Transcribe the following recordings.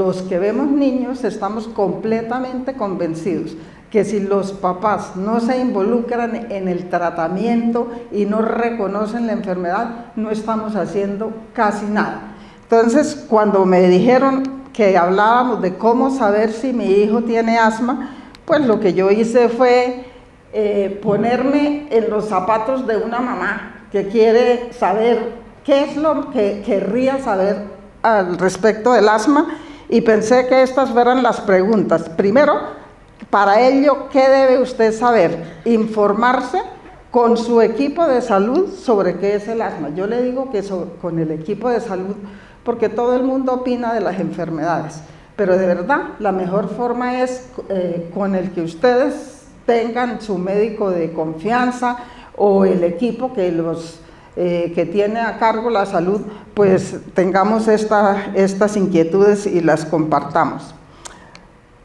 los que vemos niños estamos completamente convencidos que si los papás no se involucran en el tratamiento y no reconocen la enfermedad, no estamos haciendo casi nada. Entonces, cuando me dijeron que hablábamos de cómo saber si mi hijo tiene asma, pues lo que yo hice fue ponerme en los zapatos de una mamá que quiere saber qué es lo que querría saber al respecto del asma, y pensé que estas fueran las preguntas. Primero, para ello, ¿qué debe usted saber? Informarse con su equipo de salud sobre qué es el asma. Yo le digo que con el equipo de salud, porque todo el mundo opina de las enfermedades, pero de verdad la mejor forma es con el que ustedes tengan su médico de confianza o el equipo que tiene a cargo la salud, pues tengamos estas inquietudes y las compartamos.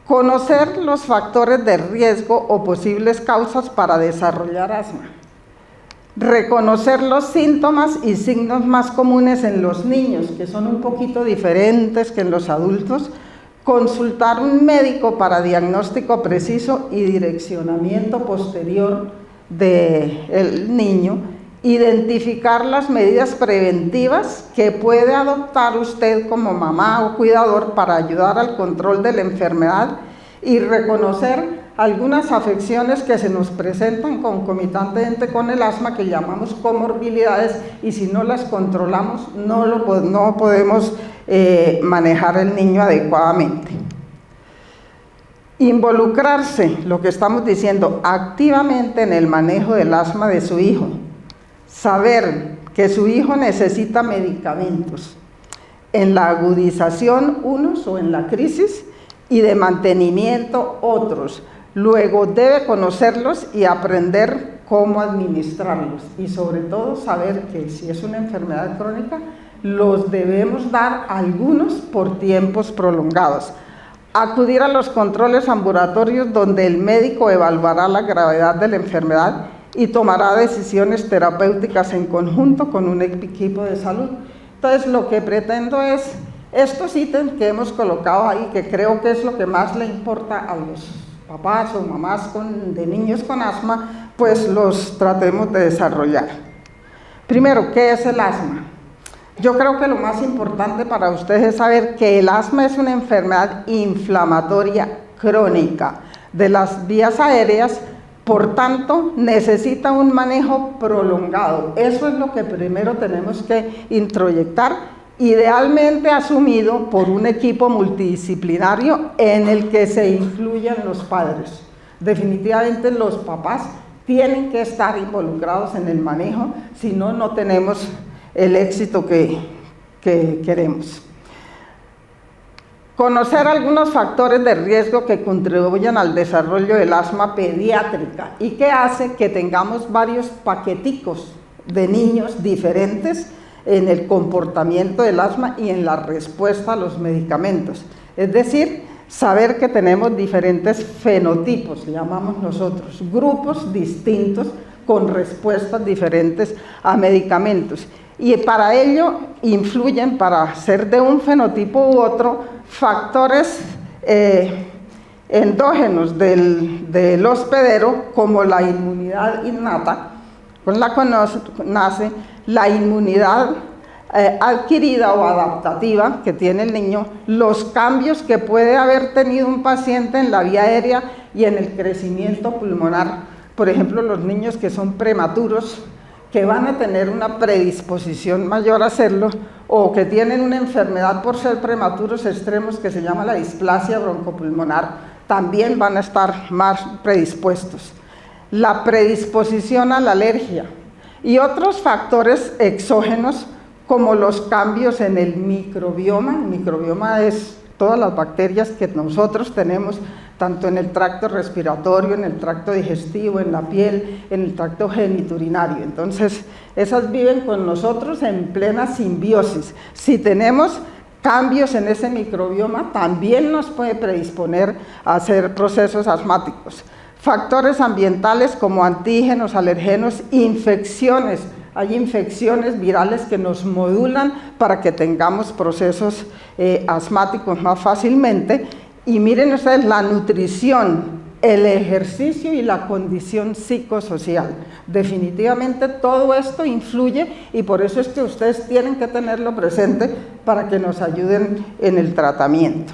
Conocer los factores de riesgo o posibles causas para desarrollar asma. Reconocer los síntomas y signos más comunes en los niños, que son un poquito diferentes que en los adultos. Consultar un médico para diagnóstico preciso y direccionamiento posterior del niño. Identificar las medidas preventivas que puede adoptar usted como mamá o cuidador para ayudar al control de la enfermedad, y reconocer algunas afecciones que se nos presentan concomitantemente con el asma, que llamamos comorbilidades, y si no las controlamos no podemos manejar el niño adecuadamente. Involucrarse, lo que estamos diciendo, activamente en el manejo del asma de su hijo. Saber que su hijo necesita medicamentos, en la agudización unos o en la crisis, y de mantenimiento otros. Luego debe conocerlos y aprender cómo administrarlos, y sobre todo saber que si es una enfermedad crónica, los debemos dar algunos por tiempos prolongados. Acudir a los controles ambulatorios, donde el médico evaluará la gravedad de la enfermedad y tomará decisiones terapéuticas en conjunto con un equipo de salud. Entonces, lo que pretendo es estos ítems que hemos colocado ahí, que creo que es lo que más le importa a los papás o mamás de niños con asma, pues los tratemos de desarrollar. Primero, ¿qué es el asma? Yo creo que lo más importante para ustedes es saber que el asma es una enfermedad inflamatoria crónica de las vías aéreas. Por tanto, necesita un manejo prolongado. Eso es lo que primero tenemos que introyectar, idealmente asumido por un equipo multidisciplinario en el que se incluyan los padres. Definitivamente los papás tienen que estar involucrados en el manejo, si no, no tenemos el éxito que queremos. Conocer algunos factores de riesgo que contribuyen al desarrollo del asma pediátrica y que hace que tengamos varios paqueticos de niños diferentes en el comportamiento del asma y en la respuesta a los medicamentos. Es decir, saber que tenemos diferentes fenotipos, llamamos nosotros, grupos distintos con respuestas diferentes a medicamentos. Y para ello influyen, para ser de un fenotipo u otro, factores endógenos del hospedero, como la inmunidad innata, con la que nace, la inmunidad adquirida o adaptativa que tiene el niño, los cambios que puede haber tenido un paciente en la vía aérea y en el crecimiento pulmonar. Por ejemplo, los niños que son prematuros, que van a tener una predisposición mayor a hacerlo, o que tienen una enfermedad por ser prematuros extremos que se llama la displasia broncopulmonar, también van a estar más predispuestos. La predisposición a la alergia y otros factores exógenos, como los cambios en el microbioma. El microbioma es todas las bacterias que nosotros tenemos, tanto en el tracto respiratorio, en el tracto digestivo, en la piel, en el tracto geniturinario. Entonces, esas viven con nosotros en plena simbiosis. Si tenemos cambios en ese microbioma, también nos puede predisponer a hacer procesos asmáticos. Factores ambientales como antígenos, alergenos, infecciones. hay infecciones virales que nos modulan para que tengamos procesos asmáticos más fácilmente. Y miren ustedes, la nutrición, el ejercicio y la condición psicosocial. Definitivamente todo esto influye y por eso es que ustedes tienen que tenerlo presente para que nos ayuden en el tratamiento.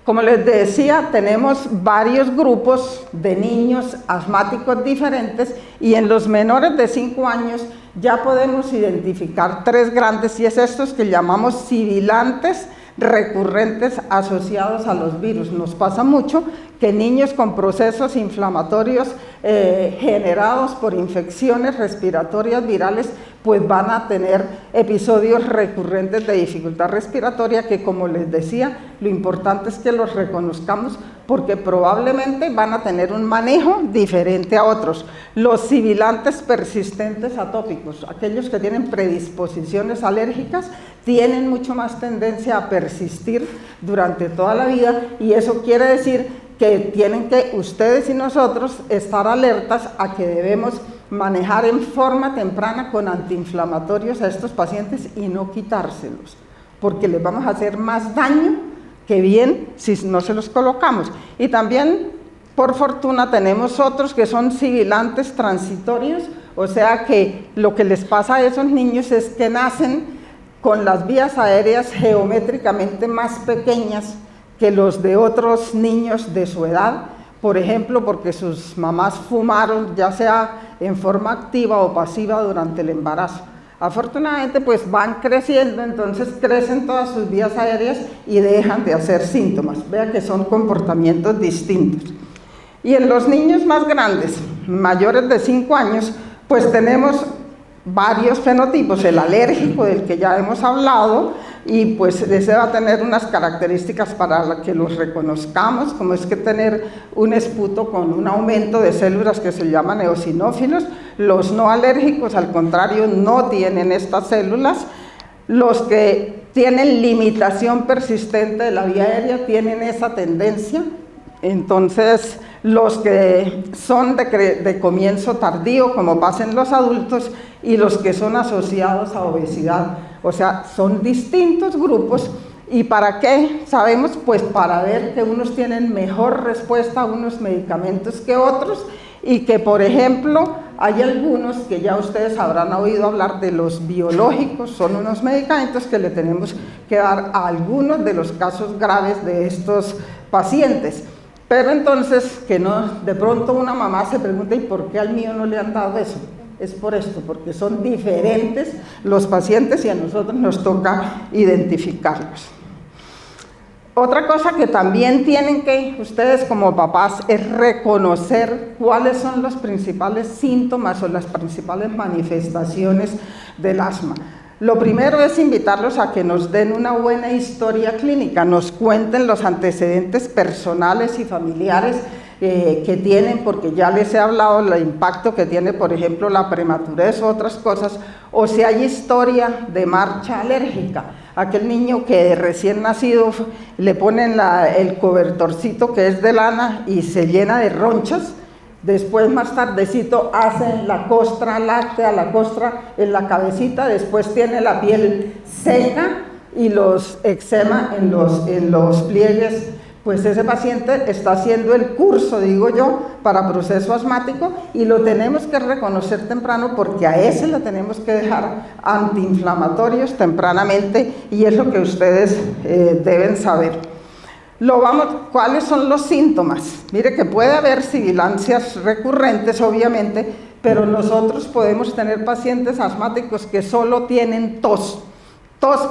Como les decía, tenemos varios grupos de niños asmáticos diferentes y en los menores de 5 años ya podemos identificar 3 grandes y es estos que llamamos sibilantes recurrentes asociados a los virus. Nos pasa mucho que niños con procesos inflamatorios generados por infecciones respiratorias virales pues van a tener episodios recurrentes de dificultad respiratoria que, como les decía, lo importante es que los reconozcamos porque probablemente van a tener un manejo diferente a otros. Los sibilantes persistentes atópicos, aquellos que tienen predisposiciones alérgicas, tienen mucho más tendencia a persistir durante toda la vida y eso quiere decir que tienen que ustedes y nosotros estar alertas a que debemos manejar en forma temprana con antiinflamatorios a estos pacientes y no quitárselos, porque les vamos a hacer más daño que bien si no se los colocamos. Y también, por fortuna, tenemos otros que son sibilantes transitorios, o sea que lo que les pasa a esos niños es que nacen con las vías aéreas geométricamente más pequeñas que los de otros niños de su edad, por ejemplo, porque sus mamás fumaron, ya sea en forma activa o pasiva durante el embarazo. Afortunadamente, pues van creciendo, entonces crecen todas sus vías aéreas y dejan de hacer síntomas. Vean que son comportamientos distintos. Y en los niños más grandes, mayores de 5 años, pues tenemos varios fenotipos, el alérgico del que ya hemos hablado y pues ese va a tener unas características para que los reconozcamos, como es que tener un esputo con un aumento de células que se llaman eosinófilos. Los no alérgicos, al contrario, no tienen estas células. Los que tienen limitación persistente de la vía aérea tienen esa tendencia. Entonces, los que son de comienzo tardío, como pasa en los adultos, y los que son asociados a obesidad. O sea, son distintos grupos. ¿Y para qué? Sabemos, pues para ver que unos tienen mejor respuesta a unos medicamentos que otros y que, por ejemplo, hay algunos que ya ustedes habrán oído hablar de los biológicos, son unos medicamentos que le tenemos que dar a algunos de los casos graves de estos pacientes. Pero entonces, que no, de pronto una mamá se pregunta, ¿y por qué al mío no le han dado eso? Es por esto, porque son diferentes los pacientes y a nosotros nos toca identificarlos. Otra cosa que también tienen que ustedes como papás es reconocer cuáles son los principales síntomas o las principales manifestaciones del asma. Lo primero es invitarlos a que nos den una buena historia clínica, nos cuenten los antecedentes personales y familiares que tienen, porque ya les he hablado del impacto que tiene, por ejemplo, la prematurez u otras cosas, o si hay historia de marcha alérgica. Aquel niño que recién nacido le ponen el cobertorcito que es de lana y se llena de ronchas, después más tardecito hacen la costra láctea, la costra en la cabecita, después tiene la piel seca y los eczema en los pliegues. Pues ese paciente está haciendo el curso, digo yo, para proceso asmático y lo tenemos que reconocer temprano porque a ese le tenemos que dejar antiinflamatorios tempranamente y es lo que ustedes deben saber. ¿Cuáles son los síntomas? Mire que puede haber sibilancias recurrentes, obviamente, pero nosotros podemos tener pacientes asmáticos que solo tienen tos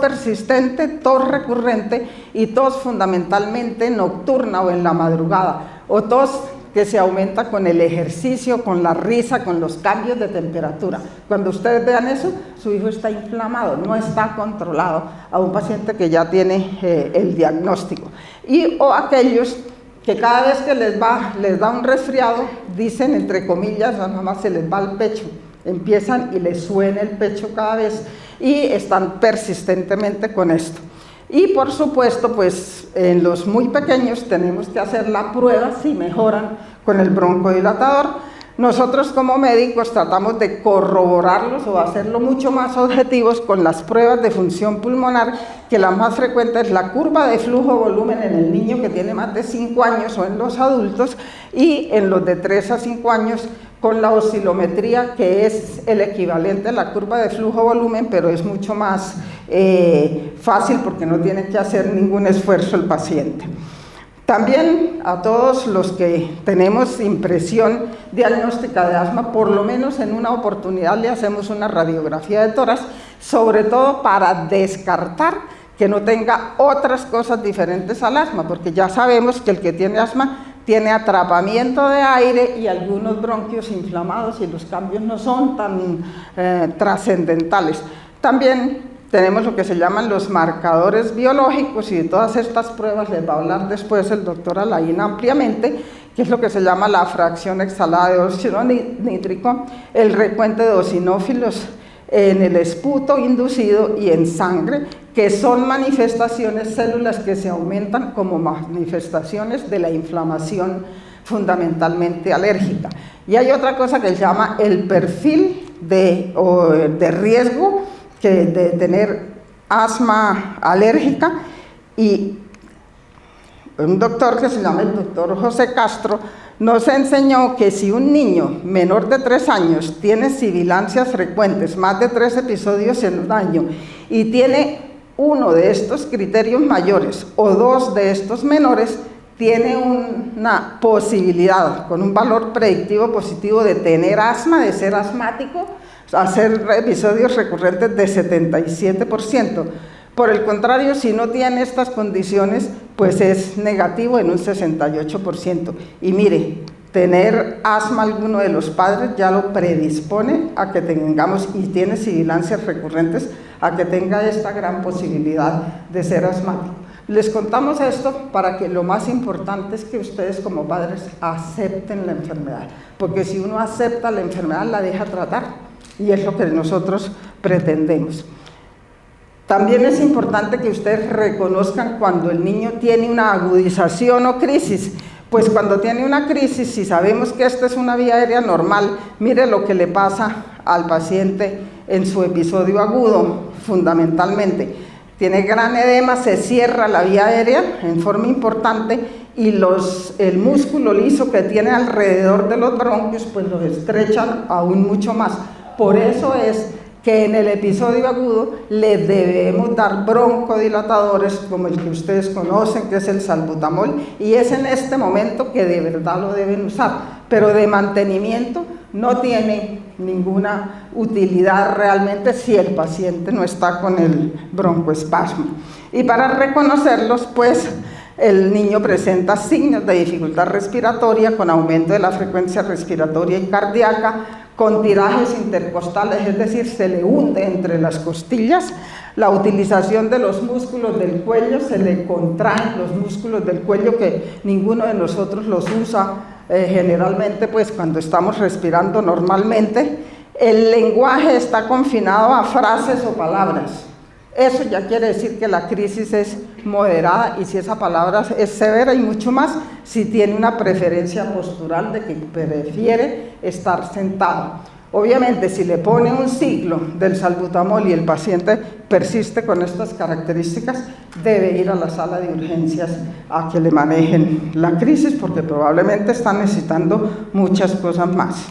persistente, tos recurrente y tos fundamentalmente nocturna o en la madrugada, o tos que se aumenta con el ejercicio, con la risa, con los cambios de temperatura. Cuando ustedes vean eso, su hijo está inflamado, no está controlado, a un paciente que ya tiene el diagnóstico. O aquellos que cada vez que les da un resfriado, dicen entre comillas, nada más se les va el pecho, empiezan y les suena el pecho cada vez y están persistentemente con esto. Y por supuesto, pues en los muy pequeños tenemos que hacer la prueba si mejoran con el broncodilatador. nosotros como médicos tratamos de corroborarlos o hacerlo mucho más objetivos con las pruebas de función pulmonar, que la más frecuente es la curva de flujo-volumen en el niño que tiene más de 5 años o en los adultos, y en los de 3 a 5 años con la oscilometría, que es el equivalente a la curva de flujo-volumen, pero es mucho más fácil porque no tiene que hacer ningún esfuerzo el paciente. También a todos los que tenemos impresión diagnóstica de asma, por lo menos en una oportunidad le hacemos una radiografía de tórax, sobre todo para descartar que no tenga otras cosas diferentes al asma, porque ya sabemos que el que tiene asma tiene atrapamiento de aire y algunos bronquios inflamados, y los cambios no son tan trascendentales. También tenemos lo que se llaman los marcadores biológicos, y de todas estas pruebas les va a hablar después el doctor Alain ampliamente, que es lo que se llama la fracción exhalada de óxido nítrico, el recuento de eosinófilos en el esputo inducido y en sangre, que son manifestaciones, células que se aumentan como manifestaciones de la inflamación fundamentalmente alérgica. Y hay otra cosa que se llama el perfil de riesgo de tener asma alérgica, y un doctor que se llama el doctor José Castro nos enseñó que si un niño menor de 3 años tiene sibilancias frecuentes, más de 3 episodios en un año, y tiene uno de estos criterios mayores o 2 de estos menores, tiene una posibilidad con un valor predictivo positivo de tener asma, de ser asmático, hacer episodios recurrentes de 77%. Por el contrario, si no tiene estas condiciones, pues es negativo en un 68%. Y mire, tener asma alguno de los padres ya lo predispone a que tengamos, y tiene sibilancias recurrentes, a que tenga esta gran posibilidad de ser asmático. Les contamos esto para que lo más importante es que ustedes como padres acepten la enfermedad, porque si uno acepta la enfermedad, la deja tratar. Y es lo que nosotros pretendemos. También es importante que ustedes reconozcan cuando el niño tiene una agudización o crisis. Pues cuando tiene una crisis, si sabemos que esta es una vía aérea normal, mire lo que le pasa al paciente en su episodio agudo, fundamentalmente. Tiene gran edema, se cierra la vía aérea en forma importante, y el músculo liso que tiene alrededor de los bronquios, pues los estrechan aún mucho más. Por eso es que en el episodio agudo le debemos dar broncodilatadores como el que ustedes conocen, que es el salbutamol, y es en este momento que de verdad lo deben usar, pero de mantenimiento no tiene ninguna utilidad realmente si el paciente no está con el broncoespasmo. Y para reconocerlos, pues el niño presenta signos de dificultad respiratoria con aumento de la frecuencia respiratoria y cardíaca, con tirajes intercostales, es decir, se le hunde entre las costillas. La utilización de los músculos del cuello, se le contraen los músculos del cuello, que ninguno de nosotros los usa generalmente, pues cuando estamos respirando normalmente. El lenguaje está confinado a frases o palabras. Eso ya quiere decir que la crisis es moderada, y si esa palabra es severa, y mucho más si tiene una preferencia postural de que prefiere estar sentado. Obviamente, si le pone un ciclo del salbutamol y el paciente persiste con estas características, debe ir a la sala de urgencias a que le manejen la crisis, porque probablemente está necesitando muchas cosas más.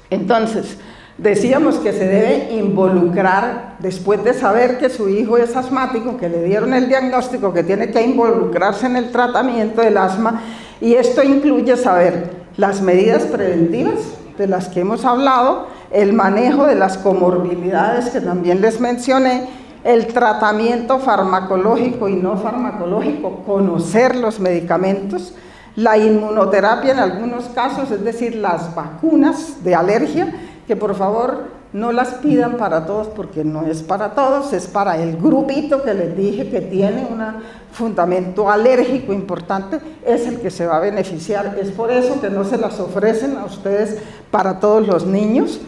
Entonces, decíamos que se debe involucrar, después de saber que su hijo es asmático, que le dieron el diagnóstico, que tiene que involucrarse en el tratamiento del asma, y esto incluye saber las medidas preventivas de las que hemos hablado, el manejo de las comorbilidades que también les mencioné, el tratamiento farmacológico y no farmacológico, conocer los medicamentos, la inmunoterapia en algunos casos, es decir, las vacunas de alergia, que por favor no las pidan para todos, porque no es para todos, es para el grupito que les dije que tiene un fundamento alérgico importante, es el que se va a beneficiar. Es por eso que no se las ofrecen a ustedes para todos los niños.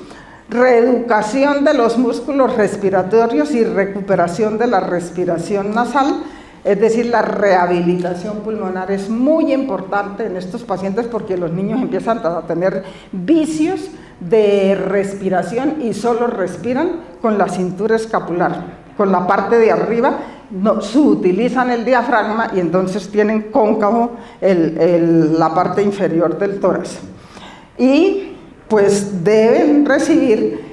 Reeducación de los músculos respiratorios y recuperación de la respiración nasal. Es decir, la rehabilitación pulmonar es muy importante en estos pacientes porque los niños empiezan a tener vicios de respiración y solo respiran con la cintura escapular, con la parte de arriba, no utilizan el diafragma y entonces tienen cóncavo la parte inferior del tórax. Y pues deben recibir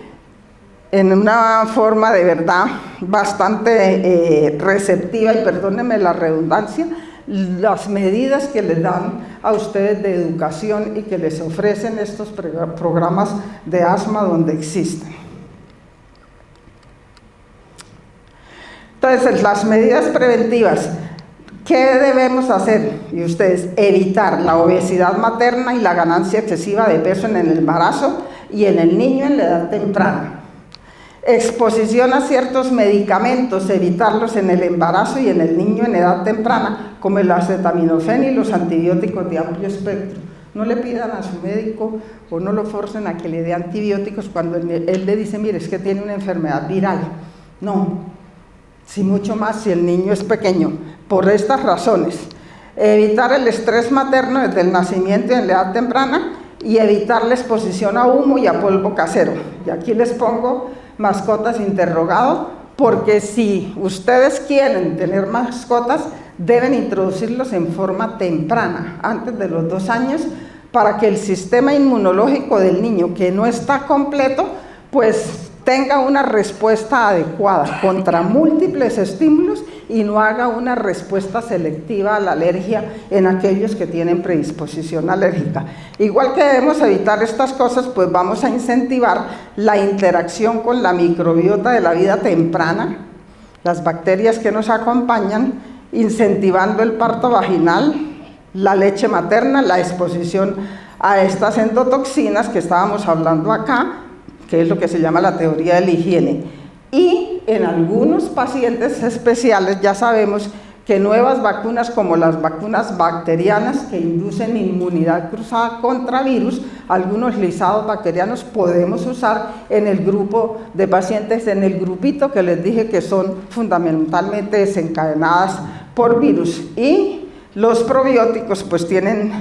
en una forma de verdad bastante receptiva, y perdónenme la redundancia, las medidas que les dan a ustedes de educación y que les ofrecen estos programas de asma donde existen. Entonces, las medidas preventivas, ¿qué debemos hacer? Y ustedes, evitar la obesidad materna y la ganancia excesiva de peso en el embarazo y en el niño en la edad temprana. Exposición a ciertos medicamentos, evitarlos en el embarazo y en el niño en edad temprana, como el acetaminofén y los antibióticos de amplio espectro. No le pidan a su médico o no lo forcen a que le dé antibióticos cuando él le dice, mire, es que tiene una enfermedad viral. No, si mucho más si el niño es pequeño. Por estas razones, evitar el estrés materno desde el nacimiento y en la edad temprana y evitar la exposición a humo y a polvo casero. Y aquí les pongo mascotas interrogado, porque si ustedes quieren tener mascotas, deben introducirlos en forma temprana, antes de los 2 años, para que el sistema inmunológico del niño, que no está completo, pues tenga una respuesta adecuada contra múltiples estímulos y no haga una respuesta selectiva a la alergia en aquellos que tienen predisposición alérgica. Igual que debemos evitar estas cosas, pues vamos a incentivar la interacción con la microbiota de la vida temprana, las bacterias que nos acompañan, incentivando el parto vaginal, la leche materna, la exposición a estas endotoxinas que estábamos hablando acá, que es lo que se llama la teoría de la higiene. Y en algunos pacientes especiales ya sabemos que nuevas vacunas como las vacunas bacterianas que inducen inmunidad cruzada contra virus, algunos lisados bacterianos podemos usar en el grupo de pacientes, en el grupito que les dije que son fundamentalmente desencadenadas por virus. Y los probióticos pues tienen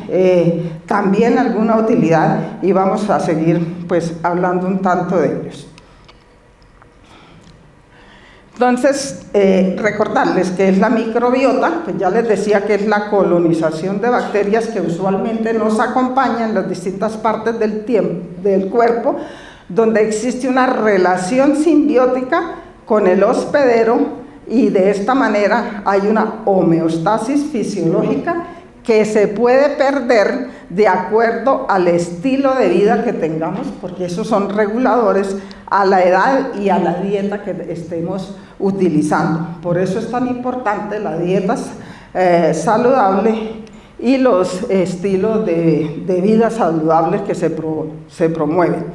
también alguna utilidad y vamos a seguir pues hablando un tanto de ellos. Entonces, recordarles que es la microbiota, pues ya les decía que es la colonización de bacterias que usualmente nos acompañan en las distintas partes del cuerpo, donde existe una relación simbiótica con el hospedero y de esta manera hay una homeostasis fisiológica que se puede perder de acuerdo al estilo de vida que tengamos, porque esos son reguladores a la edad y a la dieta que estemos utilizando. Por eso es tan importante la dieta saludable y los estilos de vida saludables que se promueven.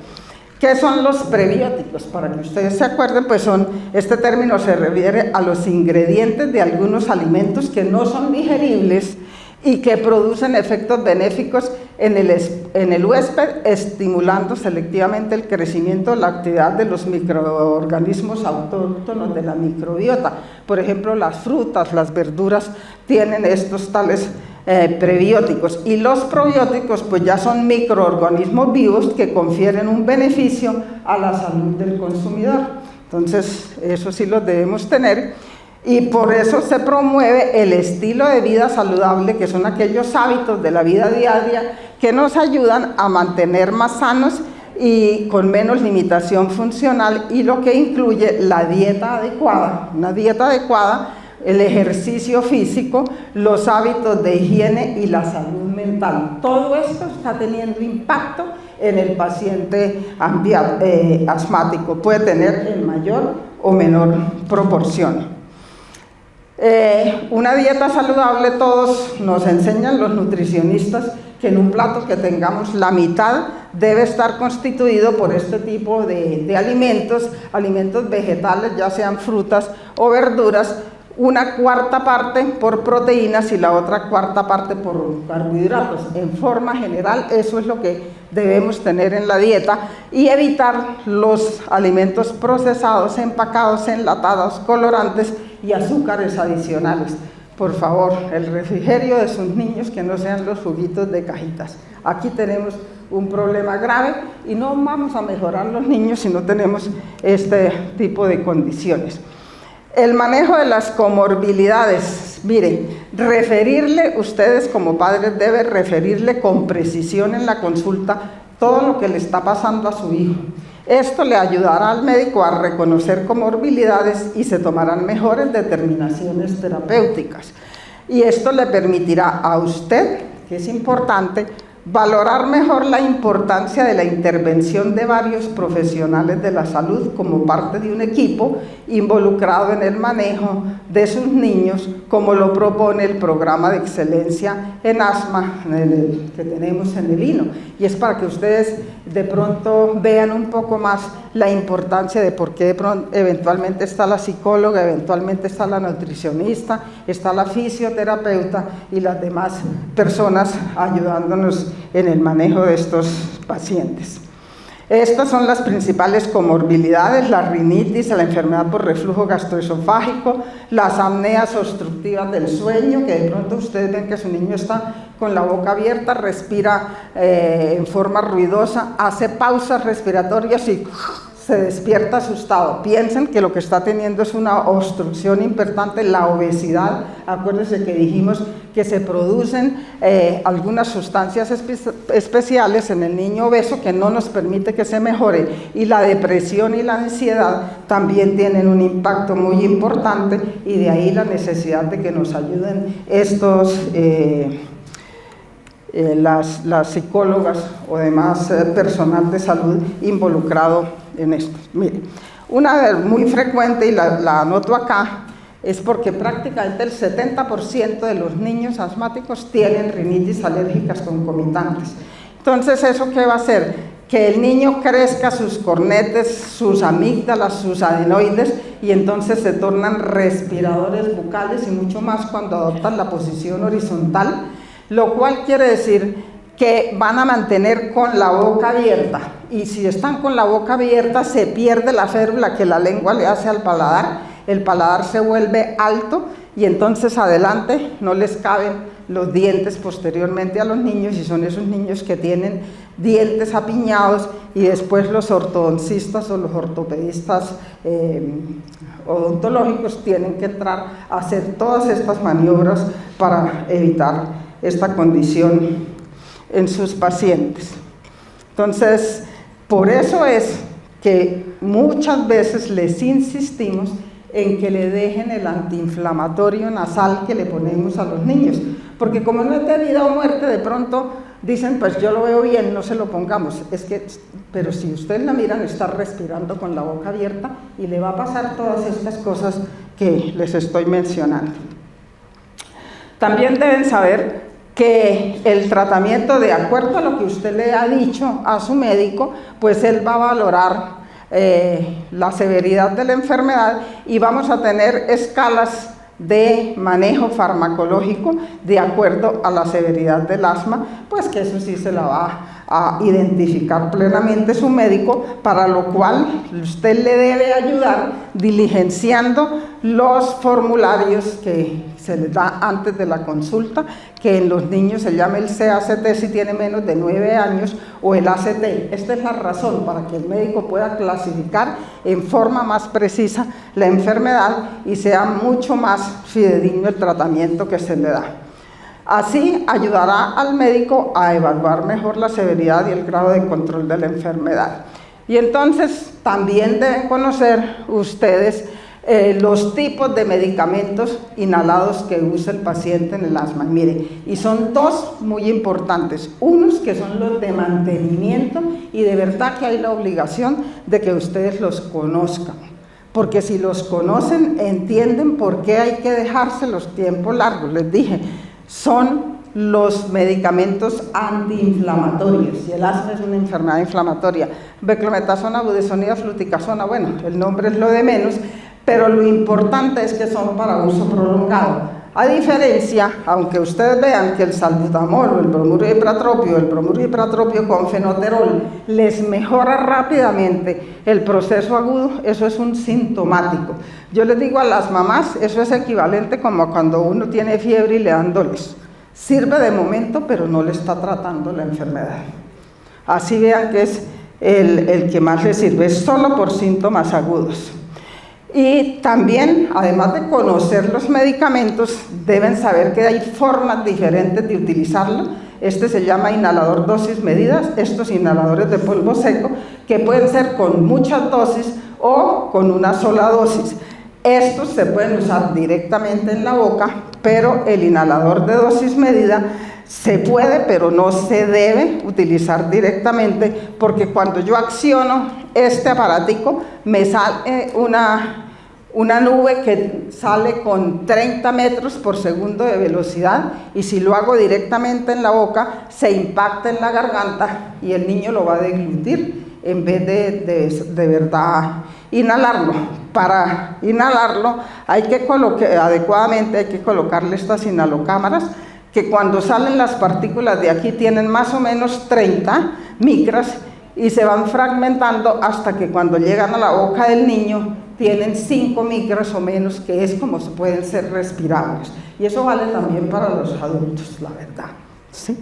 ¿Qué son los prebióticos? Para que ustedes se acuerden, pues este término se refiere a los ingredientes de algunos alimentos que no son digeribles y que producen efectos benéficos en el huésped, estimulando selectivamente el crecimiento, la actividad de los microorganismos autóctonos de la microbiota. Por ejemplo, las frutas, las verduras tienen estos tales prebióticos, y los probióticos pues ya son microorganismos vivos que confieren un beneficio a la salud del consumidor. Entonces, eso sí los debemos tener. Y por eso se promueve el estilo de vida saludable, que son aquellos hábitos de la vida diaria que nos ayudan a mantener más sanos y con menos limitación funcional, y lo que incluye la dieta adecuada, una dieta adecuada, el ejercicio físico, los hábitos de higiene y la salud mental. Todo esto está teniendo impacto en el paciente asmático, puede tener en mayor o menor proporción. Una dieta saludable, todos nos enseñan los nutricionistas que en un plato que tengamos la mitad debe estar constituido por este tipo de alimentos vegetales, ya sean frutas o verduras, una cuarta parte por proteínas y la otra cuarta parte por carbohidratos. En forma general, eso es lo que debemos tener en la dieta, y evitar los alimentos procesados, empacados, enlatados, colorantes y azúcares adicionales. por favor, el refrigerio de sus niños que no sean los juguitos de cajitas. Aquí tenemos un problema grave y no vamos a mejorar los niños si no tenemos este tipo de condiciones. El manejo de las comorbilidades, miren, ustedes como padres deben referirle con precisión en la consulta todo lo que le está pasando a su hijo. Esto le ayudará al médico a reconocer comorbilidades y se tomarán mejores determinaciones terapéuticas. Y esto le permitirá a usted, que es importante, valorar mejor la importancia de la intervención de varios profesionales de la salud como parte de un equipo involucrado en el manejo de sus niños, como lo propone el programa de excelencia en asma que tenemos en el INO. Y es para que ustedes de pronto vean un poco más la importancia de por qué eventualmente está la psicóloga, eventualmente está la nutricionista, está la fisioterapeuta y las demás personas ayudándonos en el manejo de estos pacientes. Estas son las principales comorbilidades: la rinitis, la enfermedad por reflujo gastroesofágico, las apneas obstructivas del sueño, que de pronto ustedes ven que su niño está con la boca abierta, respira en forma ruidosa, hace pausas respiratorias y se despierta asustado. Piensen que lo que está teniendo es una obstrucción importante, la obesidad. Acuérdense que dijimos que se producen algunas sustancias especiales en el niño obeso que no nos permite que se mejore, y la depresión y la ansiedad también tienen un impacto muy importante, y de ahí la necesidad de que nos ayuden estos las psicólogas o demás personal de salud involucrado en esto. Mire, una muy frecuente, y la anoto acá, es porque prácticamente el 70% de los niños asmáticos tienen rinitis alérgicas concomitantes. Entonces, ¿eso qué va a hacer? Que el niño crezca sus cornetes, sus amígdalas, sus adenoides, y entonces se tornan respiradores bucales y mucho más cuando adoptan la posición horizontal, lo cual quiere decir que van a mantener con la boca abierta, y si están con la boca abierta se pierde la férula que la lengua le hace al paladar, el paladar se vuelve alto y entonces adelante no les caben los dientes posteriormente a los niños, y son esos niños que tienen dientes apiñados, y después los ortodoncistas o los ortopedistas odontológicos tienen que entrar a hacer todas estas maniobras para evitar esta condición en sus pacientes. Entonces, por eso es que muchas veces les insistimos en que le dejen el antiinflamatorio nasal que le ponemos a los niños, porque como no es de vida o muerte, de pronto dicen, pues yo lo veo bien, no se lo pongamos. Pero si ustedes la miran, está respirando con la boca abierta y le va a pasar todas estas cosas que les estoy mencionando. También deben saber que el tratamiento, de acuerdo a lo que usted le ha dicho a su médico, pues él va a valorar la severidad de la enfermedad, y vamos a tener escalas de manejo farmacológico de acuerdo a la severidad del asma, pues que eso sí se la va a identificar plenamente su médico, para lo cual usted le debe ayudar diligenciando los formularios que se les da antes de la consulta, que en los niños se llama el CACT si tiene menos de 9 años, o el ACT. Esta es la razón para que el médico pueda clasificar en forma más precisa la enfermedad y sea mucho más fidedigno el tratamiento que se le da. Así ayudará al médico a evaluar mejor la severidad y el grado de control de la enfermedad. Y entonces también deben conocer ustedes los tipos de medicamentos inhalados que usa el paciente en el asma. Mire, y son dos muy importantes: unos que son los de mantenimiento, y de verdad que hay la obligación de que ustedes los conozcan, porque si los conocen entienden por qué hay que dejárselos tiempo largo. Les dije, son los medicamentos antiinflamatorios, y el asma es una enfermedad inflamatoria. Beclometasona, budesonida, fluticasona, bueno, el nombre es lo de menos, pero lo importante es que son para uso prolongado. A diferencia, aunque ustedes vean que el salbutamol o el bromuro hipratrópico con fenoterol les mejora rápidamente el proceso agudo, eso es un sintomático. Yo les digo a las mamás, eso es equivalente como cuando uno tiene fiebre y le dan Dolex. Sirve de momento, pero no le está tratando la enfermedad. Así vean que es el que más les sirve, es solo por síntomas agudos. Y también, además de conocer los medicamentos, deben saber que hay formas diferentes de utilizarlo. Este se llama inhalador dosis medidas, estos inhaladores de polvo seco, que pueden ser con muchas dosis o con una sola dosis. Estos se pueden usar directamente en la boca, pero el inhalador de dosis medida se puede, pero no se debe utilizar directamente, porque cuando yo acciono este aparatico, me sale una nube que sale con 30 metros por segundo de velocidad, y si lo hago directamente en la boca, se impacta en la garganta y el niño lo va a deglutir en vez de verdad inhalarlo. Para inhalarlo hay que adecuadamente hay que colocarle estas inhalocámaras, que cuando salen las partículas de aquí tienen más o menos 30 micras y se van fragmentando hasta que cuando llegan a la boca del niño tienen 5 micras o menos, que es como se pueden ser respirables. Y eso vale también para los adultos, la verdad, ¿sí?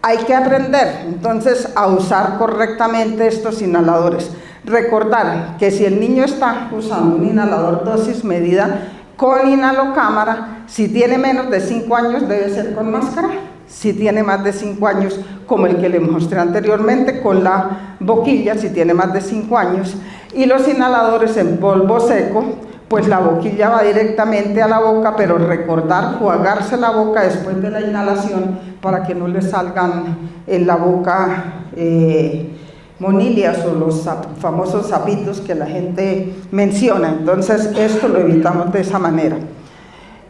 Hay que aprender entonces a usar correctamente estos inhaladores. Recordar que si el niño está usando un inhalador dosis medida con inhalocámara, si tiene menos de 5 años debe ser con máscara. Si tiene más de 5 años, como el que le mostré anteriormente, con la boquilla, si tiene más de 5 años. Y los inhaladores en polvo seco, pues la boquilla va directamente a la boca, pero recordar jugarse la boca después de la inhalación para que no le salgan en la boca monilias o los famosos sapitos que la gente menciona. Entonces esto lo evitamos de esa manera.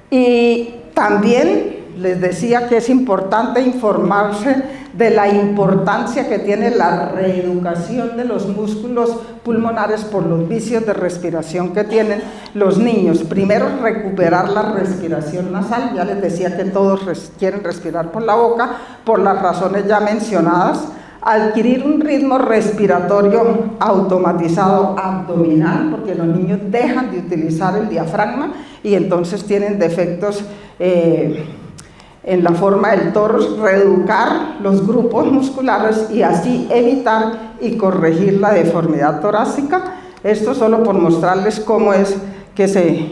Y también les decía que es importante informarse de la importancia que tiene la reeducación de los músculos pulmonares por los vicios de respiración que tienen los niños. Primero, recuperar la respiración nasal. Ya les decía que todos quieren respirar por la boca, por las razones ya mencionadas. Adquirir un ritmo respiratorio automatizado abdominal, porque los niños dejan de utilizar el diafragma y entonces tienen defectos en la forma del torus. Reeducar los grupos musculares y así evitar y corregir la deformidad torácica. Esto solo por mostrarles cómo es que se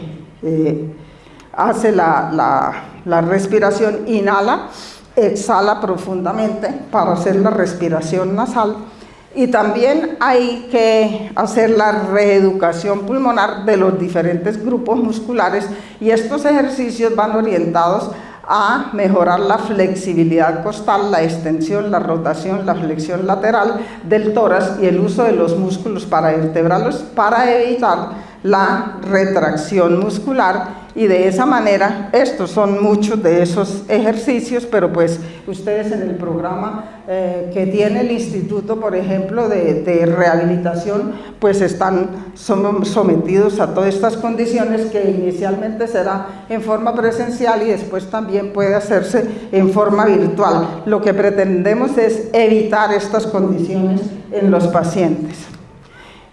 hace la respiración. Inhala, exhala profundamente para hacer la respiración nasal. Y también hay que hacer la reeducación pulmonar de los diferentes grupos musculares, y estos ejercicios van orientados a mejorar la flexibilidad costal, la extensión, la rotación, la flexión lateral del tórax y el uso de los músculos paravertebrales para evitar la retracción muscular. Y de esa manera, estos son muchos de esos ejercicios, pero pues ustedes en el programa que tiene el instituto, por ejemplo, de rehabilitación, pues son sometidos a todas estas condiciones, que inicialmente será en forma presencial y después también puede hacerse en forma virtual. Lo que pretendemos es evitar estas condiciones en los pacientes.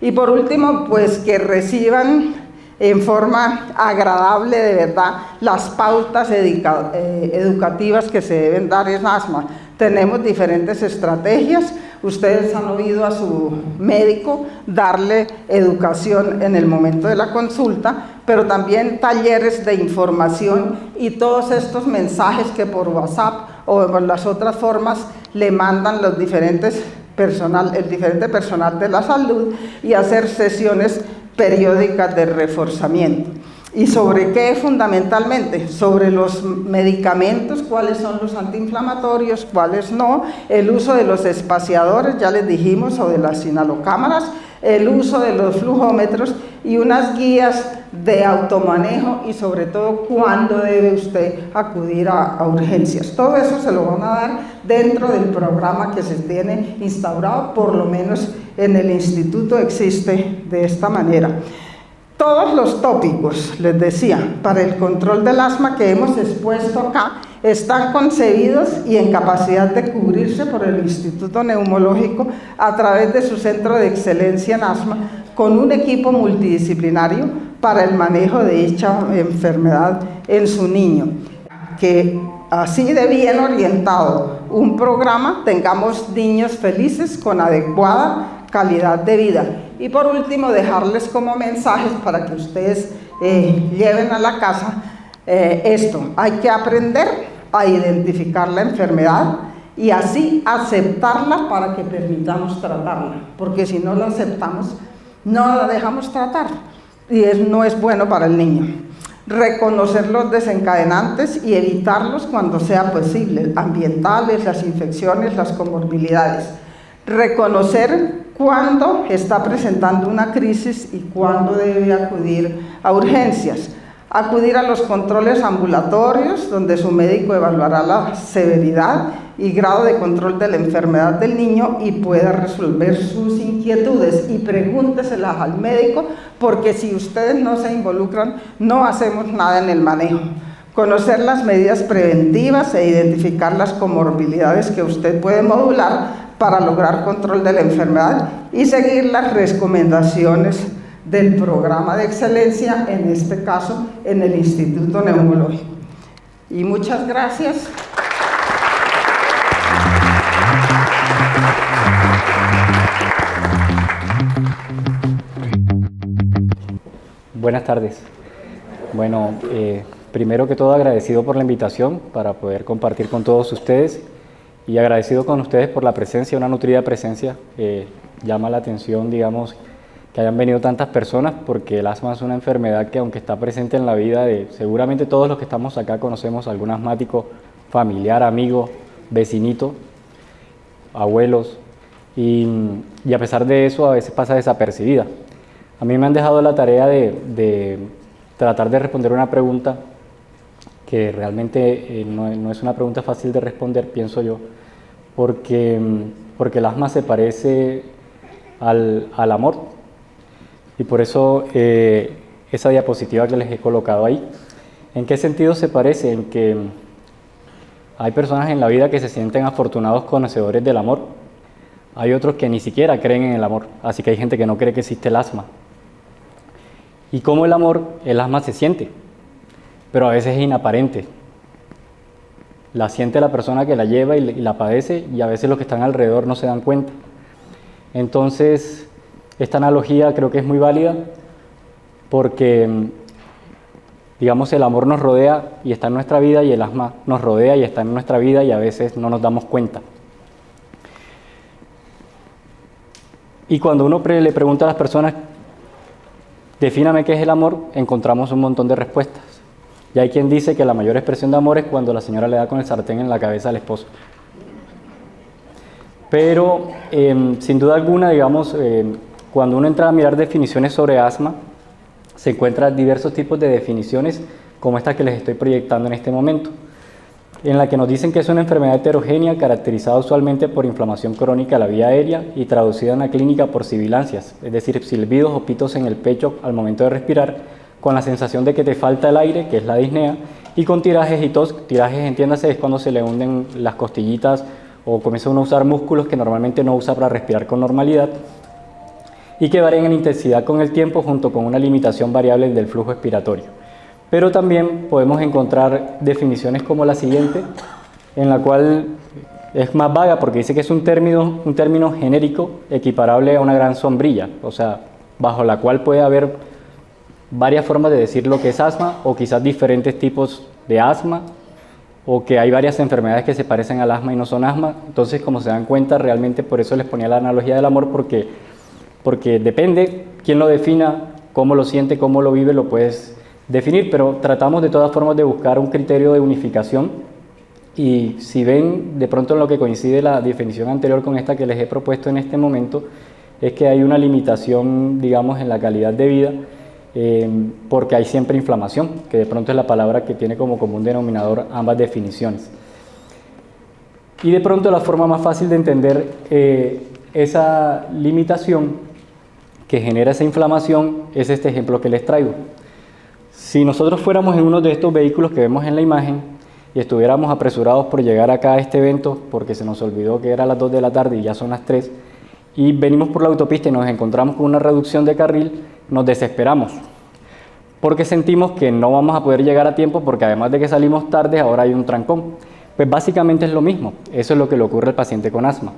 Y por último, pues que reciban en forma agradable de verdad las pautas educativas que se deben dar en asma. Tenemos diferentes estrategias. Ustedes han oído a su médico darle educación en el momento de la consulta, pero también talleres de información y todos estos mensajes que por WhatsApp o por las otras formas le mandan el diferente personal de la salud, y hacer sesiones periódicas de reforzamiento. ¿Y sobre qué fundamentalmente? Sobre los medicamentos, cuáles son los antiinflamatorios, cuáles no, el uso de los espaciadores, ya les dijimos, o de las inhalocámaras, el uso de los flujómetros y unas guías de automanejo, y sobre todo cuándo debe usted acudir a urgencias. Todo eso se lo van a dar dentro del programa que se tiene instaurado, por lo menos en el instituto existe de esta manera. Todos los tópicos, les decía, para el control del asma que hemos expuesto acá, están concebidos y en capacidad de cubrirse por el Instituto Neumológico a través de su Centro de Excelencia en Asma, con un equipo multidisciplinario para el manejo de dicha enfermedad en su niño. Que así de bien orientado un programa, tengamos niños felices con adecuada calidad de vida. Y por último, dejarles como mensajes para que ustedes lleven a la casa esto: hay que aprender a identificar la enfermedad y así aceptarla para que permitamos tratarla, porque si no la aceptamos, no la dejamos tratar y no es bueno para el niño. Reconocer los desencadenantes y evitarlos cuando sea posible, ambientales, las infecciones, las comorbilidades. Reconocer cuándo está presentando una crisis y cuándo debe acudir a urgencias. Acudir a los controles ambulatorios, donde su médico evaluará la severidad y grado de control de la enfermedad del niño y pueda resolver sus inquietudes. Y pregúnteselas al médico, porque si ustedes no se involucran, no hacemos nada en el manejo. Conocer las medidas preventivas e identificar las comorbilidades que usted puede modular para lograr control de la enfermedad y seguir las recomendaciones del programa de excelencia, en este caso en el Instituto Neumológico. Y muchas gracias. Buenas tardes. Bueno, primero que todo agradecido por la invitación para poder compartir con todos ustedes y agradecido con ustedes por la presencia, una nutrida presencia. Llama la atención, digamos, que hayan venido tantas personas, porque el asma es una enfermedad que, aunque está presente en la vida de seguramente todos los que estamos acá, conocemos algún asmático, familiar, amigo, vecinito, abuelos, y a pesar de eso a veces pasa desapercibida. A mí me han dejado la tarea de tratar de responder una pregunta que realmente no es una pregunta fácil de responder, pienso yo, porque el asma se parece al amor. Y por eso esa diapositiva que les he colocado ahí. ¿En qué sentido se parece? En que hay personas en la vida que se sienten afortunados conocedores del amor. Hay otros que ni siquiera creen en el amor. Así que hay gente que no cree que existe el asma. Y como el asma se siente, pero a veces es inaparente. La siente la persona que la lleva y la padece, y a veces los que están alrededor no se dan cuenta. Entonces, esta analogía creo que es muy válida porque, digamos, el amor nos rodea y está en nuestra vida, y el asma nos rodea y está en nuestra vida, y a veces no nos damos cuenta. Y cuando uno le pregunta a las personas, defíname qué es el amor, encontramos un montón de respuestas. Y hay quien dice que la mayor expresión de amor es cuando la señora le da con el sartén en la cabeza al esposo. Pero, sin duda alguna, digamos, cuando uno entra a mirar definiciones sobre asma, se encuentran diversos tipos de definiciones, como esta que les estoy proyectando en este momento, en la que nos dicen que es una enfermedad heterogénea caracterizada usualmente por inflamación crónica de la vía aérea y traducida en la clínica por sibilancias, es decir, silbidos o pitos en el pecho al momento de respirar, con la sensación de que te falta el aire, que es la disnea, y con tirajes y tos. Tirajes, entiéndase, es cuando se le hunden las costillitas o comienza uno a usar músculos que normalmente no usa para respirar con normalidad, y que varían en intensidad con el tiempo junto con una limitación variable del flujo expiratorio. Pero también podemos encontrar definiciones como la siguiente, en la cual es más vaga porque dice que es un término genérico equiparable a una gran sombrilla, o sea, bajo la cual puede haber varias formas de decir lo que es asma, o quizás diferentes tipos de asma, o que hay varias enfermedades que se parecen al asma y no son asma. Entonces, como se dan cuenta, realmente por eso les ponía la analogía del amor, porque depende quién lo defina, cómo lo siente, cómo lo vive, lo puedes definir, pero tratamos de todas formas de buscar un criterio de unificación. Y si ven de pronto en lo que coincide la definición anterior con esta que les he propuesto en este momento, es que hay una limitación, digamos, en la calidad de vida, porque hay siempre inflamación, que de pronto es la palabra que tiene como común denominador ambas definiciones. Y de pronto la forma más fácil de entender esa limitación que genera esa inflamación es este ejemplo que les traigo. Si nosotros fuéramos en uno de estos vehículos que vemos en la imagen y estuviéramos apresurados por llegar acá a este evento porque se nos olvidó que era a las 2 de la tarde y ya son las 3, y venimos por la autopista y nos encontramos con una reducción de carril, nos desesperamos porque sentimos que no vamos a poder llegar a tiempo porque además de que salimos tarde, ahora hay un trancón. Pues básicamente es lo mismo, eso es lo que le ocurre al paciente con asma.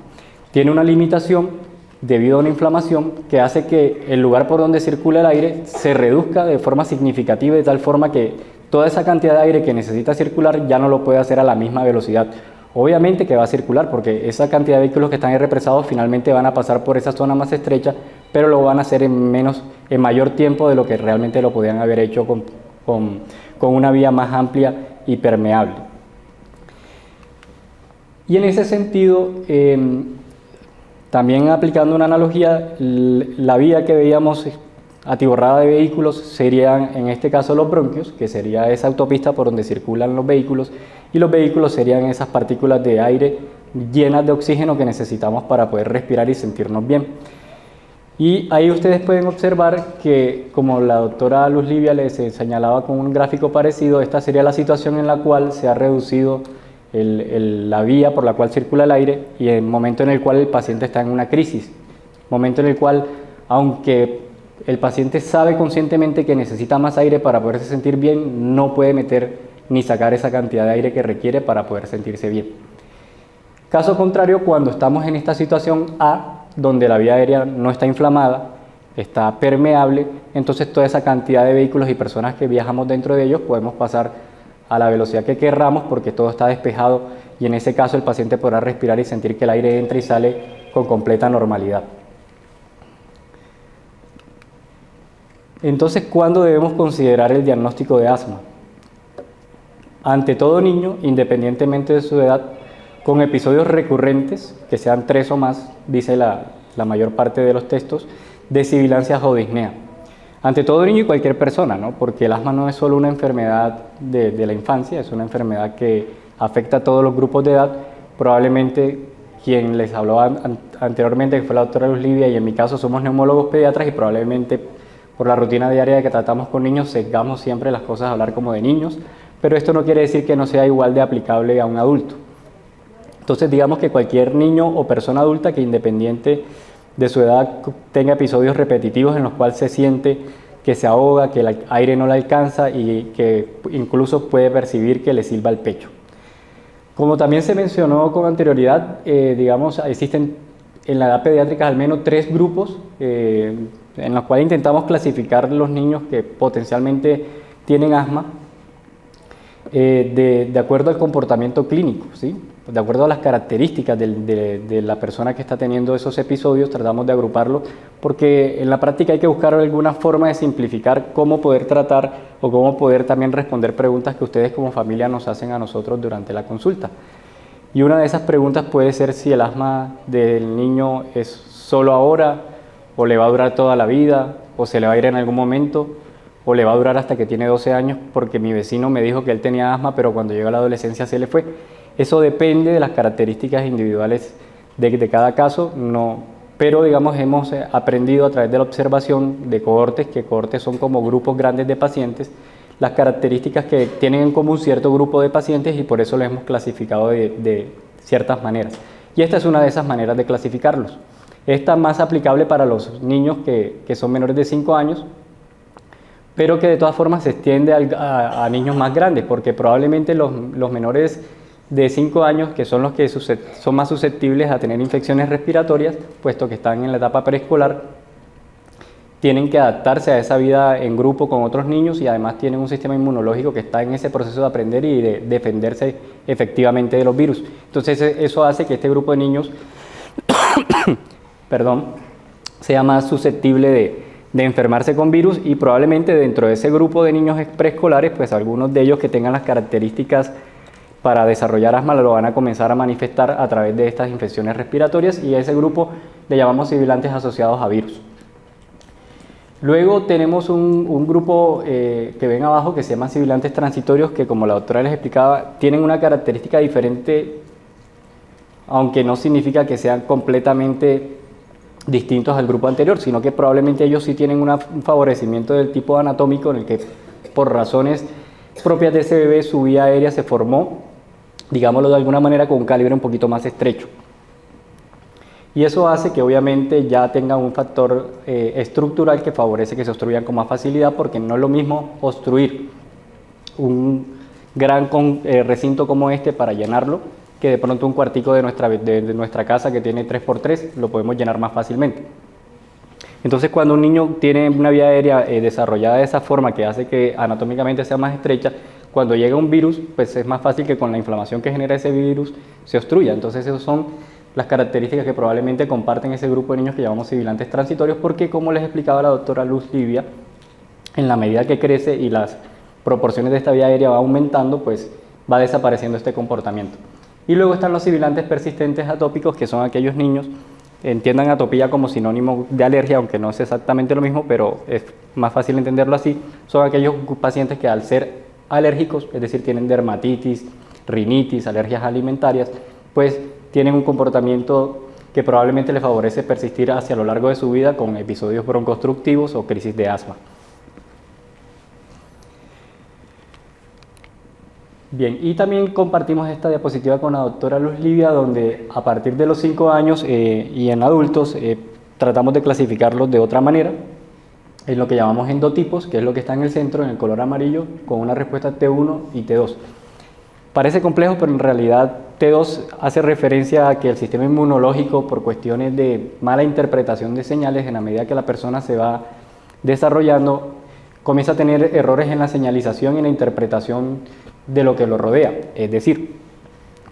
Tiene una limitación debido a una inflamación que hace que el lugar por donde circula el aire se reduzca de forma significativa, de tal forma que toda esa cantidad de aire que necesita circular ya no lo puede hacer a la misma velocidad. Obviamente que va a circular porque esa cantidad de vehículos que están ahí represados finalmente van a pasar por esa zona más estrecha, pero lo van a hacer en mayor tiempo de lo que realmente lo podían haber hecho con una vía más amplia y permeable. Y en ese sentido, también aplicando una analogía, la vía que veíamos atiborrada de vehículos serían en este caso los bronquios, que sería esa autopista por donde circulan los vehículos, y los vehículos serían esas partículas de aire llenas de oxígeno que necesitamos para poder respirar y sentirnos bien. Y ahí ustedes pueden observar que, como la doctora Luz Livia les señalaba con un gráfico parecido, esta sería la situación en la cual se ha reducido la vía por la cual circula el aire y el momento en el cual el paciente está en una crisis, momento en el cual, aunque el paciente sabe conscientemente que necesita más aire para poderse sentir bien, no puede meter ni sacar esa cantidad de aire que requiere para poder sentirse bien. Caso contrario, cuando estamos en esta situación A, donde la vía aérea no está inflamada, está permeable, entonces toda esa cantidad de vehículos y personas que viajamos dentro de ellos podemos pasar a la velocidad que querramos porque todo está despejado y en ese caso el paciente podrá respirar y sentir que el aire entra y sale con completa normalidad. Entonces, ¿cuándo debemos considerar el diagnóstico de asma? Ante todo niño, independientemente de su edad, con episodios recurrentes, que sean 3 o más, dice la mayor parte de los textos, de sibilancias o disnea. Ante todo niño y cualquier persona, ¿no? Porque el asma no es solo una enfermedad de la infancia, es una enfermedad que afecta a todos los grupos de edad. Probablemente quien les habló anteriormente, que fue la doctora Luz Livia, y en mi caso somos neumólogos pediatras y probablemente por la rutina diaria que tratamos con niños sesgamos siempre las cosas a hablar como de niños, pero esto no quiere decir que no sea igual de aplicable a un adulto. Entonces digamos que cualquier niño o persona adulta que independiente de su edad tenga episodios repetitivos en los cuales se siente que se ahoga, que el aire no le alcanza y que incluso puede percibir que le silba el pecho. Como también se mencionó con anterioridad, digamos, existen en la edad pediátrica al menos 3 grupos en los cuales intentamos clasificar los niños que potencialmente tienen asma de acuerdo al comportamiento clínico, ¿sí? De acuerdo a las características de la persona que está teniendo esos episodios, tratamos de agruparlo porque en la práctica hay que buscar alguna forma de simplificar cómo poder tratar o cómo poder también responder preguntas que ustedes como familia nos hacen a nosotros durante la consulta. Y una de esas preguntas puede ser si el asma del niño es solo ahora o le va a durar toda la vida o se le va a ir en algún momento o le va a durar hasta que tiene 12 años porque mi vecino me dijo que él tenía asma pero cuando llegó a la adolescencia se le fue. Eso depende de las características individuales de cada caso, pero digamos hemos aprendido a través de la observación de cohortes, que cohortes son como grupos grandes de pacientes, las características que tienen en común cierto grupo de pacientes y por eso los hemos clasificado de ciertas maneras. Y esta es una de esas maneras de clasificarlos. Esta es más aplicable para los niños que son menores de 5 años, pero que de todas formas se extiende a niños más grandes, porque probablemente los menores de 5 años, que son los que son más susceptibles a tener infecciones respiratorias, puesto que están en la etapa preescolar, tienen que adaptarse a esa vida en grupo con otros niños y además tienen un sistema inmunológico que está en ese proceso de aprender y de defenderse efectivamente de los virus. Entonces eso hace que este grupo de niños sea más susceptible de enfermarse con virus y probablemente dentro de ese grupo de niños preescolares, pues algunos de ellos que tengan las características para desarrollar asma lo van a comenzar a manifestar a través de estas infecciones respiratorias y a ese grupo le llamamos sibilantes asociados a virus. Luego tenemos un grupo que ven abajo que se llaman sibilantes transitorios que, como la doctora les explicaba, tienen una característica diferente, aunque no significa que sean completamente distintos al grupo anterior, sino que probablemente ellos sí tienen un favorecimiento del tipo anatómico en el que por razones propias de ese bebé su vía aérea se formó, digámoslo de alguna manera, con un calibre un poquito más estrecho. Y eso hace que obviamente ya tenga un factor estructural que favorece que se obstruyan con más facilidad, porque no es lo mismo obstruir un gran recinto como este para llenarlo, que de pronto un cuartico de nuestra casa que tiene 3×3 lo podemos llenar más fácilmente. Entonces cuando un niño tiene una vía aérea desarrollada de esa forma que hace que anatómicamente sea más estrecha, cuando llega un virus, pues es más fácil que con la inflamación que genera ese virus se obstruya. Entonces esas son las características que probablemente comparten ese grupo de niños que llamamos sibilantes transitorios, porque como les explicaba la doctora Luz Livia, en la medida que crece y las proporciones de esta vía aérea va aumentando, pues va desapareciendo este comportamiento. Y luego están los sibilantes persistentes atópicos, que son aquellos niños, entiendan atopía como sinónimo de alergia, aunque no es exactamente lo mismo, pero es más fácil entenderlo así, son aquellos pacientes que al ser alérgicos, es decir, tienen dermatitis, rinitis, alergias alimentarias, pues tienen un comportamiento que probablemente les favorece persistir hacia lo largo de su vida con episodios broncoobstructivos o crisis de asma. Bien, y también compartimos esta diapositiva con la doctora Luz Livia, donde a partir de los 5 años y en adultos tratamos de clasificarlos de otra manera, en lo que llamamos endotipos, que es lo que está en el centro, en el color amarillo, con una respuesta T1 y T2. Parece complejo, pero en realidad T2 hace referencia a que el sistema inmunológico, por cuestiones de mala interpretación de señales, en la medida que la persona se va desarrollando, comienza a tener errores en la señalización y en la interpretación de lo que lo rodea. Es decir,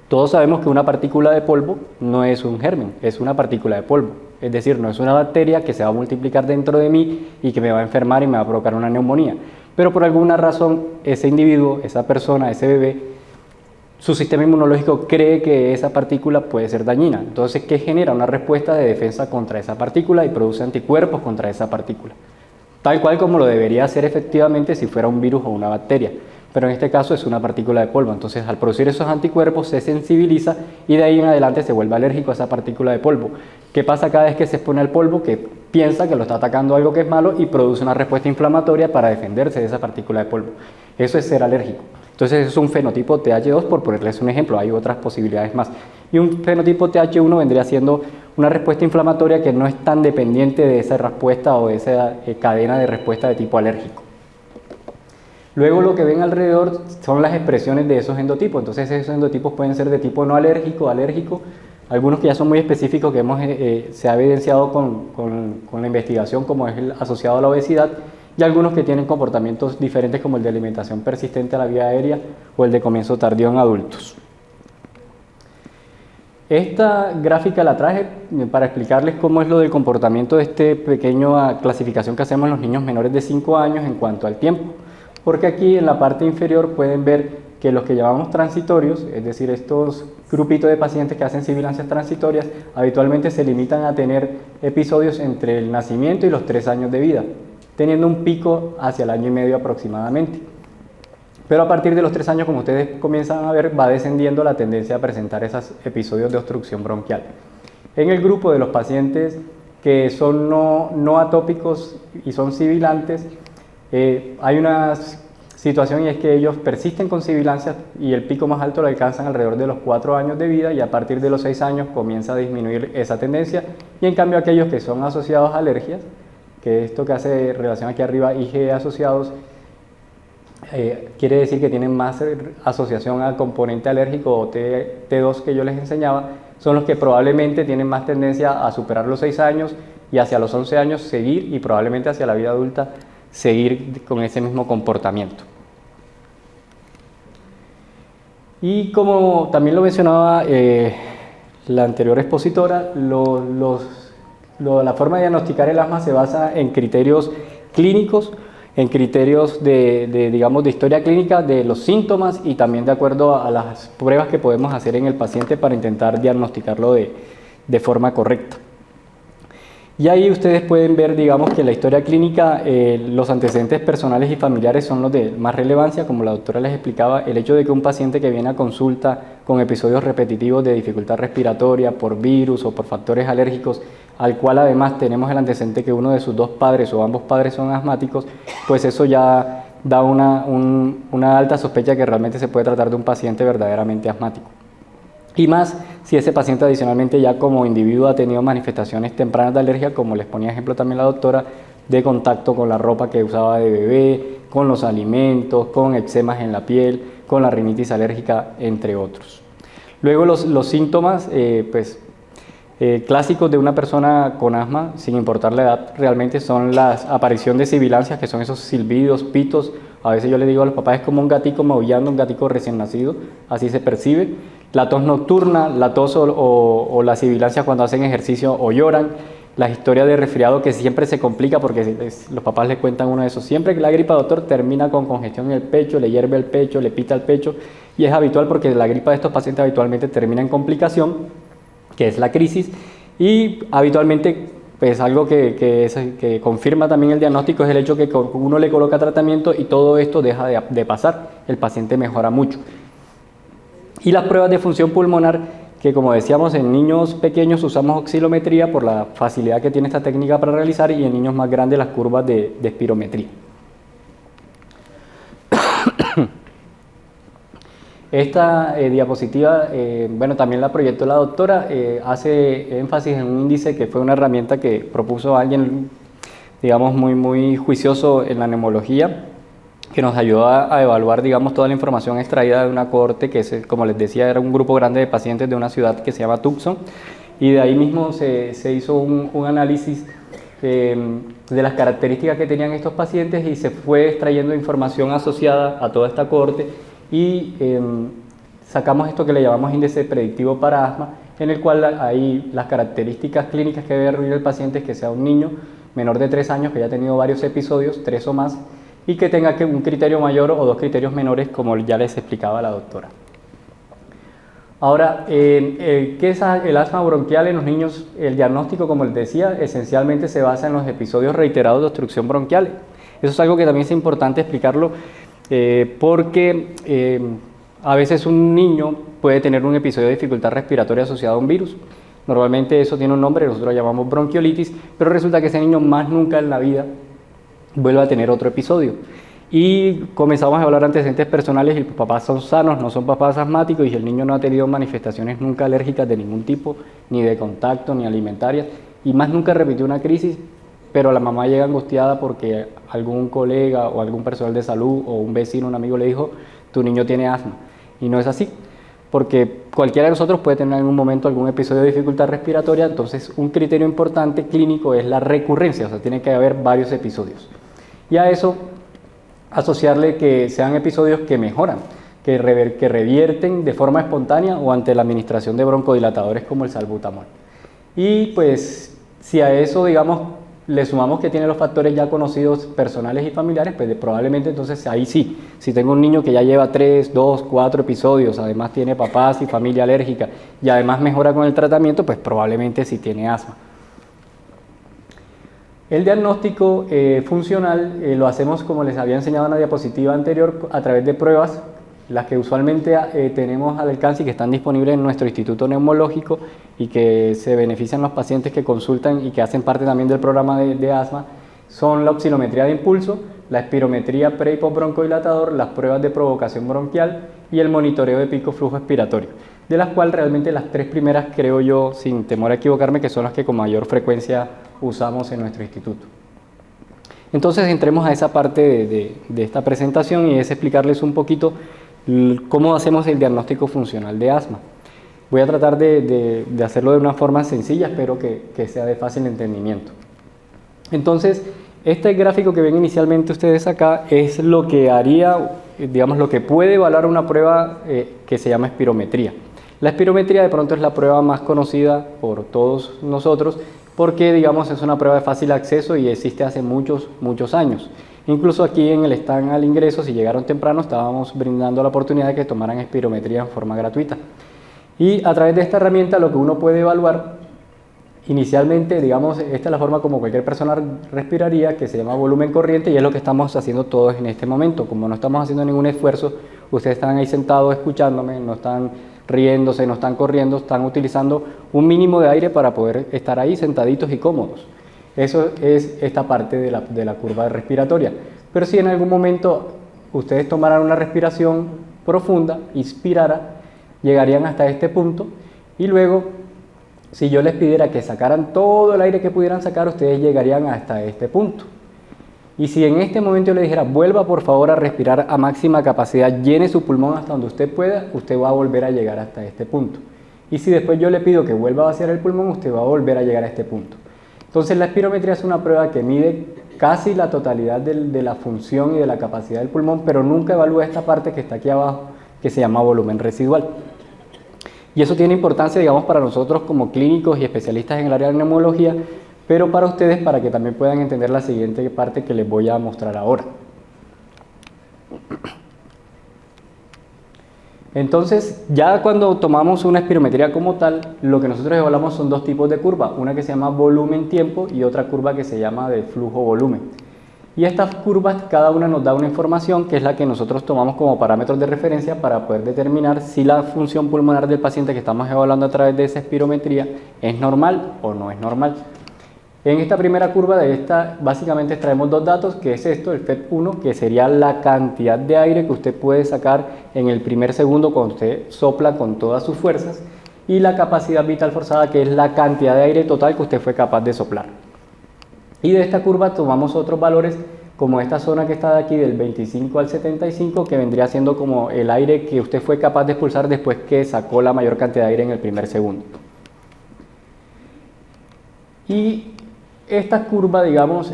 todos sabemos que una partícula de polvo no es un germen, es una partícula de polvo. Es decir, no es una bacteria que se va a multiplicar dentro de mí y que me va a enfermar y me va a provocar una neumonía. Pero por alguna razón, ese individuo, esa persona, ese bebé, su sistema inmunológico cree que esa partícula puede ser dañina. Entonces, ¿qué genera? Una respuesta de defensa contra esa partícula y produce anticuerpos contra esa partícula. Tal cual como lo debería hacer efectivamente si fuera un virus o una bacteria. Pero en este caso es una partícula de polvo. Entonces, al producir esos anticuerpos se sensibiliza y de ahí en adelante se vuelve alérgico a esa partícula de polvo. ¿Qué pasa cada vez que se expone al polvo? Que piensa que lo está atacando algo que es malo y produce una respuesta inflamatoria para defenderse de esa partícula de polvo. Eso es ser alérgico. Entonces es un fenotipo TH2, por ponerles un ejemplo, hay otras posibilidades más. Y un fenotipo TH1 vendría siendo una respuesta inflamatoria que no es tan dependiente de esa respuesta o de esa cadena de respuesta de tipo alérgico. Luego lo que ven alrededor son las expresiones de esos endotipos. Entonces esos endotipos pueden ser de tipo no alérgico, alérgico, algunos que ya son muy específicos que se ha evidenciado con la investigación, como es el asociado a la obesidad, y algunos que tienen comportamientos diferentes como el de alimentación persistente a la vía aérea o el de comienzo tardío en adultos. Esta gráfica la traje para explicarles cómo es lo del comportamiento de esta pequeña clasificación que hacemos en los niños menores de 5 años en cuanto al tiempo. Porque aquí en la parte inferior pueden ver que los que llamamos transitorios, es decir, estos grupitos de pacientes que hacen sibilancias transitorias, habitualmente se limitan a tener episodios entre el nacimiento y los 3 años de vida, teniendo un pico hacia el año y medio aproximadamente. Pero a partir de los 3 años, como ustedes comienzan a ver, va descendiendo la tendencia a presentar esos episodios de obstrucción bronquial. En el grupo de los pacientes que son no atópicos y son sibilantes, hay una situación y es que ellos persisten con sibilancias y el pico más alto lo alcanzan alrededor de los 4 años de vida y a partir de los 6 años comienza a disminuir esa tendencia, y en cambio aquellos que son asociados a alergias, que esto que hace relación aquí arriba, IgE asociados, quiere decir que tienen más asociación al componente alérgico o T2 que yo les enseñaba, son los que probablemente tienen más tendencia a superar los 6 años y hacia los 11 años seguir, y probablemente hacia la vida adulta seguir con ese mismo comportamiento. Y como también lo mencionaba la anterior expositora, la forma de diagnosticar el asma se basa en criterios clínicos, en criterios digamos, de historia clínica de los síntomas y también de acuerdo a las pruebas que podemos hacer en el paciente para intentar diagnosticarlo de forma correcta. Y ahí ustedes pueden ver, digamos, que en la historia clínica los antecedentes personales y familiares son los de más relevancia, como la doctora les explicaba, el hecho de que un paciente que viene a consulta con episodios repetitivos de dificultad respiratoria por virus o por factores alérgicos, al cual además tenemos el antecedente que uno de sus dos padres o ambos padres son asmáticos, pues eso ya da una alta sospecha que realmente se puede tratar de un paciente verdaderamente asmático. Y más si ese paciente adicionalmente ya como individuo ha tenido manifestaciones tempranas de alergia, como les ponía ejemplo también la doctora, de contacto con la ropa que usaba de bebé, con los alimentos, con eczemas en la piel, con la rinitis alérgica, entre otros. Luego los síntomas clásicos de una persona con asma, sin importar la edad, realmente son la aparición de sibilancias, que son esos silbidos, pitos. A veces yo le digo a los papás, es como un gatico maullando, un gatico recién nacido, así se percibe. La tos nocturna, la tos o la sibilancia cuando hacen ejercicio o lloran. La historia de resfriado que siempre se complica porque los papás le cuentan uno de esos. Siempre que la gripa, doctor, termina con congestión en el pecho, le hierve el pecho, le pita el pecho. Y es habitual porque la gripa de estos pacientes habitualmente termina en complicación, que es la crisis. Y habitualmente, pues algo que confirma también el diagnóstico es el hecho que uno le coloca tratamiento y todo esto deja de pasar. El paciente mejora mucho. Y las pruebas de función pulmonar, que como decíamos en niños pequeños usamos oxilometría por la facilidad que tiene esta técnica para realizar, y en niños más grandes las curvas de espirometría. Esta diapositiva, bueno, también la proyectó la doctora, hace énfasis en un índice que fue una herramienta que propuso alguien, digamos, muy juicioso en la neumología, que nos ayudó a evaluar, digamos, toda la información extraída de una cohorte que, como les decía, era un grupo grande de pacientes de una ciudad que se llama Tucson, y de ahí mismo se hizo un análisis de las características que tenían estos pacientes y se fue extrayendo información asociada a toda esta cohorte y sacamos esto que le llamamos índice predictivo para asma, en el cual hay las características clínicas que debe reunir el paciente, es que sea un niño menor de 3 años que haya tenido varios episodios, 3 o más, y que tenga un criterio mayor o 2 criterios menores, como ya les explicaba la doctora. Ahora, ¿qué es el asma bronquial en los niños? El diagnóstico, como les decía, esencialmente se basa en los episodios reiterados de obstrucción bronquial. Eso es algo que también es importante explicarlo, porque a veces un niño puede tener un episodio de dificultad respiratoria asociado a un virus. Normalmente eso tiene un nombre, nosotros lo llamamos bronquiolitis, pero resulta que ese niño más nunca en la vida vuelve a tener otro episodio. Y comenzamos a hablar antecedentes personales y los papás son sanos, no son papás asmáticos, y el niño no ha tenido manifestaciones nunca alérgicas de ningún tipo, ni de contacto, ni alimentarias, y más nunca repitió una crisis, pero la mamá llega angustiada porque algún colega o algún personal de salud o un vecino, un amigo le dijo, tu niño tiene asma. Y no es así, porque cualquiera de nosotros puede tener en algún momento algún episodio de dificultad respiratoria. Entonces un criterio importante clínico es la recurrencia, o sea, tiene que haber varios episodios. Y a eso asociarle que sean episodios que mejoran, que revierten de forma espontánea o ante la administración de broncodilatadores como el salbutamol. Y pues si a eso, digamos, le sumamos que tiene los factores ya conocidos personales y familiares, pues probablemente entonces ahí sí, si tengo un niño que ya lleva 3, 2, 4 episodios, además tiene papás y familia alérgica y además mejora con el tratamiento, pues probablemente sí tiene asma. El diagnóstico funcional lo hacemos, como les había enseñado en la diapositiva anterior, a través de pruebas, las que usualmente tenemos al alcance y que están disponibles en nuestro instituto neumológico y que se benefician los pacientes que consultan y que hacen parte también del programa de asma, son la oxilometría de impulso, la espirometría pre y postbroncodilatador, las pruebas de provocación bronquial y el monitoreo de pico flujo expiratorio, de las cuales realmente las 3 primeras creo yo, sin temor a equivocarme, que son las que con mayor frecuencia usamos en nuestro instituto. Entonces entremos a esa parte de esta presentación y es explicarles un poquito cómo hacemos el diagnóstico funcional de asma. Voy a tratar de hacerlo de una forma sencilla, espero que sea de fácil entendimiento. Entonces, este gráfico que ven inicialmente ustedes acá es lo que haría, digamos, lo que puede evaluar una prueba que se llama espirometría. La espirometría de pronto es la prueba más conocida por todos nosotros porque, digamos, es una prueba de fácil acceso y existe hace muchos años. Incluso aquí en el stand al ingreso, si llegaron temprano, estábamos brindando la oportunidad de que tomaran espirometría en forma gratuita. Y a través de esta herramienta lo que uno puede evaluar Inicialmente, digamos, esta es la forma como cualquier persona respiraría, que se llama volumen corriente, y es lo que estamos haciendo todos en este momento. Como no estamos haciendo ningún esfuerzo, ustedes están ahí sentados escuchándome, no están riéndose, no están corriendo, están utilizando un mínimo de aire para poder estar ahí sentaditos y cómodos. Eso es esta parte de la curva respiratoria. Pero si en algún momento ustedes tomaran una respiración profunda, inspiraran, llegarían hasta este punto, y luego, si yo les pidiera que sacaran todo el aire que pudieran sacar, ustedes llegarían hasta este punto. Y si en este momento yo le dijera, vuelva por favor a respirar a máxima capacidad, llene su pulmón hasta donde usted pueda, usted va a volver a llegar hasta este punto. Y si después yo le pido que vuelva a vaciar el pulmón, usted va a volver a llegar a este punto. Entonces la espirometría es una prueba que mide casi la totalidad de la función y de la capacidad del pulmón, pero nunca evalúa esta parte que está aquí abajo, que se llama volumen residual. Y eso tiene importancia, digamos, para nosotros como clínicos y especialistas en el área de neumología, pero para ustedes para que también puedan entender la siguiente parte que les voy a mostrar ahora. Entonces, ya cuando tomamos una espirometría como tal, lo que nosotros evaluamos son dos tipos de curva, una que se llama volumen-tiempo y otra curva que se llama de flujo-volumen. Y estas curvas, cada una nos da una información que es la que nosotros tomamos como parámetros de referencia para poder determinar si la función pulmonar del paciente que estamos evaluando a través de esa espirometría es normal o no es normal. En esta primera curva de esta, básicamente extraemos dos datos, que es esto, el FEP1, que sería la cantidad de aire que usted puede sacar en el primer segundo cuando usted sopla con todas sus fuerzas, y la capacidad vital forzada, que es la cantidad de aire total que usted fue capaz de soplar. Y de esta curva tomamos otros valores como esta zona que está de aquí del 25 al 75, que vendría siendo como el aire que usted fue capaz de expulsar después que sacó la mayor cantidad de aire en el primer segundo. Y esta curva, digamos,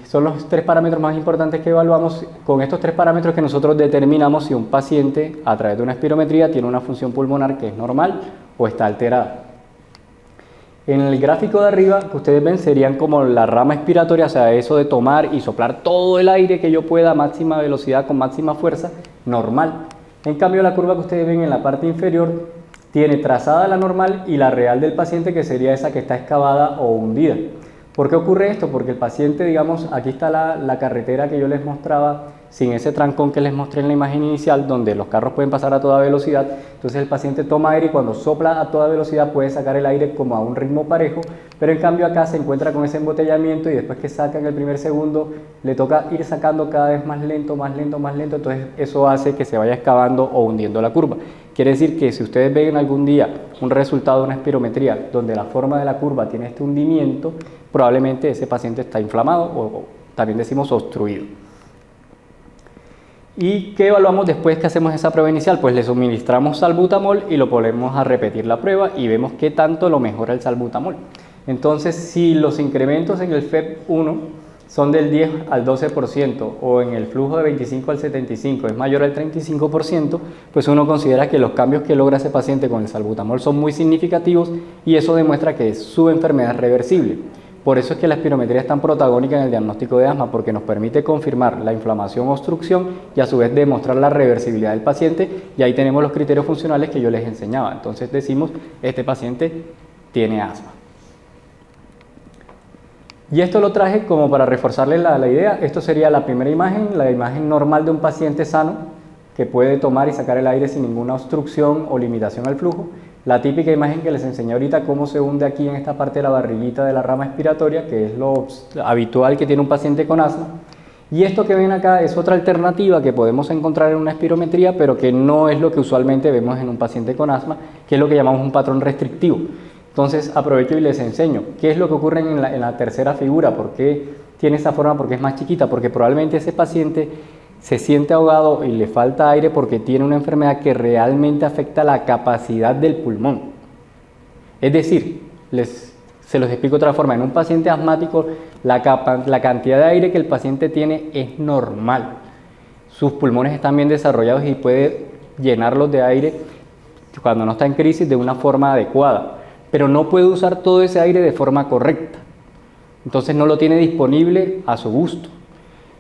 son los tres parámetros más importantes que evaluamos. Con estos tres parámetros que nosotros determinamos si un paciente a través de una espirometría tiene una función pulmonar que es normal o está alterada. En el gráfico de arriba que ustedes ven serían como la rama expiratoria, o sea, eso de tomar y soplar todo el aire que yo pueda a máxima velocidad con máxima fuerza, normal. En cambio, la curva que ustedes ven en la parte inferior tiene trazada la normal y la real del paciente, que sería esa que está excavada o hundida. ¿Por qué ocurre esto? Porque el paciente, digamos, aquí está la carretera que yo les mostraba, sin ese trancón que les mostré en la imagen inicial, donde los carros pueden pasar a toda velocidad. Entonces el paciente toma aire y cuando sopla a toda velocidad puede sacar el aire como a un ritmo parejo, pero en cambio acá se encuentra con ese embotellamiento y después que saca en el primer segundo, le toca ir sacando cada vez más lento, más lento, más lento. Entonces eso hace que se vaya excavando o hundiendo la curva. Quiere decir que si ustedes ven algún día un resultado de una espirometría donde la forma de la curva tiene este hundimiento, probablemente ese paciente está inflamado o también decimos obstruido. ¿Y qué evaluamos después que hacemos esa prueba inicial? Pues le suministramos salbutamol y lo ponemos a repetir la prueba y vemos qué tanto lo mejora el salbutamol. Entonces, si los incrementos en el FEP1 son del 10 al 12% o en el flujo de 25 al 75 es mayor al 35%, pues uno considera que los cambios que logra ese paciente con el salbutamol son muy significativos y eso demuestra que su enfermedad es reversible. Por eso es que la espirometría es tan protagónica en el diagnóstico de asma, porque nos permite confirmar la inflamación o obstrucción y a su vez demostrar la reversibilidad del paciente, y ahí tenemos los criterios funcionales que yo les enseñaba. Entonces decimos, este paciente tiene asma. Y esto lo traje como para reforzarles la idea. Esto sería la primera imagen, la imagen normal de un paciente sano que puede tomar y sacar el aire sin ninguna obstrucción o limitación al flujo. La típica imagen que les enseñé ahorita, cómo se hunde aquí en esta parte de la barriguita de la rama expiratoria, que es lo habitual que tiene un paciente con asma. Y esto que ven acá es otra alternativa que podemos encontrar en una espirometría, pero que no es lo que usualmente vemos en un paciente con asma, que es lo que llamamos un patrón restrictivo. Entonces aprovecho y les enseño qué es lo que ocurre en la tercera figura, por qué tiene esa forma, porque es más chiquita, porque probablemente ese paciente se siente ahogado y le falta aire porque tiene una enfermedad que realmente afecta la capacidad del pulmón. Es decir, se los explico de otra forma, en un paciente asmático la cantidad de aire que el paciente tiene es normal. Sus pulmones están bien desarrollados y puede llenarlos de aire cuando no está en crisis de una forma adecuada, pero no puede usar todo ese aire de forma correcta. Entonces no lo tiene disponible a su gusto.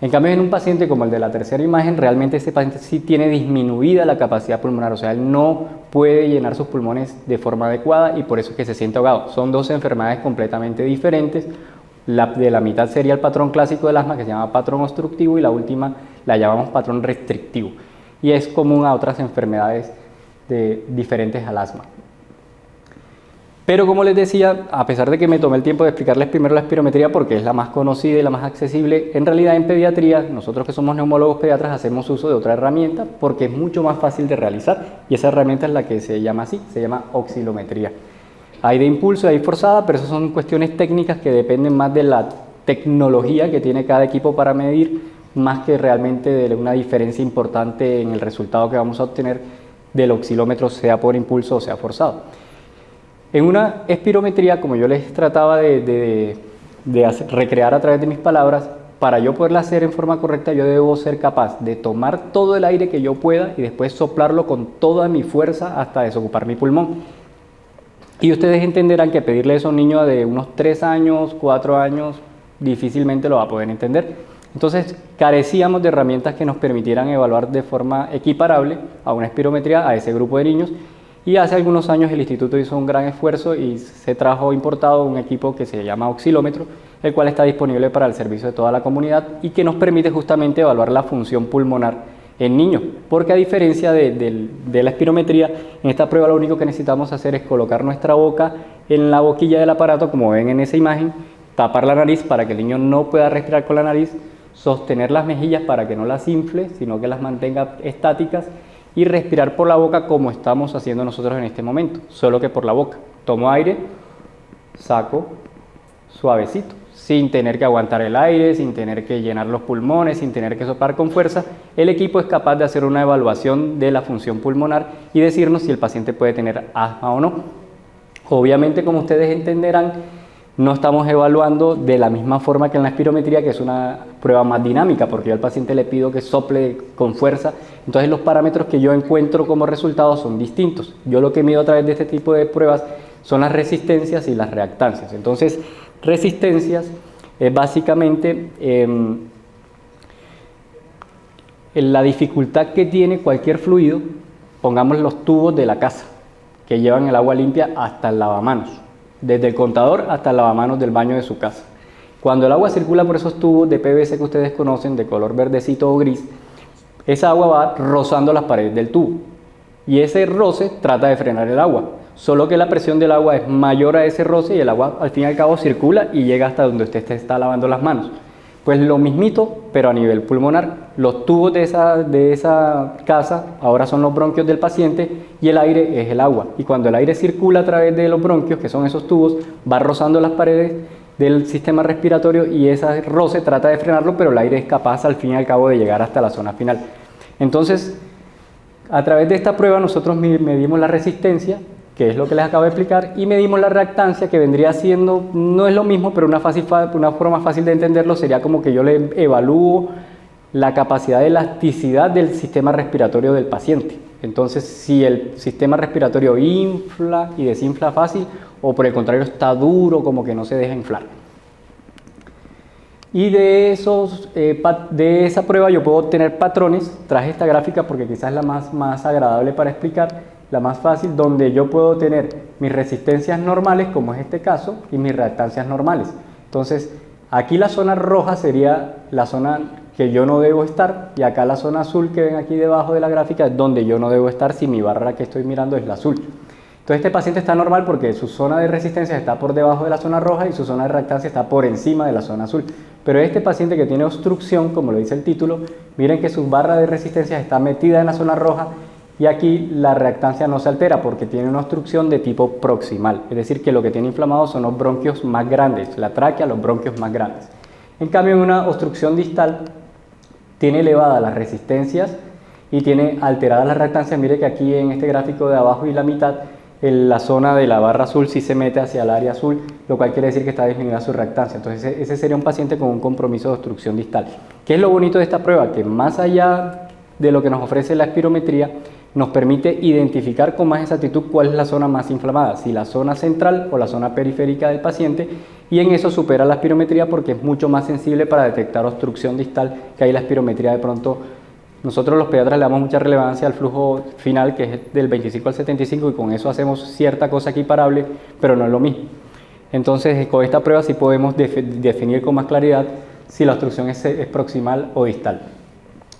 En cambio, en un paciente como el de la tercera imagen, realmente ese paciente sí tiene disminuida la capacidad pulmonar, o sea, él no puede llenar sus pulmones de forma adecuada y por eso es que se siente ahogado. Son dos enfermedades completamente diferentes. De la mitad sería el patrón clásico del asma, que se llama patrón obstructivo, y la última la llamamos patrón restrictivo. Y es común a otras enfermedades diferentes al asma. Pero como les decía, a pesar de que me tomé el tiempo de explicarles primero la espirometría porque es la más conocida y la más accesible, en realidad en pediatría, nosotros que somos neumólogos pediatras hacemos uso de otra herramienta porque es mucho más fácil de realizar y esa herramienta es la que se llama así, se llama oscilometría. Hay de impulso, hay forzada, pero esas son cuestiones técnicas que dependen más de la tecnología que tiene cada equipo para medir, más que realmente de una diferencia importante en el resultado que vamos a obtener del oscilómetro, sea por impulso o sea forzado. En una espirometría, como yo les trataba de recrear a través de mis palabras, para yo poderla hacer en forma correcta, yo debo ser capaz de tomar todo el aire que yo pueda y después soplarlo con toda mi fuerza hasta desocupar mi pulmón. Y ustedes entenderán que pedirle eso a un niño de unos 3 años, 4 años, difícilmente lo va a poder entender. Entonces, carecíamos de herramientas que nos permitieran evaluar de forma equiparable a una espirometría a ese grupo de niños. Y hace algunos años el instituto hizo un gran esfuerzo y se trajo importado un equipo que se llama oscilómetro, el cual está disponible para el servicio de toda la comunidad y que nos permite justamente evaluar la función pulmonar en niños, porque a diferencia de la espirometría, en esta prueba lo único que necesitamos hacer es colocar nuestra boca en la boquilla del aparato, como ven en esa imagen, tapar la nariz para que el niño no pueda respirar con la nariz, sostener las mejillas para que no las infle, sino que las mantenga estáticas, y respirar por la boca como estamos haciendo nosotros en este momento, solo que por la boca. Tomo aire, saco suavecito, sin tener que aguantar el aire, sin tener que llenar los pulmones, sin tener que soplar con fuerza. El equipo es capaz de hacer una evaluación de la función pulmonar y decirnos si el paciente puede tener asma o no. Obviamente, como ustedes entenderán, no estamos evaluando de la misma forma que en la espirometría, que es una prueba más dinámica, porque yo al paciente le pido que sople con fuerza. Entonces los parámetros que yo encuentro como resultados son distintos. Yo lo que mido a través de este tipo de pruebas son las resistencias y las reactancias. Entonces, resistencias es básicamente la dificultad que tiene cualquier fluido, pongamos los tubos de la casa, que llevan el agua limpia hasta el lavamanos, desde el contador hasta el lavamanos del baño de su casa. Cuando el agua circula por esos tubos de PVC que ustedes conocen, de color verdecito o gris, esa agua va rozando las paredes del tubo y ese roce trata de frenar el agua, solo que la presión del agua es mayor a ese roce y el agua al fin y al cabo circula y llega hasta donde usted está lavando las manos. Pues lo mismito, pero a nivel pulmonar. Los tubos de esa casa ahora son los bronquios del paciente y el aire es el agua. Y cuando el aire circula a través de los bronquios, que son esos tubos, va rozando las paredes del sistema respiratorio y ese roce trata de frenarlo, pero el aire es capaz al fin y al cabo de llegar hasta la zona final. Entonces, a través de esta prueba nosotros medimos la resistencia, que es lo que les acabo de explicar, y medimos la reactancia, que vendría siendo, no es lo mismo, pero una forma fácil de entenderlo sería como que yo le evalúo la capacidad de elasticidad del sistema respiratorio del paciente. Entonces, si el sistema respiratorio infla y desinfla fácil, o por el contrario está duro, como que no se deja inflar. Y de esa prueba yo puedo obtener patrones. Traje esta gráfica porque quizás es la más agradable para explicar, la más fácil, donde yo puedo tener mis resistencias normales, como es este caso, y mis reactancias normales. Entonces, aquí la zona roja sería la zona que yo no debo estar, y acá la zona azul que ven aquí debajo de la gráfica es donde yo no debo estar si mi barra que estoy mirando es la azul. Entonces este paciente está normal porque su zona de resistencia está por debajo de la zona roja y su zona de reactancia está por encima de la zona azul. Pero este paciente que tiene obstrucción, como lo dice el título, miren que su barra de resistencia está metida en la zona roja y aquí la reactancia no se altera porque tiene una obstrucción de tipo proximal. Es decir, que lo que tiene inflamado son los bronquios más grandes, la tráquea, los bronquios más grandes. En cambio, en una obstrucción distal tiene elevadas las resistencias y tiene alteradas las reactancias. Mire que aquí en este gráfico de abajo y la mitad, la zona de la barra azul sí se mete hacia el área azul, lo cual quiere decir que está disminuida su reactancia. Entonces ese sería un paciente con un compromiso de obstrucción distal. ¿Qué es lo bonito de esta prueba? Que más allá de lo que nos ofrece la espirometría, nos permite identificar con más exactitud cuál es la zona más inflamada, si la zona central o la zona periférica del paciente, y en eso supera la espirometría porque es mucho más sensible para detectar obstrucción distal, que ahí la espirometría de pronto, nosotros los pediatras le damos mucha relevancia al flujo final, que es del 25 al 75, y con eso hacemos cierta cosa equiparable, pero no es lo mismo. Entonces, con esta prueba sí podemos definir con más claridad si la obstrucción es proximal o distal.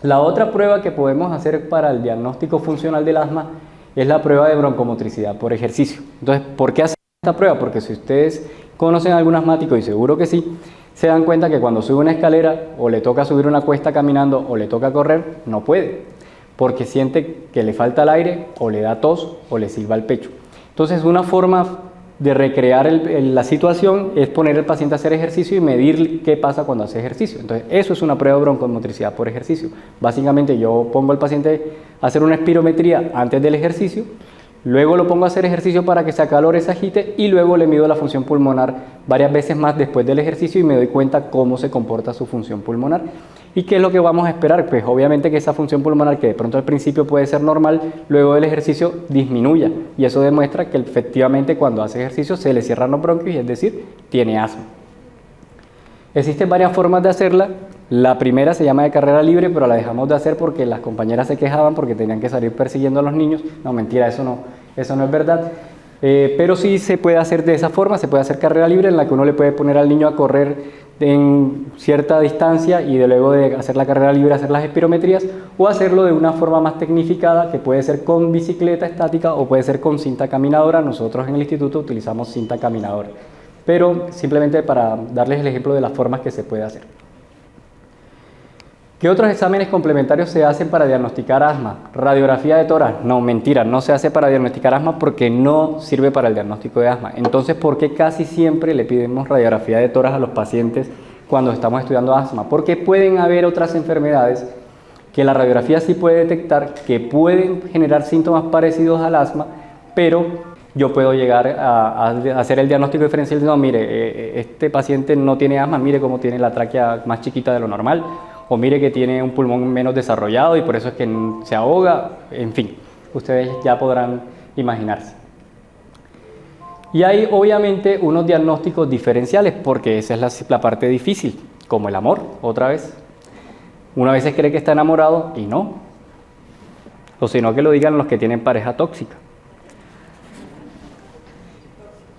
La otra prueba que podemos hacer para el diagnóstico funcional del asma es la prueba de broncomotricidad por ejercicio. Entonces, ¿por qué hacer esta prueba? Porque si ustedes conocen a algún asmático, y seguro que sí, se dan cuenta que cuando sube una escalera o le toca subir una cuesta caminando o le toca correr, no puede, porque siente que le falta el aire o le da tos o le silba el pecho. Entonces, una forma de recrear la situación es poner al paciente a hacer ejercicio y medir qué pasa cuando hace ejercicio. Entonces, eso es una prueba de broncomotricidad por ejercicio. Básicamente, yo pongo al paciente a hacer una espirometría antes del ejercicio, luego lo pongo a hacer ejercicio para que se acalore, se agite, y luego le mido la función pulmonar varias veces más después del ejercicio y me doy cuenta cómo se comporta su función pulmonar. ¿Y qué es lo que vamos a esperar? Pues obviamente que esa función pulmonar, que de pronto al principio puede ser normal, luego del ejercicio disminuya, y eso demuestra que efectivamente cuando hace ejercicio se le cierran los bronquios, y es decir, tiene asma. Existen varias formas de hacerla. La primera se llama de carrera libre, pero la dejamos de hacer porque las compañeras se quejaban porque tenían que salir persiguiendo a los niños. No, mentira, eso no es verdad. Pero sí se puede hacer de esa forma, se puede hacer carrera libre, en la que uno le puede poner al niño a correr en cierta distancia y luego de hacer la carrera libre hacer las espirometrías, o hacerlo de una forma más tecnificada, que puede ser con bicicleta estática o puede ser con cinta caminadora. Nosotros en el instituto utilizamos cinta caminadora, pero simplemente para darles el ejemplo de las formas que se puede hacer. ¿Qué otros exámenes complementarios se hacen para diagnosticar asma? Radiografía de tórax. No, mentira, no se hace para diagnosticar asma porque no sirve para el diagnóstico de asma. Entonces, ¿por qué casi siempre le pedimos radiografía de tórax a los pacientes cuando estamos estudiando asma? Porque pueden haber otras enfermedades que la radiografía sí puede detectar, que pueden generar síntomas parecidos al asma, pero yo puedo llegar a hacer el diagnóstico diferencial de, no, mire, este paciente no tiene asma, mire cómo tiene la tráquea más chiquita de lo normal, o mire que tiene un pulmón menos desarrollado y por eso es que se ahoga. En fin, ustedes ya podrán imaginarse. Y hay obviamente unos diagnósticos diferenciales, porque esa es la parte difícil, como el amor, otra vez. Uno a veces cree que está enamorado y no, o si no, que lo digan los que tienen pareja tóxica.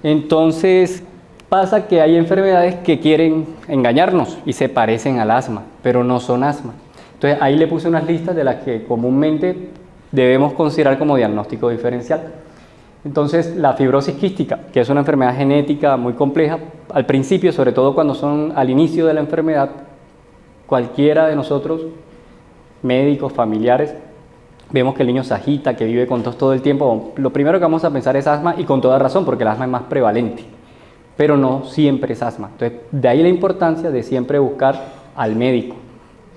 Entonces pasa que hay enfermedades que quieren engañarnos y se parecen al asma, pero no son asma. Entonces ahí le puse unas listas de las que comúnmente debemos considerar como diagnóstico diferencial. Entonces, la fibrosis quística, que es una enfermedad genética muy compleja, al principio, sobre todo cuando son al inicio de la enfermedad, cualquiera de nosotros, médicos, familiares, vemos que el niño se agita, que vive con tos todo el tiempo. Lo primero que vamos a pensar es asma, y con toda razón, porque el asma es más prevalente, pero no siempre es asma. Entonces, de ahí la importancia de siempre buscar al médico,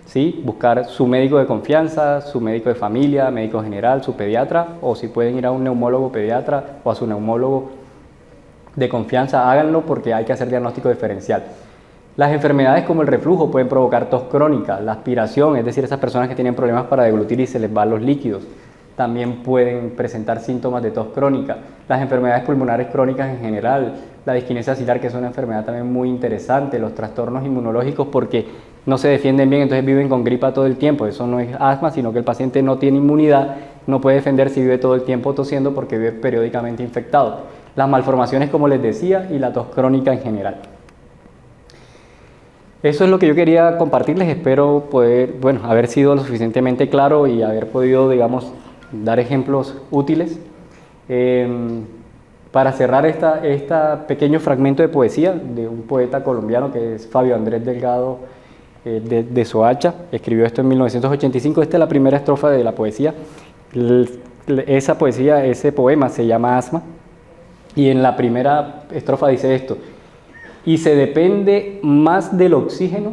¿sí? Buscar su médico de confianza, su médico de familia, médico general, su pediatra, o si pueden ir a un neumólogo pediatra o a su neumólogo de confianza, háganlo, porque hay que hacer diagnóstico diferencial. Las enfermedades como el reflujo pueden provocar tos crónica, la aspiración, es decir, esas personas que tienen problemas para deglutir y se les van los líquidos, también pueden presentar síntomas de tos crónica. Las enfermedades pulmonares crónicas en general, la disquinesia axilar, que es una enfermedad también muy interesante, los trastornos inmunológicos porque no se defienden bien, entonces viven con gripa todo el tiempo. Eso no es asma, sino que el paciente no tiene inmunidad, no puede defenderse y vive todo el tiempo tosiendo porque vive periódicamente infectado. Las malformaciones, como les decía, y la tos crónica en general. Eso es lo que yo quería compartirles. Espero poder, haber sido lo suficientemente claro y haber podido, digamos, dar ejemplos útiles. Para cerrar este pequeño fragmento de poesía de un poeta colombiano que es Fabio Andrés Delgado de Soacha, escribió esto en 1985. Esta es la primera estrofa de la poesía. Esa poesía, ese poema se llama Asma, y en la primera estrofa dice esto: y se depende más del oxígeno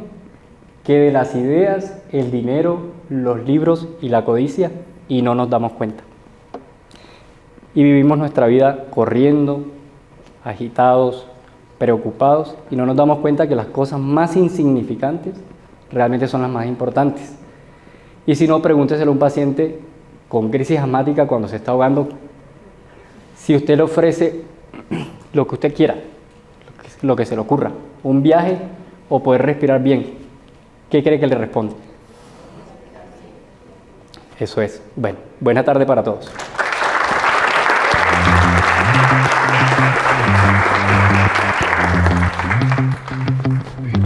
que de las ideas, el dinero, los libros y la codicia, y no nos damos cuenta. Y vivimos nuestra vida corriendo, agitados, preocupados, y no nos damos cuenta que las cosas más insignificantes realmente son las más importantes. Y si no, pregúnteselo a un paciente con crisis asmática, cuando se está ahogando, si usted le ofrece lo que usted quiera, lo que se le ocurra, un viaje o poder respirar bien, ¿qué cree que le responde? Eso es. Bueno, buena tarde para todos.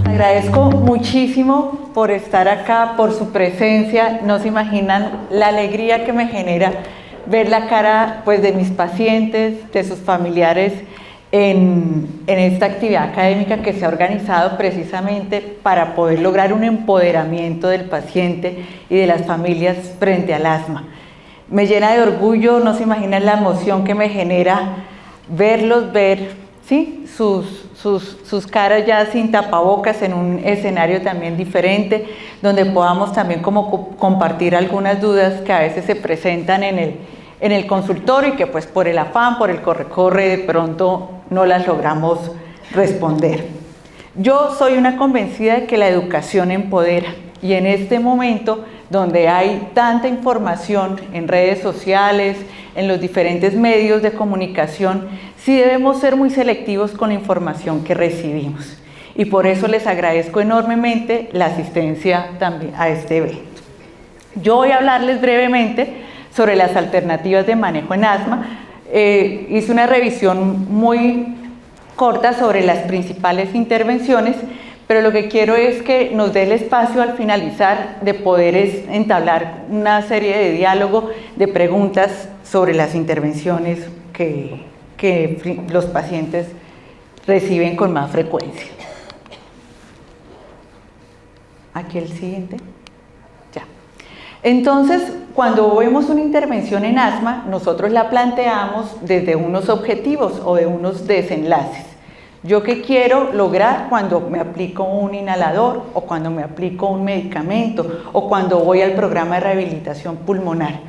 Agradezco muchísimo por estar acá, por su presencia. No se imaginan la alegría que me genera ver la cara, pues, de mis pacientes, de sus familiares en esta actividad académica que se ha organizado precisamente para poder lograr un empoderamiento del paciente y de las familias frente al asma. Me llena de orgullo, no se imaginan la emoción que me genera verlos, ver, ¿sí?, sus caras ya sin tapabocas en un escenario también diferente, donde podamos también como compartir algunas dudas que a veces se presentan en el consultorio y que, pues, por el afán, por el corre-corre, de pronto no las logramos responder. Yo soy una convencida de que la educación empodera, y en este momento donde hay tanta información en redes sociales, en los diferentes medios de comunicación, sí debemos ser muy selectivos con la información que recibimos. Y por eso les agradezco enormemente la asistencia también a este evento. Yo voy a hablarles brevemente sobre las alternativas de manejo en asma. Hice una revisión muy corta sobre las principales intervenciones, pero lo que quiero es que nos dé el espacio al finalizar de poder entablar una serie de diálogo, de preguntas sobre las intervenciones que los pacientes reciben con más frecuencia. Aquí el siguiente. Ya. Entonces, cuando vemos una intervención en asma, nosotros la planteamos desde unos objetivos o de unos desenlaces. ¿Yo qué quiero lograr cuando me aplico un inhalador o cuando me aplico un medicamento o cuando voy al programa de rehabilitación pulmonar?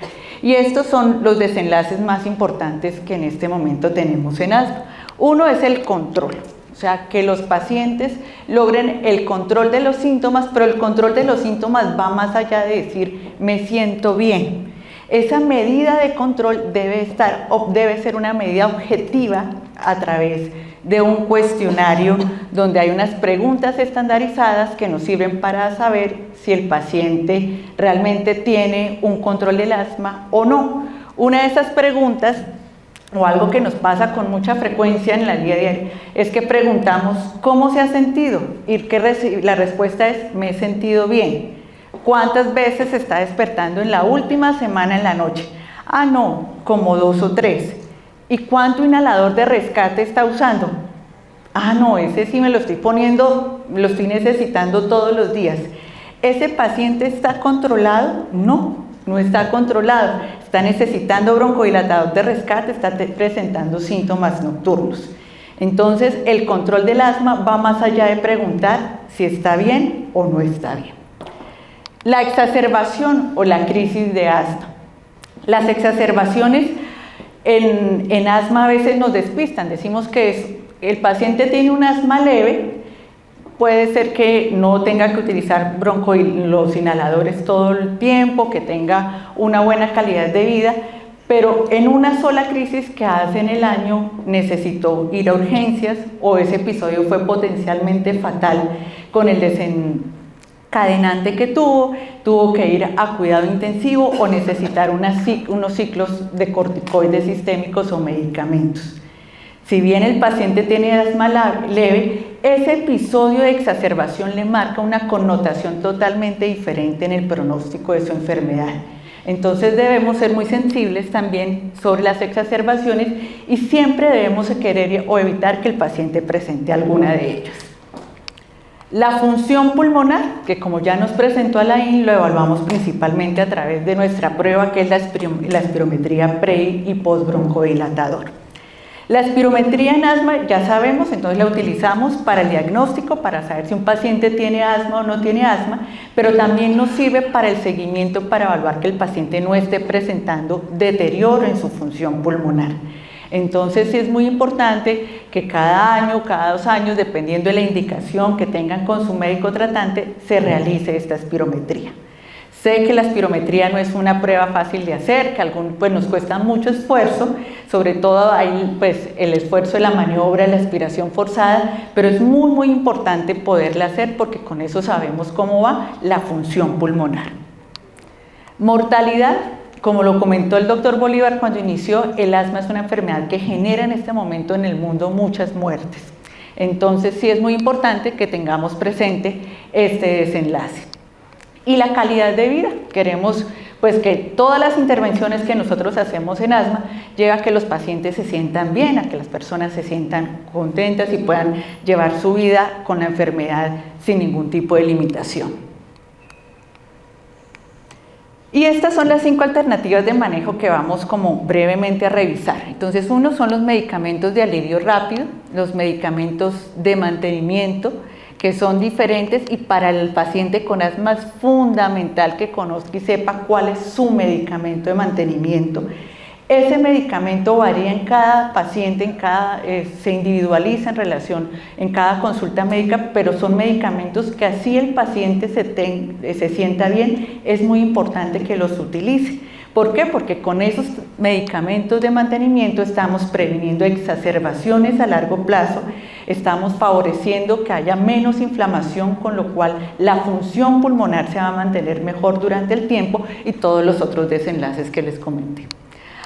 Y estos son los desenlaces más importantes que en este momento tenemos en asma. Uno es el control, o sea, que los pacientes logren el control de los síntomas, pero el control de los síntomas va más allá de decir me siento bien. Esa medida de control debe ser una medida objetiva a través de un cuestionario donde hay unas preguntas estandarizadas que nos sirven para saber si el paciente realmente tiene un control del asma o no. Una de esas preguntas, o algo que nos pasa con mucha frecuencia en la vida diaria, es que preguntamos ¿cómo se ha sentido? Y la respuesta es me he sentido bien. ¿Cuántas veces se está despertando en la última semana en la noche? Ah, no, como 2 o 3. ¿Y cuánto inhalador de rescate está usando? Ah, no, ese sí me lo estoy poniendo, lo estoy necesitando todos los días. ¿Ese paciente está controlado? No, no está controlado. Está necesitando broncodilatador de rescate, está presentando síntomas nocturnos. Entonces, el control del asma va más allá de preguntar si está bien o no está bien. La exacerbación o la crisis de asma. Las exacerbaciones en asma a veces nos despistan. Decimos que el paciente tiene un asma leve, puede ser que no tenga que utilizar los inhaladores todo el tiempo, que tenga una buena calidad de vida, pero en una sola crisis que hace en el año necesitó ir a urgencias o ese episodio fue potencialmente fatal con el desencadenante que tuvo que ir a cuidado intensivo o necesitar unos ciclos de corticoides sistémicos o medicamentos. Si bien el paciente tiene asma leve, ese episodio de exacerbación le marca una connotación totalmente diferente en el pronóstico de su enfermedad. Entonces debemos ser muy sensibles también sobre las exacerbaciones y siempre debemos querer o evitar que el paciente presente alguna de ellas. La función pulmonar, que como ya nos presentó Alain, lo evaluamos principalmente a través de nuestra prueba, que es la espirometría pre- y postbroncodilatador. La espirometría en asma, ya sabemos, entonces la utilizamos para el diagnóstico, para saber si un paciente tiene asma o no tiene asma, pero también nos sirve para el seguimiento, para evaluar que el paciente no esté presentando deterioro en su función pulmonar. Entonces sí es muy importante que cada año, cada 2 años, dependiendo de la indicación que tengan con su médico tratante, se realice esta espirometría. Sé que la espirometría no es una prueba fácil de hacer, que pues nos cuesta mucho esfuerzo, sobre todo hay pues el esfuerzo de la maniobra, la aspiración forzada, pero es muy muy importante poderla hacer porque con eso sabemos cómo va la función pulmonar. Mortalidad, como lo comentó el doctor Bolívar cuando inició, el asma es una enfermedad que genera en este momento en el mundo muchas muertes. Entonces sí es muy importante que tengamos presente este desenlace. Y la calidad de vida, queremos pues que todas las intervenciones que nosotros hacemos en asma lleven a que los pacientes se sientan bien, a que las personas se sientan contentas y puedan llevar su vida con la enfermedad sin ningún tipo de limitación. Y estas son las 5 alternativas de manejo que vamos como brevemente a revisar. Entonces, uno son los medicamentos de alivio rápido, los medicamentos de mantenimiento, que son diferentes y para el paciente con asma es fundamental que conozca y sepa cuál es su medicamento de mantenimiento. Ese medicamento varía en cada paciente, se individualiza en relación en cada consulta médica, pero son medicamentos que así el paciente se sienta bien, es muy importante que los utilice. ¿Por qué? Porque con esos medicamentos de mantenimiento estamos previniendo exacerbaciones a largo plazo, estamos favoreciendo que haya menos inflamación, con lo cual la función pulmonar se va a mantener mejor durante el tiempo y todos los otros desenlaces que les comenté.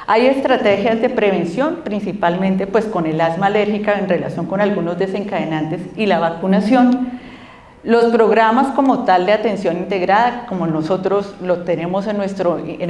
Hay estrategias de prevención, principalmente pues con el asma alérgica en relación con algunos desencadenantes y la vacunación. Los programas como tal de atención integrada, como nosotros lo tenemos en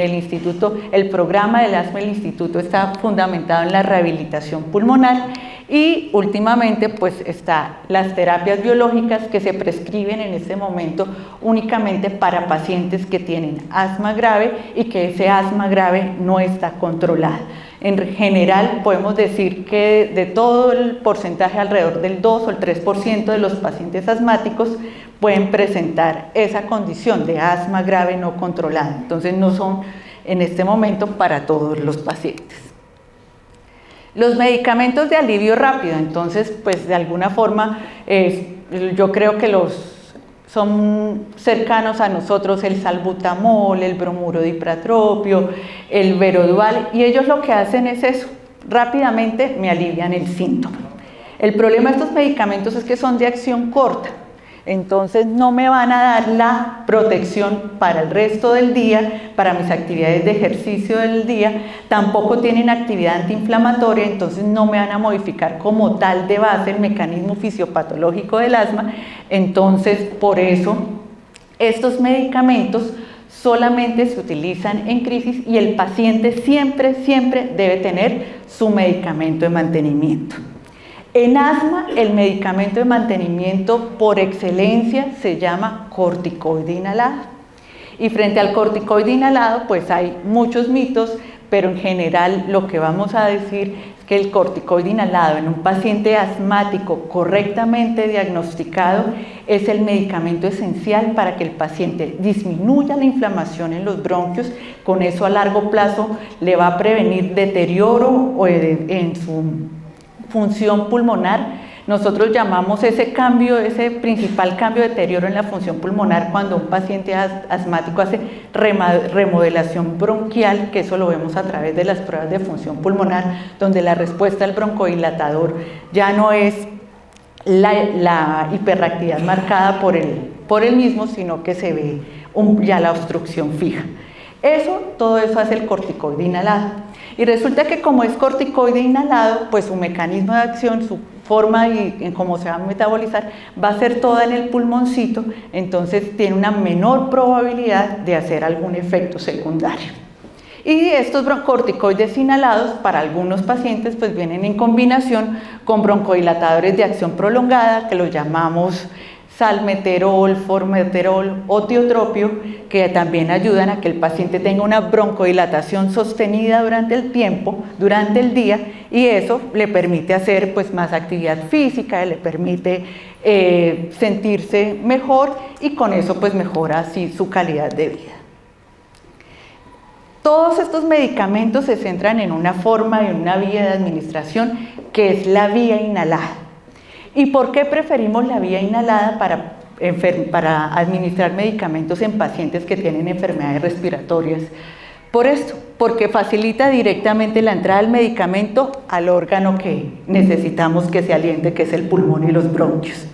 el instituto, el programa del asma del instituto está fundamentado en la rehabilitación pulmonar y últimamente pues está las terapias biológicas que se prescriben en este momento únicamente para pacientes que tienen asma grave y que ese asma grave no está controlada. En general podemos decir que de todo el porcentaje alrededor del 2 o el 3% de los pacientes asmáticos pueden presentar esa condición de asma grave no controlada. Entonces no son en este momento para todos los pacientes. Los medicamentos de alivio rápido, entonces pues de alguna forma yo creo que son cercanos a nosotros el salbutamol, el bromuro de ipratropio, el verodual, y ellos lo que hacen es eso, rápidamente me alivian el síntoma. El problema de estos medicamentos es que son de acción corta, entonces no me van a dar la protección para el resto del día, para mis actividades de ejercicio del día, tampoco tienen actividad antiinflamatoria, entonces no me van a modificar como tal de base el mecanismo fisiopatológico del asma, entonces por eso estos medicamentos solamente se utilizan en crisis y el paciente siempre debe tener su medicamento de mantenimiento. En asma, el medicamento de mantenimiento por excelencia se llama corticoide inhalado. Y frente al corticoide inhalado, pues hay muchos mitos, pero en general lo que vamos a decir es que el corticoide inhalado en un paciente asmático correctamente diagnosticado es el medicamento esencial para que el paciente disminuya la inflamación en los bronquios. Con eso a largo plazo le va a prevenir deterioro en su función pulmonar. Nosotros llamamos ese principal cambio de deterioro en la función pulmonar cuando un paciente asmático hace remodelación bronquial, que eso lo vemos a través de las pruebas de función pulmonar, donde la respuesta al broncodilatador ya no es la hiperactividad marcada por el mismo, sino que se ve ya la obstrucción fija. Todo eso hace el corticoide inhalado. Y resulta que como es corticoide inhalado, pues su mecanismo de acción, su forma y en cómo se va a metabolizar, va a ser toda en el pulmoncito, entonces tiene una menor probabilidad de hacer algún efecto secundario. Y estos corticoides inhalados para algunos pacientes pues vienen en combinación con broncodilatadores de acción prolongada, que los llamamos salmeterol, formoterol o tiotropio, que también ayudan a que el paciente tenga una broncodilatación sostenida durante el tiempo, durante el día, y eso le permite hacer pues más actividad física, le permite sentirse mejor y con eso pues mejora así su calidad de vida. Todos estos medicamentos se centran en una forma y en una vía de administración que es la vía inhalada. ¿Y por qué preferimos la vía inhalada? Para para administrar medicamentos en pacientes que tienen enfermedades respiratorias. Por esto, porque facilita directamente la entrada del medicamento al órgano que necesitamos que se aliente, que es el pulmón y los bronquios.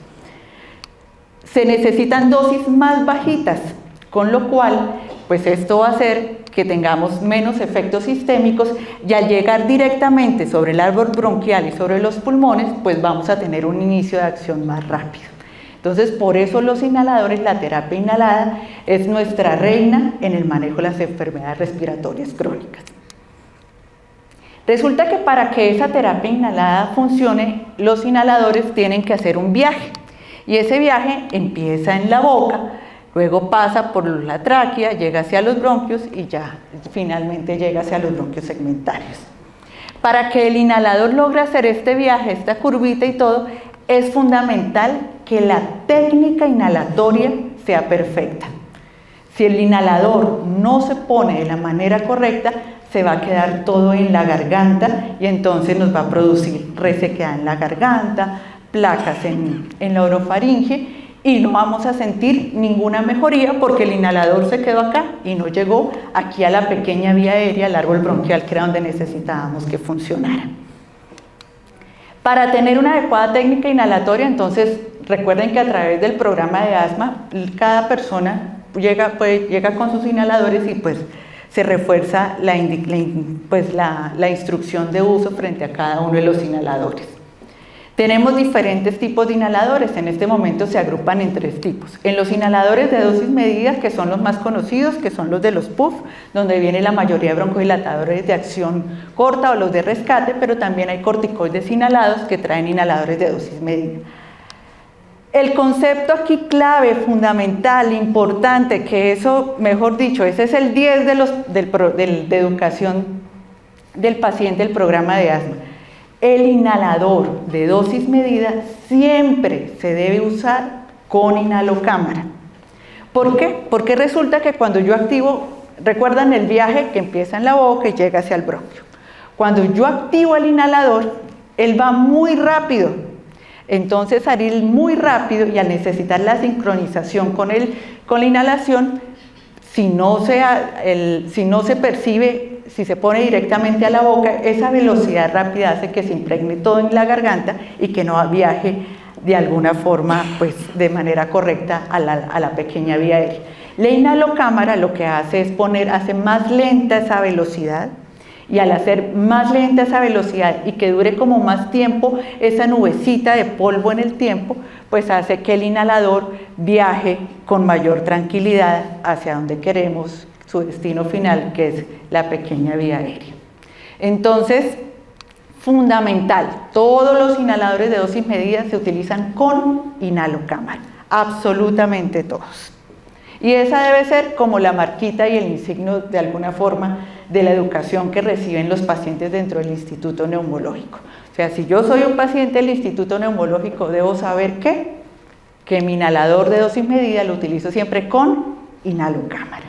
Se necesitan dosis más bajitas, con lo cual, pues esto va a hacer que tengamos menos efectos sistémicos y al llegar directamente sobre el árbol bronquial y sobre los pulmones, pues vamos a tener un inicio de acción más rápido. Entonces, por eso los inhaladores, la terapia inhalada, es nuestra reina en el manejo de las enfermedades respiratorias crónicas. Resulta que para que esa terapia inhalada funcione, los inhaladores tienen que hacer un viaje. Y ese viaje empieza en la boca, luego pasa por la tráquea, llega hacia los bronquios y ya finalmente llega hacia los bronquios segmentarios. Para que el inhalador logre hacer este viaje, esta curvita y todo, es fundamental que la técnica inhalatoria sea perfecta. Si el inhalador no se pone de la manera correcta, se va a quedar todo en la garganta y entonces nos va a producir resequedad en la garganta, placas en la orofaringe y no vamos a sentir ninguna mejoría porque el inhalador se quedó acá y no llegó aquí a la pequeña vía aérea, al árbol bronquial, que era donde necesitábamos que funcionara. Para tener una adecuada técnica inhalatoria, entonces recuerden que a través del programa de asma, cada persona llega con sus inhaladores y pues se refuerza la instrucción de uso frente a cada uno de los inhaladores. Tenemos diferentes tipos de inhaladores, en este momento se agrupan en 3 tipos. En los inhaladores de dosis medidas, que son los más conocidos, que son los de los PUF, donde viene la mayoría de broncodilatadores de acción corta o los de rescate, pero también hay corticoides inhalados que traen inhaladores de dosis medida. El concepto aquí clave, fundamental, importante, que eso, mejor dicho, ese es el 10 de educación del paciente del programa de asma. El inhalador de dosis medida siempre se debe usar con inhalocámara. ¿Por qué? Porque resulta que cuando yo activo, recuerdan el viaje que empieza en la boca y llega hacia el bronquio. Cuando yo activo el inhalador, él va muy rápido. Entonces, al ir muy rápido y al necesitar la sincronización con la inhalación, si no se percibe, si se pone directamente a la boca, esa velocidad rápida hace que se impregne todo en la garganta y que no viaje de alguna forma, pues de manera correcta a la pequeña vía aérea. La inhalocámara lo que hace es hace más lenta esa velocidad, y al hacer más lenta esa velocidad y que dure como más tiempo esa nubecita de polvo en el tiempo, pues hace que el inhalador viaje con mayor tranquilidad hacia donde queremos, su destino final, que es la pequeña vía aérea. Entonces, fundamental, todos los inhaladores de dosis medida se utilizan con inhalocámara, absolutamente todos. Y esa debe ser como la marquita y el insigno de alguna forma de la educación que reciben los pacientes dentro del Instituto Neumológico. O sea, si yo soy un paciente del Instituto Neumológico, debo saber que mi inhalador de dosis medida lo utilizo siempre con inhalocámara.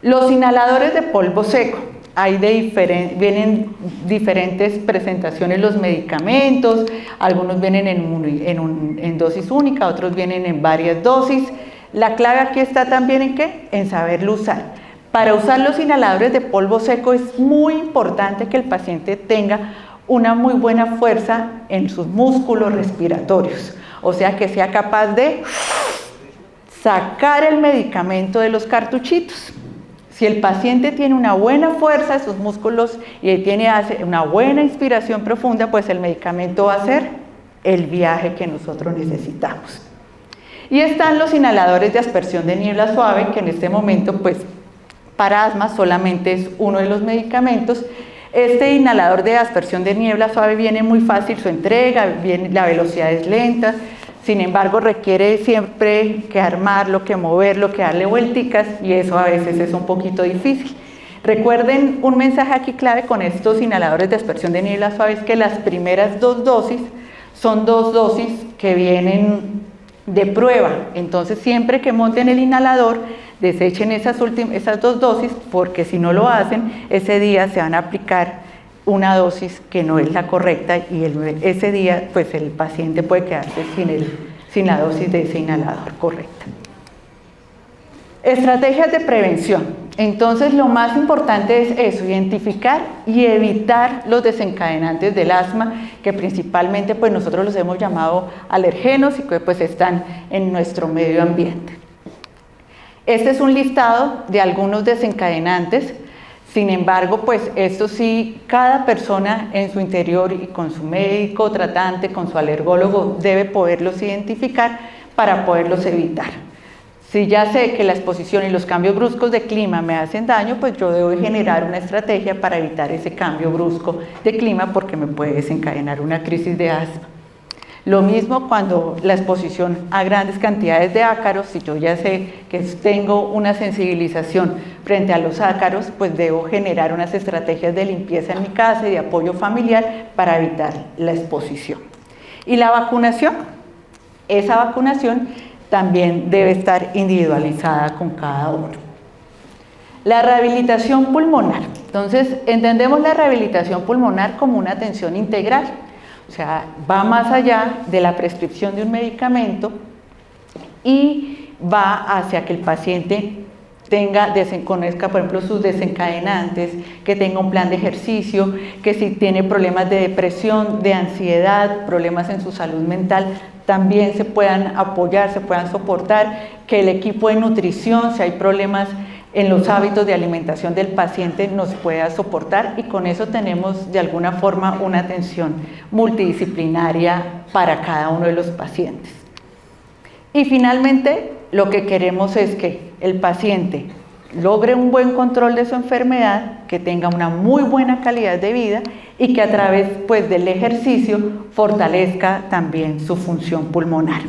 Los inhaladores de polvo seco, vienen diferentes presentaciones los medicamentos, algunos vienen en dosis única, otros vienen en varias dosis. La clave aquí está también en ¿qué? En saberlo usar. Para usar los inhaladores de polvo seco es muy importante que el paciente tenga una muy buena fuerza en sus músculos respiratorios, o sea que sea capaz de sacar el medicamento de los cartuchitos. Si el paciente tiene una buena fuerza de sus músculos y hace una buena inspiración profunda, pues el medicamento va a hacer el viaje que nosotros necesitamos. Y están los inhaladores de aspersión de niebla suave, que en este momento, pues, para asma solamente es uno de los medicamentos. Este inhalador de aspersión de niebla suave viene muy fácil su entrega, la velocidad es lenta, sin embargo requiere siempre que armarlo, que moverlo, que darle vuelticas y eso a veces es un poquito difícil. Recuerden un mensaje aquí clave con estos inhaladores de aspersión de niebla suave, es que las primeras 2 dosis son 2 dosis que vienen de prueba, entonces siempre que monten el inhalador desechen esas 2 dosis porque si no lo hacen ese día se van a aplicar una dosis que no es la correcta y ese día pues el paciente puede quedarse sin la dosis de ese inhalador correcta. Estrategias de prevención. Entonces, lo más importante es eso, identificar y evitar los desencadenantes del asma, que principalmente pues nosotros los hemos llamado alergenos y que pues están en nuestro medio ambiente. Este es un listado de algunos desencadenantes. Sin embargo, pues esto sí, cada persona en su interior y con su médico tratante, con su alergólogo, debe poderlos identificar para poderlos evitar. Si ya sé que la exposición y los cambios bruscos de clima me hacen daño, pues yo debo generar una estrategia para evitar ese cambio brusco de clima porque me puede desencadenar una crisis de asma. Lo mismo cuando la exposición a grandes cantidades de ácaros, si yo ya sé que tengo una sensibilización frente a los ácaros, pues debo generar unas estrategias de limpieza en mi casa y de apoyo familiar para evitar la exposición. Y la vacunación, esa vacunación también debe estar individualizada con cada uno. La rehabilitación pulmonar. Entonces, entendemos la rehabilitación pulmonar como una atención integral. O sea, va más allá de la prescripción de un medicamento y va hacia que el paciente conozca, por ejemplo, sus desencadenantes, que tenga un plan de ejercicio, que si tiene problemas de depresión, de ansiedad, problemas en su salud mental, también se puedan apoyar, se puedan soportar, que el equipo de nutrición, si hay problemas en los hábitos de alimentación del paciente, nos pueda soportar, y con eso tenemos de alguna forma una atención multidisciplinaria para cada uno de los pacientes. Y finalmente, lo que queremos es que el paciente logre un buen control de su enfermedad, que tenga una muy buena calidad de vida y que a través pues, del ejercicio fortalezca también su función pulmonar.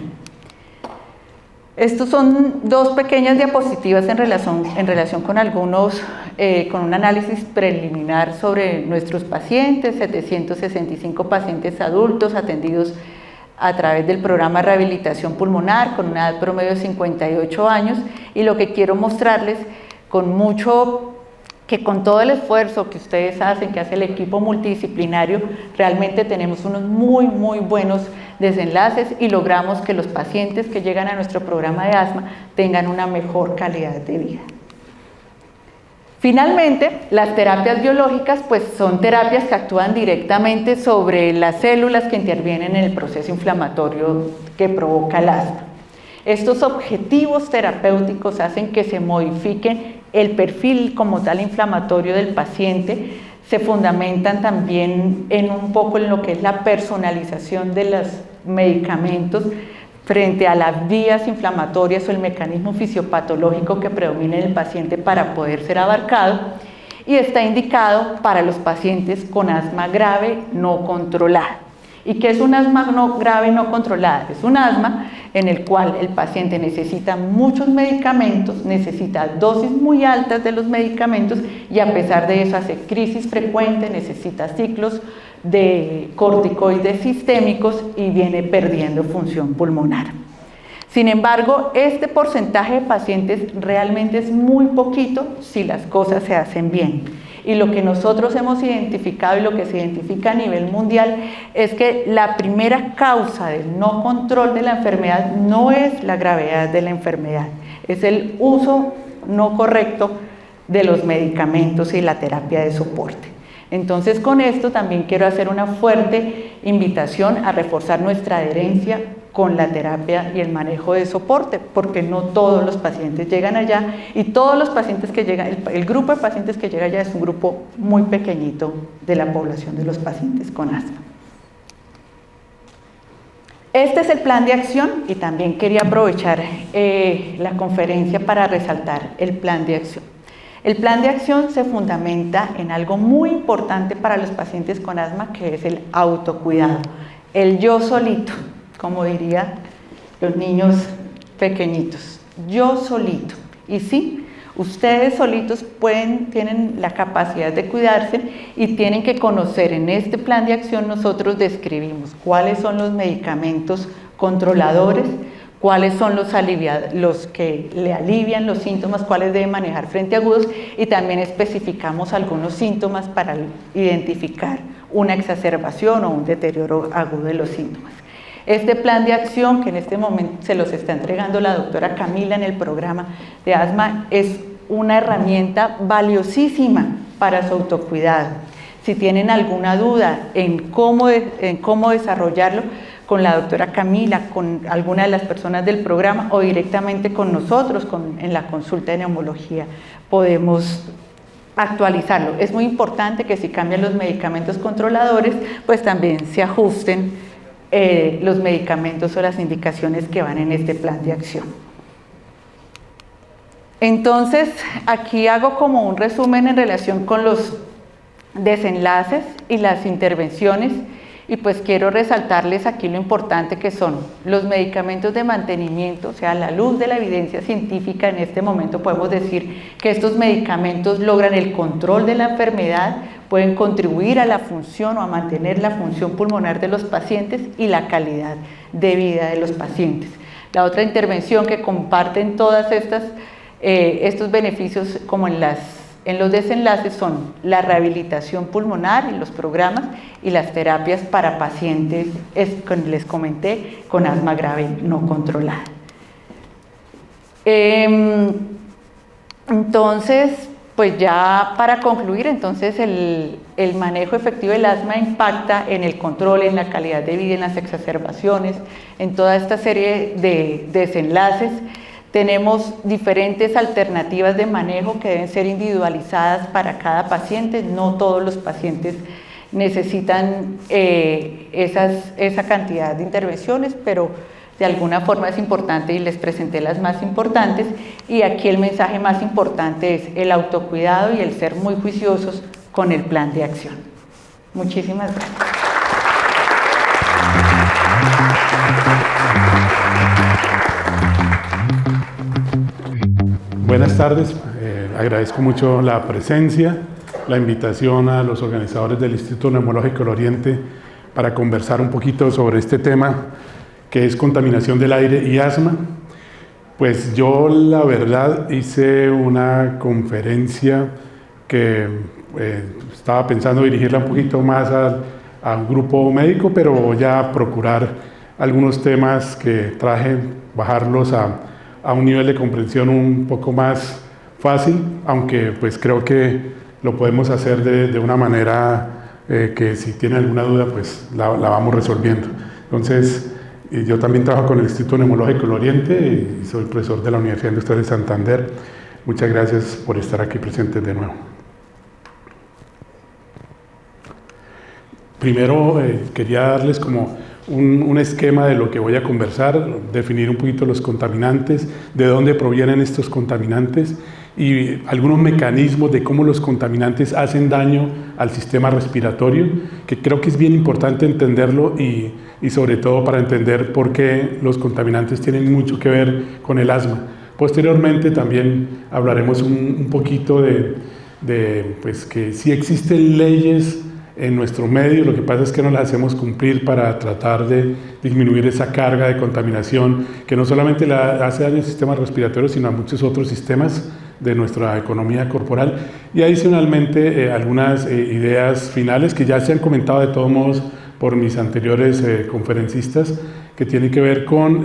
Estos son dos pequeñas diapositivas en relación con con un análisis preliminar sobre nuestros pacientes, 765 pacientes adultos atendidos a través del programa de rehabilitación pulmonar con una edad promedio de 58 años, y lo que quiero mostrarles que con todo el esfuerzo que ustedes hacen, que hace el equipo multidisciplinario, realmente tenemos unos muy buenos desenlaces y logramos que los pacientes que llegan a nuestro programa de asma tengan una mejor calidad de vida. Finalmente, las terapias biológicas pues son terapias que actúan directamente sobre las células que intervienen en el proceso inflamatorio que provoca el asma. Estos objetivos terapéuticos hacen que se modifique el perfil como tal inflamatorio del paciente, se fundamentan también en un poco en lo que es la personalización de los medicamentos frente a las vías inflamatorias o el mecanismo fisiopatológico que predomina en el paciente para poder ser abarcado, y está indicado para los pacientes con asma grave no controlada. ¿Y qué es un asma no grave no controlada? Es un asma en el cual el paciente necesita muchos medicamentos, necesita dosis muy altas de los medicamentos y a pesar de eso hace crisis frecuentes, necesita ciclos de corticoides sistémicos y viene perdiendo función pulmonar. Sin embargo, este porcentaje de pacientes realmente es muy poquito si las cosas se hacen bien. Y lo que nosotros hemos identificado y lo que se identifica a nivel mundial es que la primera causa del no control de la enfermedad no es la gravedad de la enfermedad, es el uso no correcto de los medicamentos y la terapia de soporte. Entonces, con esto también quiero hacer una fuerte invitación a reforzar nuestra adherencia con la terapia y el manejo de soporte, porque no todos los pacientes llegan allá, y todos los pacientes que llegan, el grupo de pacientes que llega allá es un grupo muy pequeñito de la población de los pacientes con asma. Este es el plan de acción, y también quería aprovechar la conferencia para resaltar el plan de acción. El plan de acción se fundamenta en algo muy importante para los pacientes con asma, que es el autocuidado, el yo solito, como dirían los niños pequeñitos, yo solito. Y sí, ustedes solitos tienen la capacidad de cuidarse y tienen que conocer. En este plan de acción nosotros describimos cuáles son los medicamentos controladores, cuáles son los que le alivian los síntomas, cuáles debe manejar frente a agudos, y también especificamos algunos síntomas para identificar una exacerbación o un deterioro agudo de los síntomas. Este plan de acción que en este momento se los está entregando la doctora Camila en el programa de asma es una herramienta valiosísima para su autocuidado. Si tienen alguna duda en cómo desarrollarlo, con la doctora Camila, con alguna de las personas del programa o directamente con nosotros en la consulta de neumología, podemos actualizarlo. Es muy importante que si cambian los medicamentos controladores, pues también se ajusten los medicamentos o las indicaciones que van en este plan de acción. Entonces, aquí hago como un resumen en relación con los desenlaces y las intervenciones, y pues quiero resaltarles aquí lo importante que son los medicamentos de mantenimiento. O sea, a la luz de la evidencia científica en este momento podemos decir que estos medicamentos logran el control de la enfermedad, pueden contribuir a la función o a mantener la función pulmonar de los pacientes y la calidad de vida de los pacientes. La otra intervención que comparten todas estos beneficios como en los desenlaces son la rehabilitación pulmonar en los programas y las terapias para pacientes, les comenté, con asma grave no controlada. Entonces, pues ya para concluir, entonces el manejo efectivo del asma impacta en el control, en la calidad de vida, en las exacerbaciones, en toda esta serie de desenlaces. Tenemos diferentes alternativas de manejo que deben ser individualizadas para cada paciente. No todos los pacientes necesitan esa cantidad de intervenciones, pero de alguna forma es importante y les presenté las más importantes. Y aquí el mensaje más importante es el autocuidado y el ser muy juiciosos con el plan de acción. Muchísimas gracias. Buenas tardes, agradezco mucho la presencia, la invitación a los organizadores del Instituto Neumológico del Oriente para conversar un poquito sobre este tema que es contaminación del aire y asma. Pues yo la verdad hice una conferencia que estaba pensando dirigirla un poquito más a un grupo médico, pero voy a procurar algunos temas que traje, bajarlos a un nivel de comprensión un poco más fácil, aunque pues creo que lo podemos hacer de una manera que si tiene alguna duda pues la vamos resolviendo. Entonces, yo también trabajo con el Instituto Neumológico del Oriente y soy profesor de la Universidad Industrial de Santander. Muchas gracias por estar aquí presentes de nuevo. Primero quería darles como un esquema de lo que voy a conversar, definir un poquito los contaminantes, de dónde provienen estos contaminantes y algunos mecanismos de cómo los contaminantes hacen daño al sistema respiratorio, que creo que es bien importante entenderlo y sobre todo para entender por qué los contaminantes tienen mucho que ver con el asma. Posteriormente también hablaremos un poquito de pues que sí existen leyes en nuestro medio, lo que pasa es que no las hacemos cumplir para tratar de disminuir esa carga de contaminación que no solamente la hace daño al sistema respiratorio, sino a muchos otros sistemas de nuestra economía corporal. Y adicionalmente algunas ideas finales que ya se han comentado de todos modos por mis anteriores conferencistas, que tienen que ver con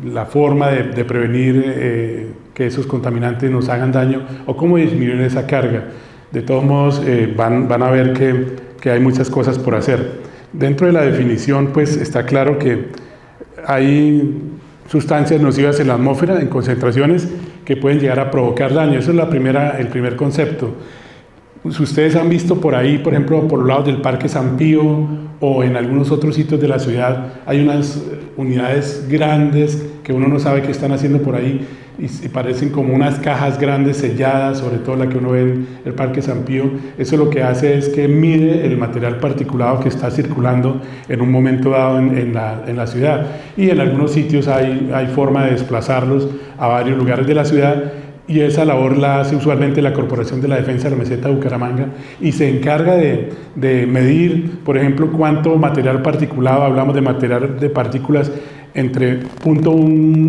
la forma de prevenir que esos contaminantes nos hagan daño o cómo disminuir esa carga. De todos modos, van a ver que hay muchas cosas por hacer. Dentro de la definición, pues está claro que hay sustancias nocivas en la atmósfera en concentraciones que pueden llegar a provocar daño. Eso es el primer concepto. Si ustedes han visto por ahí, por ejemplo, por los lados del Parque San Pío o en algunos otros sitios de la ciudad, hay unas unidades grandes que uno no sabe qué están haciendo por ahí y parecen como unas cajas grandes selladas, sobre todo la que uno ve en el Parque San Pío. Eso lo que hace es que mide el material particulado que está circulando en un momento dado en la ciudad. Y en algunos sitios hay forma de desplazarlos a varios lugares de la ciudad. Y esa labor la hace usualmente la Corporación de la Defensa de la Meseta de Bucaramanga y se encarga de medir, por ejemplo, cuánto material particulado, hablamos de material de partículas entre 0.1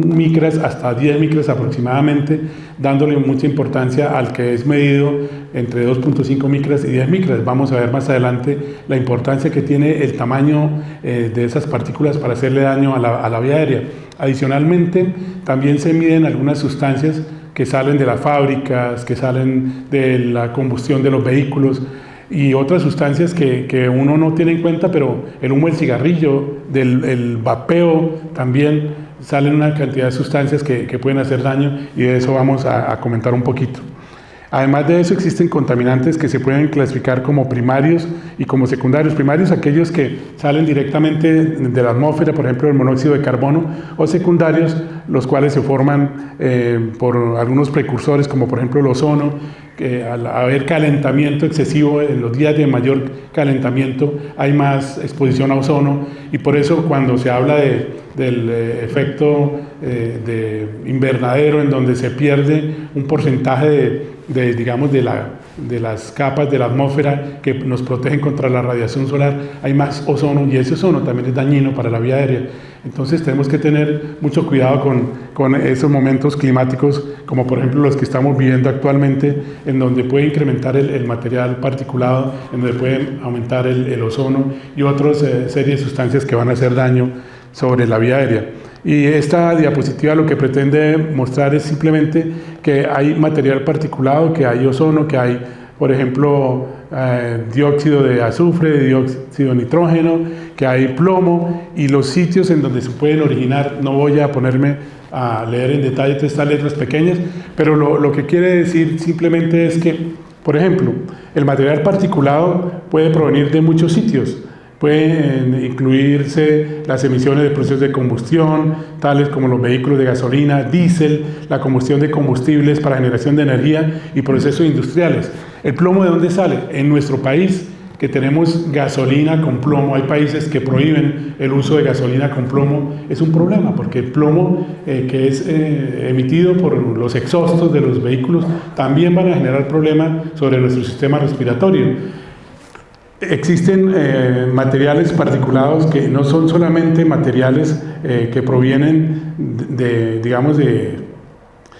micras hasta 10 micras aproximadamente, dándole mucha importancia al que es medido entre 2.5 micras y 10 micras. Vamos a ver más adelante la importancia que tiene el tamaño de esas partículas para hacerle daño a la vía aérea. Adicionalmente, también se miden algunas sustancias que salen de las fábricas, que salen de la combustión de los vehículos, y otras sustancias que uno no tiene en cuenta, pero el humo del cigarrillo, el vapeo, también salen una cantidad de sustancias que pueden hacer daño, y de eso vamos a comentar un poquito. Además de eso, existen contaminantes que se pueden clasificar como primarios y como secundarios. Primarios, aquellos que salen directamente de la atmósfera, por ejemplo el monóxido de carbono, o secundarios, los cuales se forman por algunos precursores, como por ejemplo el ozono, que al haber calentamiento excesivo, en los días de mayor calentamiento hay más exposición a ozono, y por eso cuando se habla del efecto de invernadero, en donde se pierde un porcentaje digamos, de las capas de la atmósfera que nos protegen contra la radiación solar, hay más ozono, y ese ozono también es dañino para la vía aérea. Entonces tenemos que tener mucho cuidado con esos momentos climáticos, como por ejemplo los que estamos viviendo actualmente, en donde puede incrementar el material particulado, en donde puede aumentar el ozono y otras series de sustancias que van a hacer daño sobre la vía aérea. Y esta diapositiva lo que pretende mostrar es simplemente que hay material particulado, que hay ozono, que hay, por ejemplo, dióxido de azufre, dióxido de nitrógeno, que hay plomo, y los sitios en donde se pueden originar. No voy a ponerme a leer en detalle todas estas letras pequeñas, pero lo que quiere decir simplemente es que, por ejemplo, el material particulado puede provenir de muchos sitios. Pueden incluirse las emisiones de procesos de combustión, tales como los vehículos de gasolina, diésel, la combustión de combustibles para generación de energía y procesos industriales. ¿El plomo de dónde sale? En nuestro país, que tenemos gasolina con plomo, hay países que prohíben el uso de gasolina con plomo, es un problema, porque el plomo que es emitido por los exhaustos de los vehículos también van a generar problemas sobre nuestro sistema respiratorio. Existen materiales particulados que no son solamente materiales que provienen digamos, de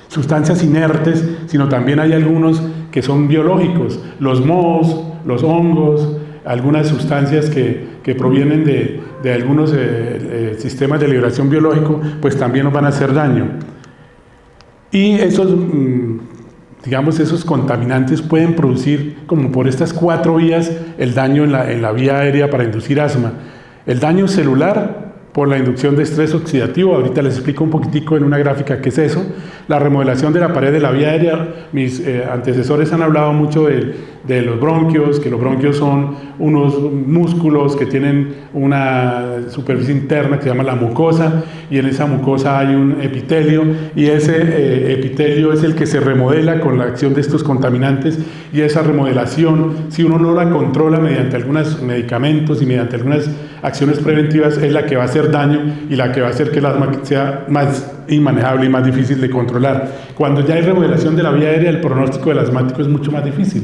sustancias inertes, sino también hay algunos que son biológicos, los mohos, los hongos, algunas sustancias que provienen de algunos sistemas de liberación biológico, pues también nos van a hacer daño. Y esos digamos, esos contaminantes pueden producir, como por estas 4 vías, el daño en la vía aérea para inducir asma. El daño celular por la inducción de estrés oxidativo, ahorita les explico un poquitico en una gráfica qué es eso. La remodelación de la pared de la vía aérea, mis antecesores han hablado mucho de los bronquios, que los bronquios son unos músculos que tienen una superficie interna que se llama la mucosa, y en esa mucosa hay un epitelio, y ese epitelio es el que se remodela con la acción de estos contaminantes, y esa remodelación, si uno no la controla mediante algunos medicamentos y mediante algunas acciones preventivas, es la que va a hacer daño y la que va a hacer que el asma sea más inmanejable y más difícil de controlar. Cuando ya hay remodelación de la vía aérea, el pronóstico del asmático es mucho más difícil.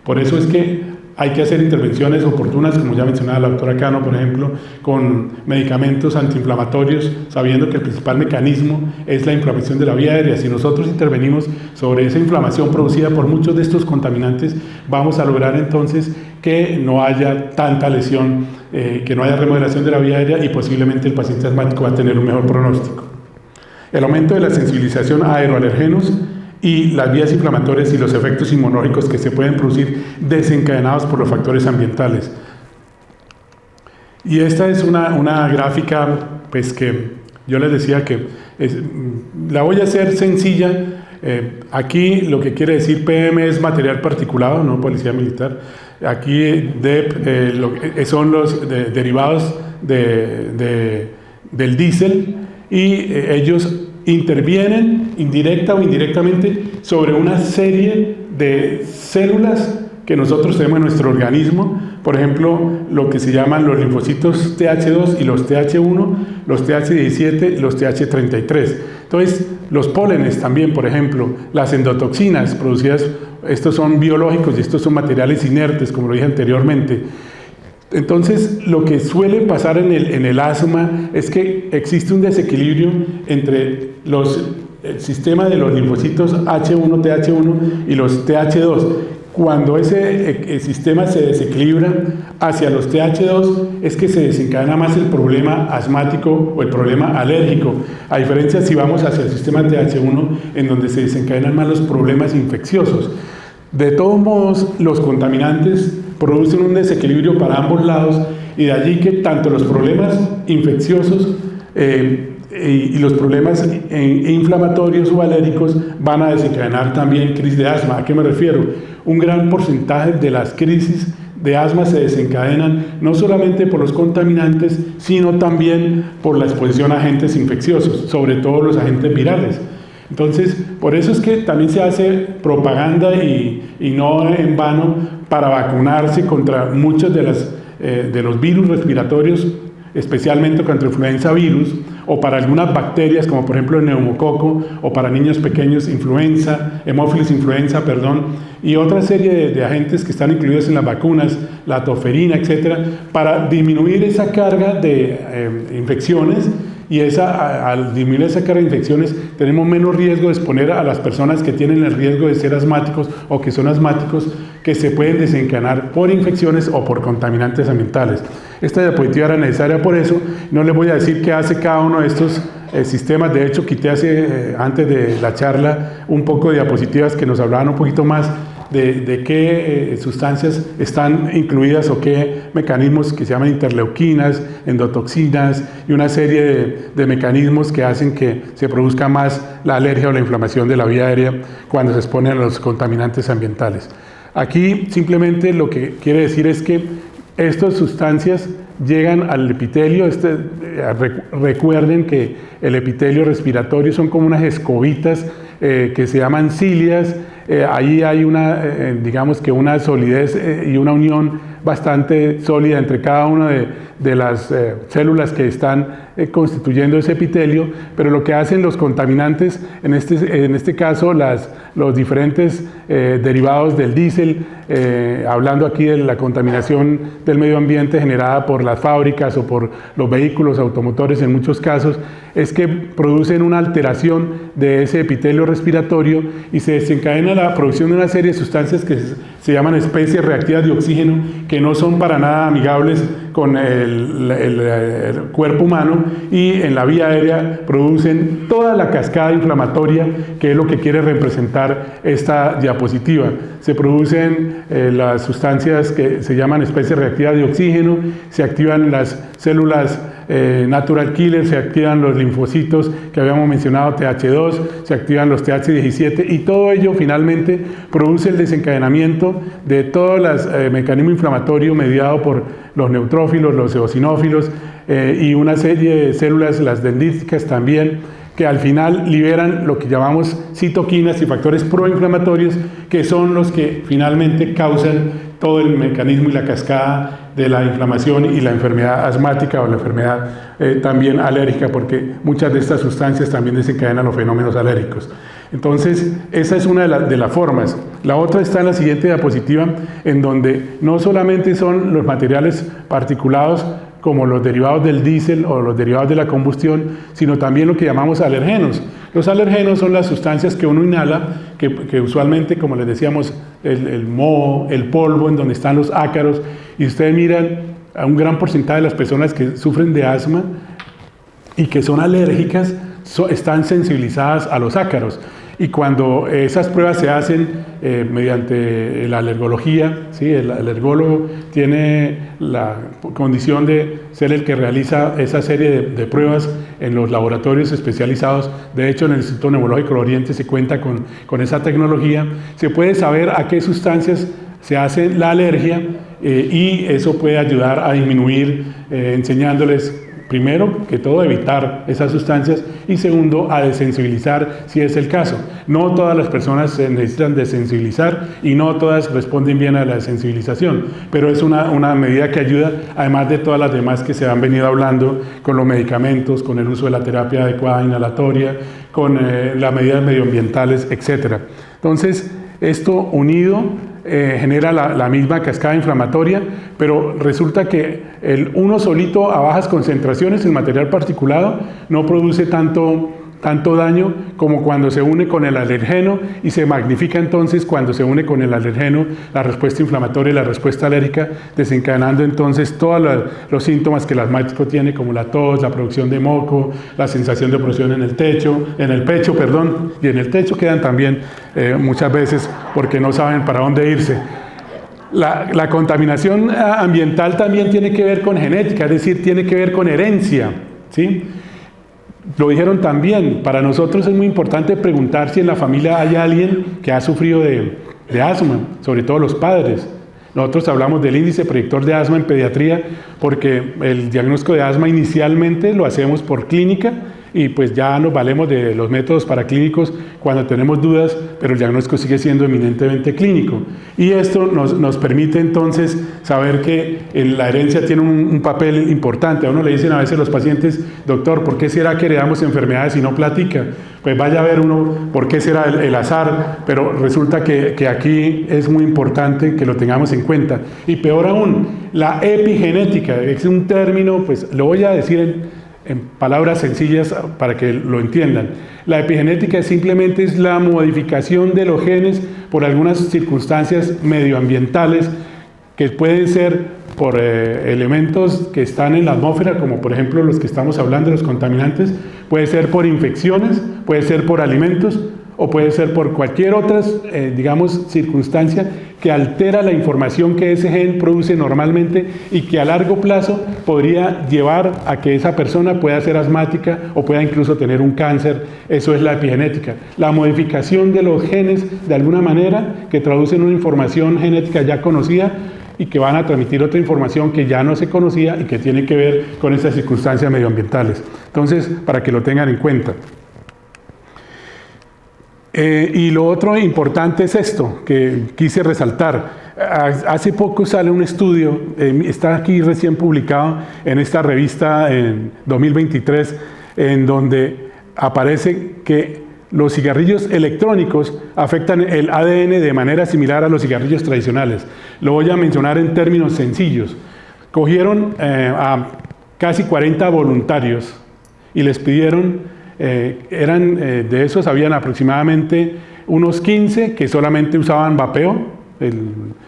Por eso es que hay que hacer intervenciones oportunas, como ya mencionaba la doctora Cano, por ejemplo, con medicamentos antiinflamatorios, sabiendo que el principal mecanismo es la inflamación de la vía aérea. Si nosotros intervenimos sobre esa inflamación producida por muchos de estos contaminantes, vamos a lograr entonces que no haya tanta lesión, que no haya remodelación de la vía aérea, y posiblemente el paciente asmático va a tener un mejor pronóstico. El aumento de la sensibilización a aeroalergenos y las vías inflamatorias y los efectos inmunológicos que se pueden producir desencadenados por los factores ambientales. Y esta es una gráfica, pues, que yo les decía que la voy a hacer sencilla. Aquí lo que quiere decir PM es material particulado, no policía militar. Aquí DEP son los derivados del diésel, y ellos intervienen indirecta o indirectamente sobre una serie de células que nosotros tenemos en nuestro organismo. Por ejemplo, lo que se llaman los linfocitos TH2 y los TH1, los TH17 y los TH33. Entonces, los pólenes también, por ejemplo, las endotoxinas producidas, estos son biológicos y estos son materiales inertes, como lo dije anteriormente. Entonces, lo que suele pasar en el asma es que existe un desequilibrio entre el sistema de los linfocitos H1, TH1 y los TH2. Cuando ese sistema se desequilibra hacia los TH2 es que se desencadena más el problema asmático o el problema alérgico, a diferencia si vamos hacia el sistema TH1 en donde se desencadenan más los problemas infecciosos. De todos modos, los contaminantes producen un desequilibrio para ambos lados y de allí que tanto los problemas infecciosos y los problemas inflamatorios o alérgicos van a desencadenar también crisis de asma. ¿A qué me refiero? Un gran porcentaje de las crisis de asma se desencadenan no solamente por los contaminantes, sino también por la exposición a agentes infecciosos, sobre todo los agentes virales. Entonces, por eso es que también se hace propaganda y no en vano para vacunarse contra muchos de los virus respiratorios, especialmente contra influenza virus, o para algunas bacterias como por ejemplo el neumococo, o para niños pequeños influenza, hemófilis influenza, y otra serie de agentes que están incluidos en las vacunas, la toferina, etcétera, para disminuir esa carga de infecciones. Y al disminuir esa carga de infecciones tenemos menos riesgo de exponer a las personas que tienen el riesgo de ser asmáticos o que son asmáticos, que se pueden desencadenar por infecciones o por contaminantes ambientales. Esta diapositiva era necesaria por eso. No les voy a decir qué hace cada uno de estos sistemas. De hecho, quité antes de la charla un poco de diapositivas que nos hablaban un poquito más de qué sustancias están incluidas o qué mecanismos que se llaman interleuquinas, endotoxinas y una serie de mecanismos que hacen que se produzca más la alergia o la inflamación de la vía aérea cuando se exponen a los contaminantes ambientales. Aquí simplemente lo que quiere decir es que estas sustancias llegan al epitelio. Recuerden que el epitelio respiratorio son como unas escobitas que se llaman cilias. Ahí hay digamos que una solidez y una unión bastante sólida entre cada una de las células que están constituyendo ese epitelio, pero lo que hacen los contaminantes, en este caso los diferentes derivados del diésel, hablando aquí de la contaminación del medio ambiente generada por las fábricas o por los vehículos automotores en muchos casos, es que producen una alteración de ese epitelio respiratorio y se desencadena la producción de una serie de sustancias que se llaman especies reactivas de oxígeno, que no son para nada amigables con el cuerpo humano, y en la vía aérea producen toda la cascada inflamatoria, que es lo que quiere representar esta diapositiva. Se producen las sustancias que se llaman especies reactivas de oxígeno, se activan las células natural killer, se activan los linfocitos que habíamos mencionado, TH2, se activan los TH17, y todo ello finalmente produce el desencadenamiento de todo el mecanismo inflamatorio mediado por los neutrófilos, los eosinófilos y una serie de células, las dendríticas también, que al final liberan lo que llamamos citoquinas y factores proinflamatorios, que son los que finalmente causan todo el mecanismo y la cascada de la inflamación y la enfermedad asmática o la enfermedad también alérgica, porque muchas de estas sustancias también desencadenan los fenómenos alérgicos. Entonces, esa es una de las formas. La otra está en la siguiente diapositiva, en donde no solamente son los materiales particulados como los derivados del diésel o los derivados de la combustión, sino también lo que llamamos alergenos. Los alergenos son las sustancias que uno inhala, que usualmente, como les decíamos, el moho, el polvo, en donde están los ácaros, y ustedes miran a un gran porcentaje de las personas que sufren de asma y que son alérgicas, están sensibilizadas a los ácaros. Y cuando esas pruebas se hacen mediante la alergología, ¿sí? El alergólogo tiene la condición de ser el que realiza esa serie de pruebas en los laboratorios especializados. De hecho, en el Instituto Neumológico del Oriente se cuenta con esa tecnología. Se puede saber a qué sustancias se hace la alergia y eso puede ayudar a disminuir, enseñándoles primero que todo evitar esas sustancias y segundo a desensibilizar si es el caso. No todas las personas se necesitan desensibilizar y no todas responden bien a la desensibilización, pero es una medida que ayuda, además de todas las demás que se han venido hablando con los medicamentos, con el uso de la terapia adecuada inhalatoria, con las medidas medioambientales, etc. Entonces, esto unido genera la misma cascada inflamatoria, pero resulta que el uno solito a bajas concentraciones, el material particulado, no produce tanto daño como cuando se une con el alergeno, y se magnifica entonces cuando se une con el alergeno la respuesta inflamatoria y la respuesta alérgica, desencadenando entonces todos los síntomas que el asmático tiene, como la tos, la producción de moco, la sensación de opresión en el pecho, y en el techo quedan también muchas veces porque no saben para dónde irse. La contaminación ambiental también tiene que ver con genética, es decir, tiene que ver con herencia, ¿sí? Lo dijeron también, para nosotros es muy importante preguntar si en la familia hay alguien que ha sufrido de asma, sobre todo los padres. Nosotros hablamos del índice predictor de asma en pediatría porque el diagnóstico de asma inicialmente lo hacemos por clínica, y pues ya nos valemos de los métodos paraclínicos cuando tenemos dudas, pero el diagnóstico sigue siendo eminentemente clínico. Y esto nos permite entonces saber que la herencia tiene un papel importante. A uno le dicen a veces los pacientes: doctor, ¿por qué será que heredamos enfermedades y no platica? Pues vaya a ver uno por qué será el azar, pero resulta que aquí es muy importante que lo tengamos en cuenta. Y peor aún, la epigenética, es un término, pues lo voy a decir en palabras sencillas para que lo entiendan. La epigenética simplemente es la modificación de los genes por algunas circunstancias medioambientales, que pueden ser por elementos que están en la atmósfera, como por ejemplo los que estamos hablando, los contaminantes, puede ser por infecciones, puede ser por alimentos, o puede ser por cualquier otra, circunstancia que altera la información que ese gen produce normalmente, y que a largo plazo podría llevar a que esa persona pueda ser asmática o pueda incluso tener un cáncer. Eso es la epigenética, la modificación de los genes de alguna manera que traducen una información genética ya conocida y que van a transmitir otra información que ya no se conocía y que tiene que ver con esas circunstancias medioambientales. Entonces, para que lo tengan en cuenta. Y lo otro importante es esto, que quise resaltar. Hace poco sale un estudio, está aquí recién publicado en esta revista en 2023, en donde aparece que los cigarrillos electrónicos afectan el ADN de manera similar a los cigarrillos tradicionales. Lo voy a mencionar en términos sencillos. Cogieron a casi 40 voluntarios y les pidieron... de esos habían aproximadamente unos 15 que solamente usaban vapeo.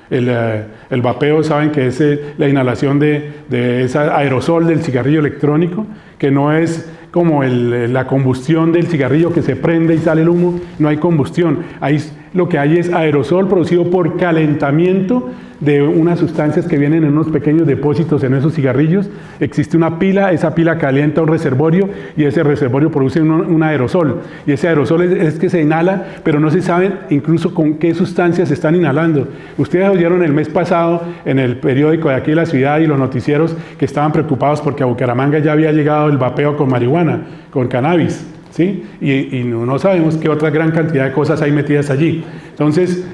El vapeo, saben que es la inhalación de ese aerosol del cigarrillo electrónico, que no es como la combustión del cigarrillo que se prende y sale el humo. No hay combustión, ahí lo que hay es aerosol producido por calentamiento de unas sustancias que vienen en unos pequeños depósitos en esos cigarrillos. Existe una pila, esa pila calienta un reservorio y ese reservorio produce un aerosol, y ese aerosol es que se inhala, pero no se sabe incluso con qué sustancias se están inhalando. Ustedes oyeron el mes pasado en el periódico de aquí de la ciudad y los noticieros que estaban preocupados porque a Bucaramanga ya había llegado el vapeo con marihuana, con cannabis, ¿sí? Y no sabemos qué otra gran cantidad de cosas hay metidas allí. Entonces,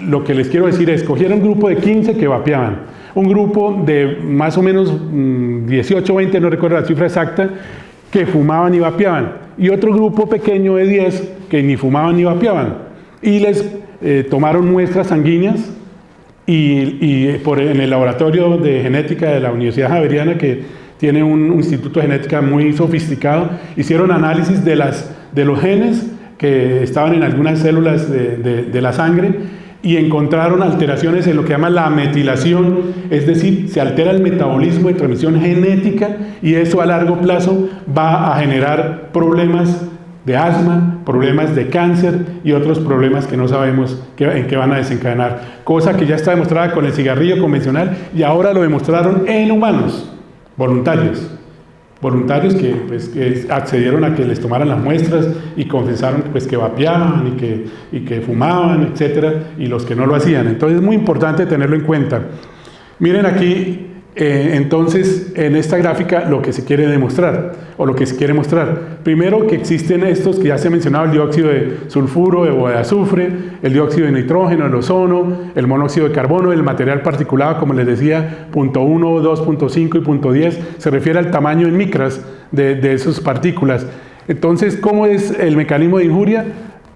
lo que les quiero decir es, cogieron un grupo de 15 que vapeaban, un grupo de más o menos 18 o 20, no recuerdo la cifra exacta, que fumaban y vapeaban, y otro grupo pequeño de 10 que ni fumaban ni vapeaban, y les tomaron muestras sanguíneas, y en el laboratorio de genética de la Universidad Javeriana, que tiene un instituto de genética muy sofisticado, hicieron análisis de los genes que estaban en algunas células de la sangre, y encontraron alteraciones en lo que llama la metilación, es decir, se altera el metabolismo de transmisión genética, y eso a largo plazo va a generar problemas de asma, problemas de cáncer y otros problemas que no sabemos en qué van a desencadenar, cosa que ya está demostrada con el cigarrillo convencional, y ahora lo demostraron en humanos, voluntarios que accedieron a que les tomaran las muestras y confesaron que vapeaban y que fumaban, etcétera, y los que no lo hacían. Entonces es muy importante tenerlo en cuenta. Miren aquí, entonces, en esta gráfica lo que se quiere demostrar, o lo que se quiere mostrar. Primero, que existen estos que ya se ha mencionado: el dióxido de sulfuro o de azufre, el dióxido de nitrógeno, el ozono, el monóxido de carbono, el material particulado, como les decía, 0.1, 2.5 y 0.10, se refiere al tamaño en micras de esas partículas. Entonces, ¿cómo es el mecanismo de injuria?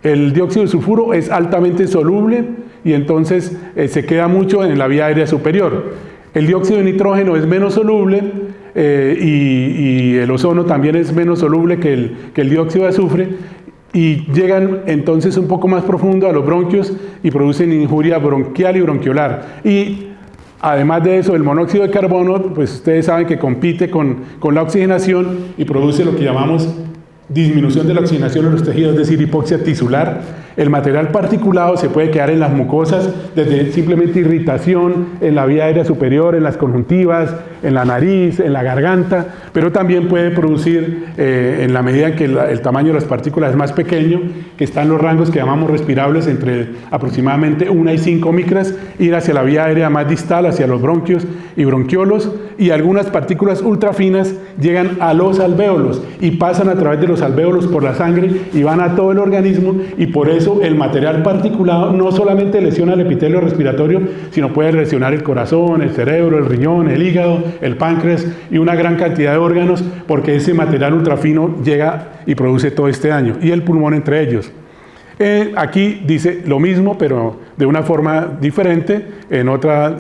El dióxido de sulfuro es altamente soluble y entonces se queda mucho en la vía aérea superior. El dióxido de nitrógeno es menos soluble y el ozono también es menos soluble que el dióxido de azufre, y llegan entonces un poco más profundo a los bronquios y producen injuria bronquial y bronquiolar. Y además de eso, el monóxido de carbono, pues ustedes saben que compite con la oxigenación y produce lo que llamamos disminución de la oxigenación en los tejidos, es decir, hipoxia tisular. El material particulado se puede quedar en las mucosas desde simplemente irritación en la vía aérea superior, en las conjuntivas, en la nariz, en la garganta, pero también puede producir, en la medida en que el tamaño de las partículas es más pequeño, que están los rangos que llamamos respirables entre aproximadamente 1 y 5 micras, ir hacia la vía aérea más distal, hacia los bronquios y bronquiolos, y algunas partículas ultrafinas llegan a los alvéolos y pasan a través de los alvéolos por la sangre y van a todo el organismo, y por eso el material particulado no solamente lesiona el epitelio respiratorio, sino puede lesionar el corazón, el cerebro, el riñón, el hígado, el páncreas y una gran cantidad de órganos, porque ese material ultrafino llega y produce todo este daño, y el pulmón entre ellos. Aquí dice lo mismo, pero de una forma diferente, en otra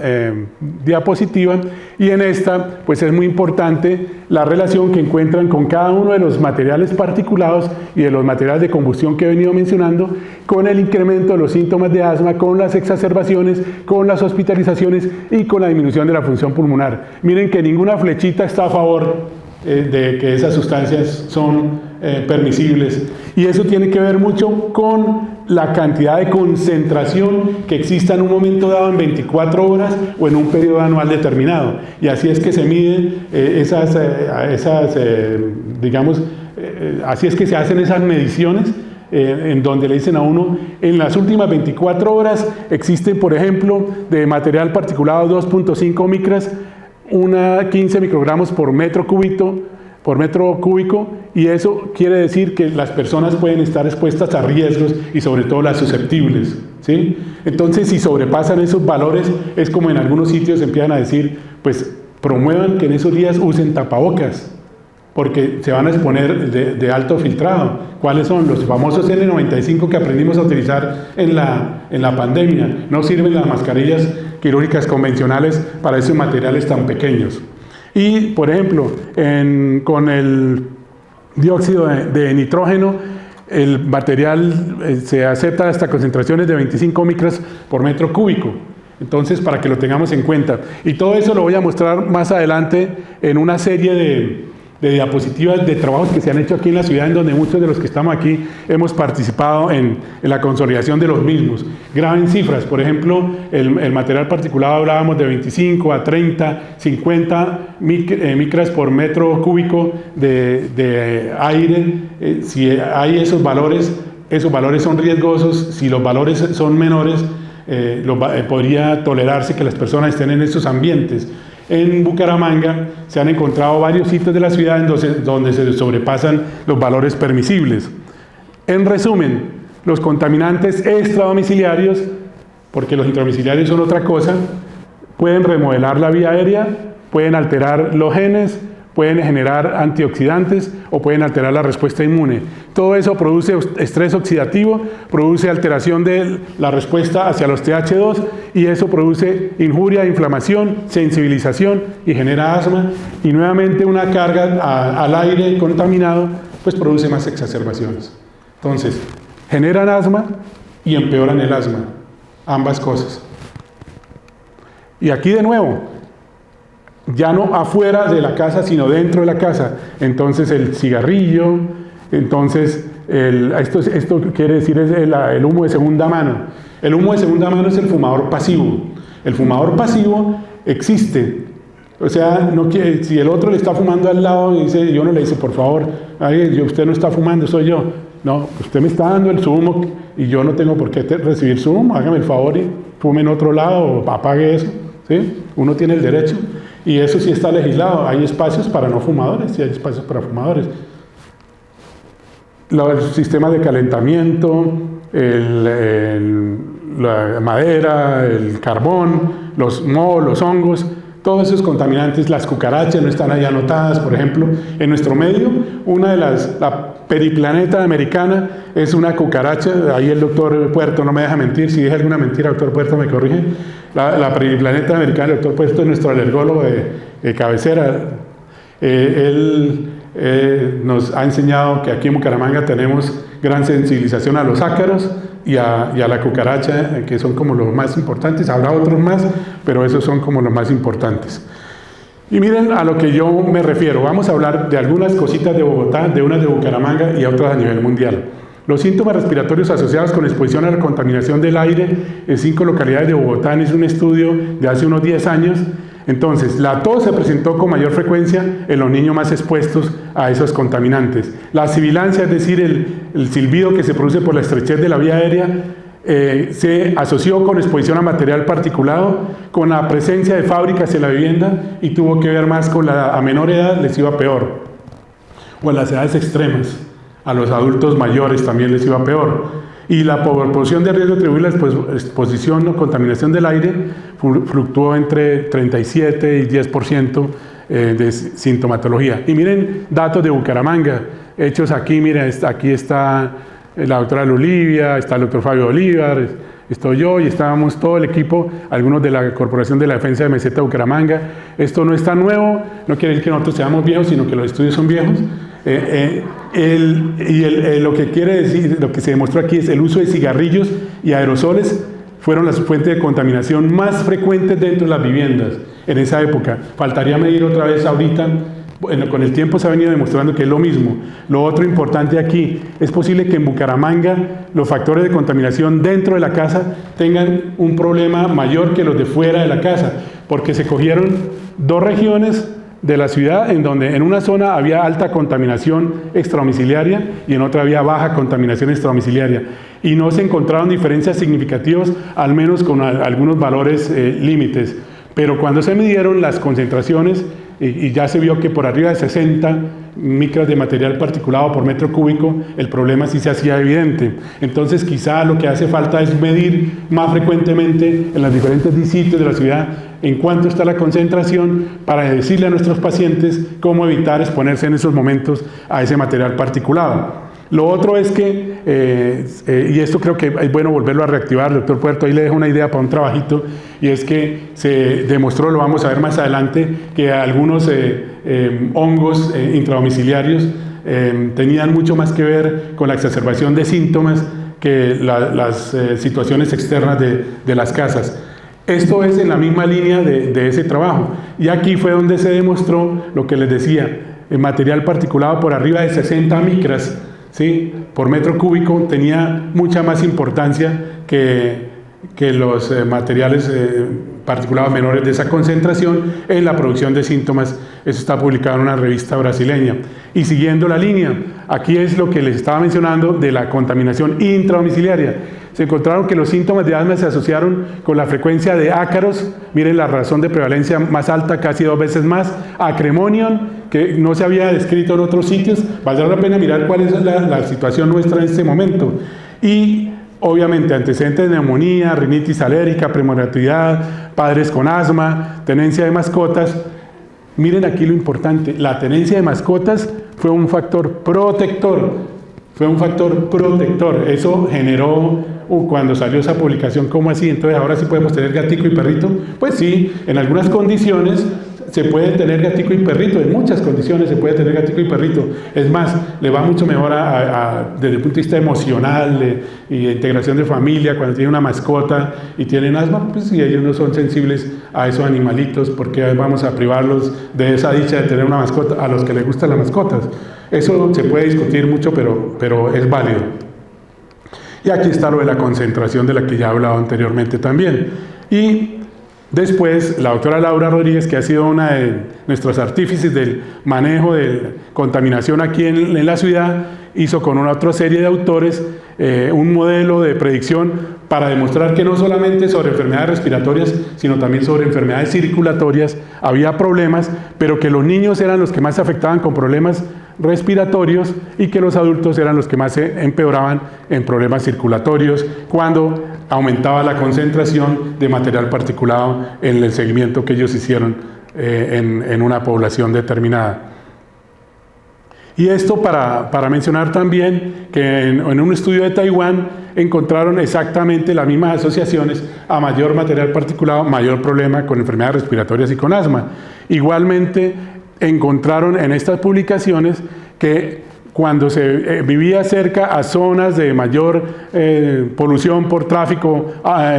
diapositiva, y en esta pues es muy importante la relación que encuentran con cada uno de los materiales particulados y de los materiales de combustión que he venido mencionando, con el incremento de los síntomas de asma, con las exacerbaciones, con las hospitalizaciones y con la disminución de la función pulmonar. Miren que ninguna flechita está a favor de que esas sustancias son permisibles, y eso tiene que ver mucho con la cantidad de concentración que exista en un momento dado en 24 horas o en un periodo anual determinado, y así es que se miden así es que se hacen esas mediciones, en donde le dicen a uno, en las últimas 24 horas existe, por ejemplo, de material particulado 2.5 micras, 15 microgramos por metro cúbico, y eso quiere decir que las personas pueden estar expuestas a riesgos, y sobre todo las susceptibles, ¿sí? Entonces, si sobrepasan esos valores, es como en algunos sitios empiezan a decir, pues promuevan que en esos días usen tapabocas, porque se van a exponer de alto filtrado. ¿Cuáles son? Los famosos N95 que aprendimos a utilizar en la pandemia. No sirven las mascarillas quirúrgicas convencionales para esos materiales tan pequeños. Y, por ejemplo, con el dióxido de nitrógeno, el material se acepta hasta concentraciones de 25 micras por metro cúbico. Entonces, para que lo tengamos en cuenta. Y todo eso lo voy a mostrar más adelante en una serie de diapositivas de trabajos que se han hecho aquí en la ciudad, en donde muchos de los que estamos aquí hemos participado en la consolidación de los mismos. Graben cifras, por ejemplo, el material particulado hablábamos de 25 a 30, 50 micras por metro cúbico de aire. Si hay esos valores son riesgosos. Si los valores son menores, podría tolerarse que las personas estén en esos ambientes. En Bucaramanga se han encontrado varios sitios de la ciudad donde se sobrepasan los valores permisibles. En resumen, los contaminantes extradomiciliarios, porque los intradomiciliarios son otra cosa, pueden remodelar la vía aérea, pueden alterar los genes, pueden generar antioxidantes o pueden alterar la respuesta inmune. Todo eso produce estrés oxidativo, produce alteración de la respuesta hacia los TH2, y eso produce injuria, inflamación, sensibilización y genera asma, y nuevamente una carga al aire contaminado pues produce más exacerbaciones. Entonces, generan asma y empeoran el asma, ambas cosas. Y aquí de nuevo, ya no afuera de la casa, sino dentro de la casa. Entonces el cigarrillo, entonces esto quiere decir es el humo de segunda mano. El humo de segunda mano es el fumador pasivo. El fumador pasivo existe. O sea, si el otro le está fumando al lado, y uno le dice, por favor, usted no está fumando, soy yo. No, usted me está dando su humo y yo no tengo por qué recibir su humo. Hágame el favor y fume en otro lado o apague eso, ¿sí? Uno tiene el derecho. Y eso sí está legislado. Hay espacios para no fumadores y hay espacios para fumadores. Los sistemas de calentamiento, la madera, el carbón, los mohos, los hongos, todos esos contaminantes, las cucarachas no están ahí anotadas, por ejemplo. En nuestro medio una de la periplaneta americana es una cucaracha, ahí el doctor Puerto no me deja mentir, si dije alguna mentira, doctor Puerto me corrige. La periplaneta americana, el doctor Puerto es nuestro alergólogo de cabecera. Él nos ha enseñado que aquí en Bucaramanga tenemos gran sensibilización a los ácaros y a la cucaracha, que son como los más importantes. Habrá otros más, pero esos son como los más importantes. Y miren a lo que yo me refiero. Vamos a hablar de algunas cositas de Bogotá, de unas de Bucaramanga y otras a nivel mundial. Los síntomas respiratorios asociados con exposición a la contaminación del aire en 5 localidades de Bogotá es un estudio de hace unos 10 años. Entonces, la tos se presentó con mayor frecuencia en los niños más expuestos a esos contaminantes. La sibilancia, es decir, el silbido que se produce por la estrechez de la vía aérea, se asoció con exposición a material particulado, con la presencia de fábricas en la vivienda y tuvo que ver más con a menor edad les iba peor, o en las edades extremas, a los adultos mayores también les iba peor. Y la proporción de riesgo atribuible a la exposición o contaminación del aire fluctuó entre 37 y 10% de sintomatología. Y miren datos de Bucaramanga, hechos aquí, miren, aquí está la doctora Olivia, está el doctor Fabio Bolívar, estoy yo y estábamos todo el equipo, algunos de la Corporación de la Defensa de Meseta de Bucaramanga. Esto no es tan nuevo, no quiere decir que nosotros seamos viejos, sino que los estudios son viejos. Lo que quiere decir, lo que se demostró aquí es el uso de cigarrillos y aerosoles fueron las fuentes de contaminación más frecuentes dentro de las viviendas en esa época. Faltaría medir otra vez ahorita. Bueno, con el tiempo se ha venido demostrando que es lo mismo. Lo otro importante aquí, es posible que en Bucaramanga los factores de contaminación dentro de la casa tengan un problema mayor que los de fuera de la casa, porque se cogieron 2 regiones de la ciudad en donde en una zona había alta contaminación extradomiciliaria y en otra había baja contaminación extradomiciliaria y no se encontraron diferencias significativas, al menos con algunos valores límites, pero cuando se midieron las concentraciones y ya se vio que por arriba de 60 micras de material particulado por metro cúbico, el problema sí se hacía evidente. Entonces quizá lo que hace falta es medir más frecuentemente en los diferentes sitios de la ciudad en cuánto está la concentración para decirle a nuestros pacientes cómo evitar exponerse en esos momentos a ese material particulado. Lo otro es que, y esto creo que es bueno volverlo a reactivar, doctor Puerto, ahí le dejo una idea para un trabajito, y es que se demostró, lo vamos a ver más adelante, que algunos hongos intradomiciliarios tenían mucho más que ver con la exacerbación de síntomas que las situaciones externas de las casas. Esto es en la misma línea de ese trabajo, y aquí fue donde se demostró lo que les decía, el material particulado por arriba de 60 micras, ¿sí?, por metro cúbico tenía mucha más importancia que los materiales particulados menores de esa concentración en la producción de síntomas. Eso está publicado en una revista brasileña. Y siguiendo la línea, aquí es lo que les estaba mencionando de la contaminación intradomiciliaria. Se encontraron que los síntomas de asma se asociaron con la frecuencia de ácaros, miren la razón de prevalencia más alta, casi 2 veces más, Acremonium, que no se había descrito en otros sitios. Valdrá la pena mirar cuál es la situación nuestra en este momento. Y obviamente antecedentes de neumonía, rinitis alérgica, premortalidad, padres con asma, tenencia de mascotas. Miren aquí lo importante, la tenencia de mascotas fue un factor protector. Fue un factor protector. Eso generó, cuando salió esa publicación, ¿cómo así? Entonces ahora sí podemos tener gatico y perrito. Pues sí, en algunas condiciones se puede tener gatico y perrito, en muchas condiciones se puede tener gatico y perrito. Es más, le va mucho mejor desde el punto de vista emocional y de integración de familia, cuando tiene una mascota y tienen asma, pues si ellos no son sensibles a esos animalitos, ¿por qué vamos a privarlos de esa dicha de tener una mascota a los que les gustan las mascotas? Eso se puede discutir mucho, pero es válido. Y aquí está lo de la concentración de la que ya he hablado anteriormente también. Y después, la doctora Laura Rodríguez, que ha sido una de nuestros artífices del manejo de contaminación aquí en la ciudad, hizo con una otra serie de autores un modelo de predicción para demostrar que no solamente sobre enfermedades respiratorias, sino también sobre enfermedades circulatorias había problemas, pero que los niños eran los que más se afectaban con problemas respiratorios y que los adultos eran los que más se empeoraban en problemas circulatorios cuando aumentaba la concentración de material particulado en el seguimiento que ellos hicieron en una población determinada. Y esto para mencionar también que en un estudio de Taiwán encontraron exactamente las mismas asociaciones a mayor material particulado, mayor problema con enfermedades respiratorias y con asma. Igualmente encontraron en estas publicaciones que cuando se vivía cerca a zonas de mayor polución por tráfico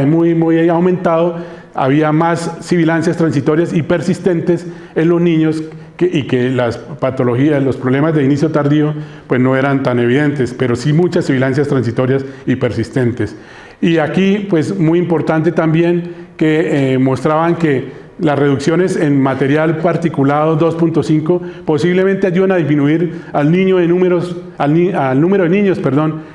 muy aumentado, había más sibilancias transitorias y persistentes en los niños y que las patologías, los problemas de inicio tardío, pues no eran tan evidentes, pero sí muchas sibilancias transitorias y persistentes. Y aquí, pues muy importante también que mostraban que las reducciones en material particulado 2.5 posiblemente ayudan a disminuir al número de niños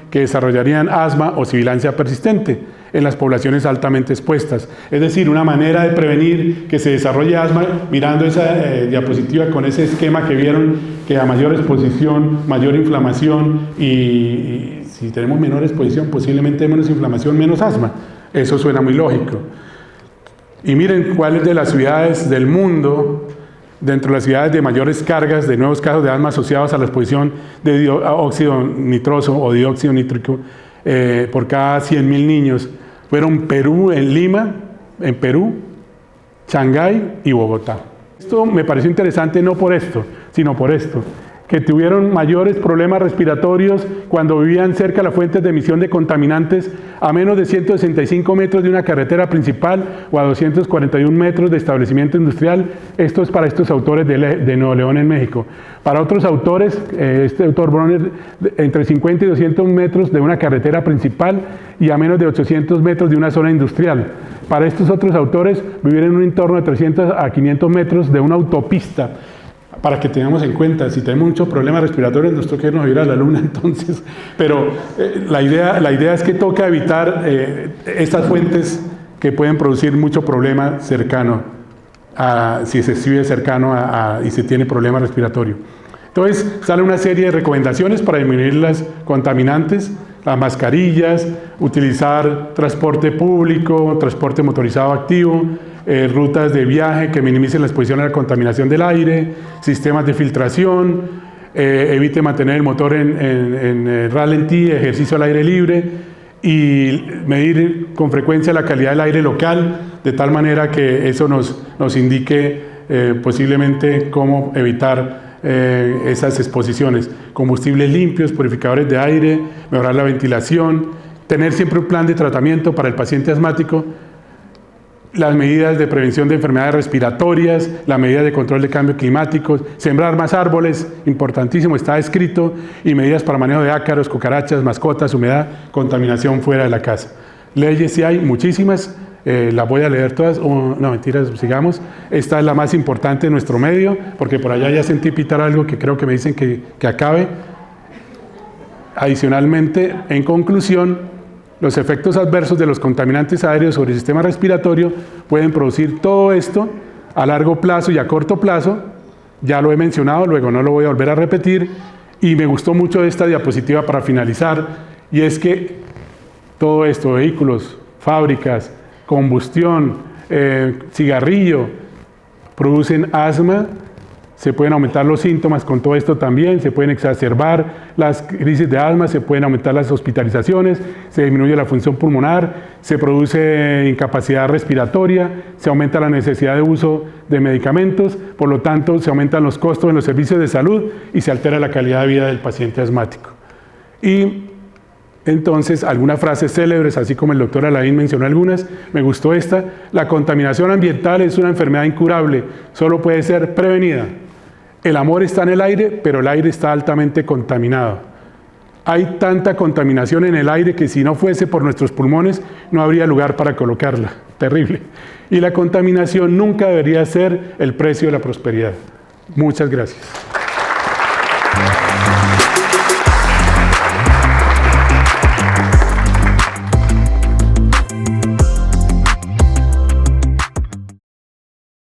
que desarrollarían asma o sibilancia persistente en las poblaciones altamente expuestas. Es decir, una manera de prevenir que se desarrolle asma, mirando esa diapositiva con ese esquema que vieron, que a mayor exposición, mayor inflamación y si tenemos menor exposición, posiblemente menos inflamación, menos asma. Eso suena muy lógico. Y miren cuáles de las ciudades del mundo, dentro de las ciudades de mayores cargas de nuevos casos de asma asociados a la exposición de óxido nitroso o dióxido nítrico por cada 100.000 niños, fueron Perú, en Lima, en Perú, Shanghái y Bogotá. Esto me pareció interesante no por esto, sino por esto, que tuvieron mayores problemas respiratorios cuando vivían cerca de las fuentes de emisión de contaminantes a menos de 165 metros de una carretera principal o a 241 metros de establecimiento industrial. Esto es para estos autores de Nuevo León en México. Para otros autores, este autor Bronner, entre 50 y 200 metros de una carretera principal y a menos de 800 metros de una zona industrial. Para estos otros autores, vivir en un entorno de 300 a 500 metros de una autopista. Para que tengamos en cuenta, si tenemos muchos problemas respiratorios, nos toca irnos a vivir a la luna, entonces, pero la idea es que toca evitar estas fuentes que pueden producir mucho problema cercano, si se vive cercano y se tiene problema respiratorio. Entonces, sale una serie de recomendaciones para disminuir las contaminantes, las mascarillas, utilizar transporte público, transporte motorizado activo, rutas de viaje que minimicen la exposición a la contaminación del aire, sistemas de filtración, evite mantener el motor en ralentí, ejercicio al aire libre y medir con frecuencia la calidad del aire local, de tal manera que eso nos indique posiblemente cómo evitar esas exposiciones. Combustibles limpios, purificadores de aire, mejorar la ventilación, tener siempre un plan de tratamiento para el paciente asmático, las medidas de prevención de enfermedades respiratorias, las medidas de control de cambio climático, sembrar más árboles, importantísimo, está escrito, y medidas para manejo de ácaros, cucarachas, mascotas, humedad, contaminación fuera de la casa. Leyes sí hay muchísimas, las voy a leer todas, no mentiras, sigamos. Esta es la más importante de nuestro medio, porque por allá ya sentí pitar algo que creo que me dicen que acabe. Adicionalmente, en conclusión, los efectos adversos de los contaminantes aéreos sobre el sistema respiratorio pueden producir todo esto a largo plazo y a corto plazo. Ya lo he mencionado, luego no lo voy a volver a repetir. Y me gustó mucho esta diapositiva para finalizar, y es que todo esto, vehículos, fábricas, combustión, cigarrillo, producen asma. Se pueden aumentar los síntomas con todo esto también, se pueden exacerbar las crisis de asma, se pueden aumentar las hospitalizaciones, se disminuye la función pulmonar, se produce incapacidad respiratoria, se aumenta la necesidad de uso de medicamentos, por lo tanto se aumentan los costos en los servicios de salud y se altera la calidad de vida del paciente asmático. Y entonces, algunas frases célebres, así como el doctor Alain mencionó algunas, me gustó esta: la contaminación ambiental es una enfermedad incurable, solo puede ser prevenida. El amor está en el aire, pero el aire está altamente contaminado. Hay tanta contaminación en el aire que si no fuese por nuestros pulmones, no habría lugar para colocarla. Terrible. Y la contaminación nunca debería ser el precio de la prosperidad. Muchas gracias.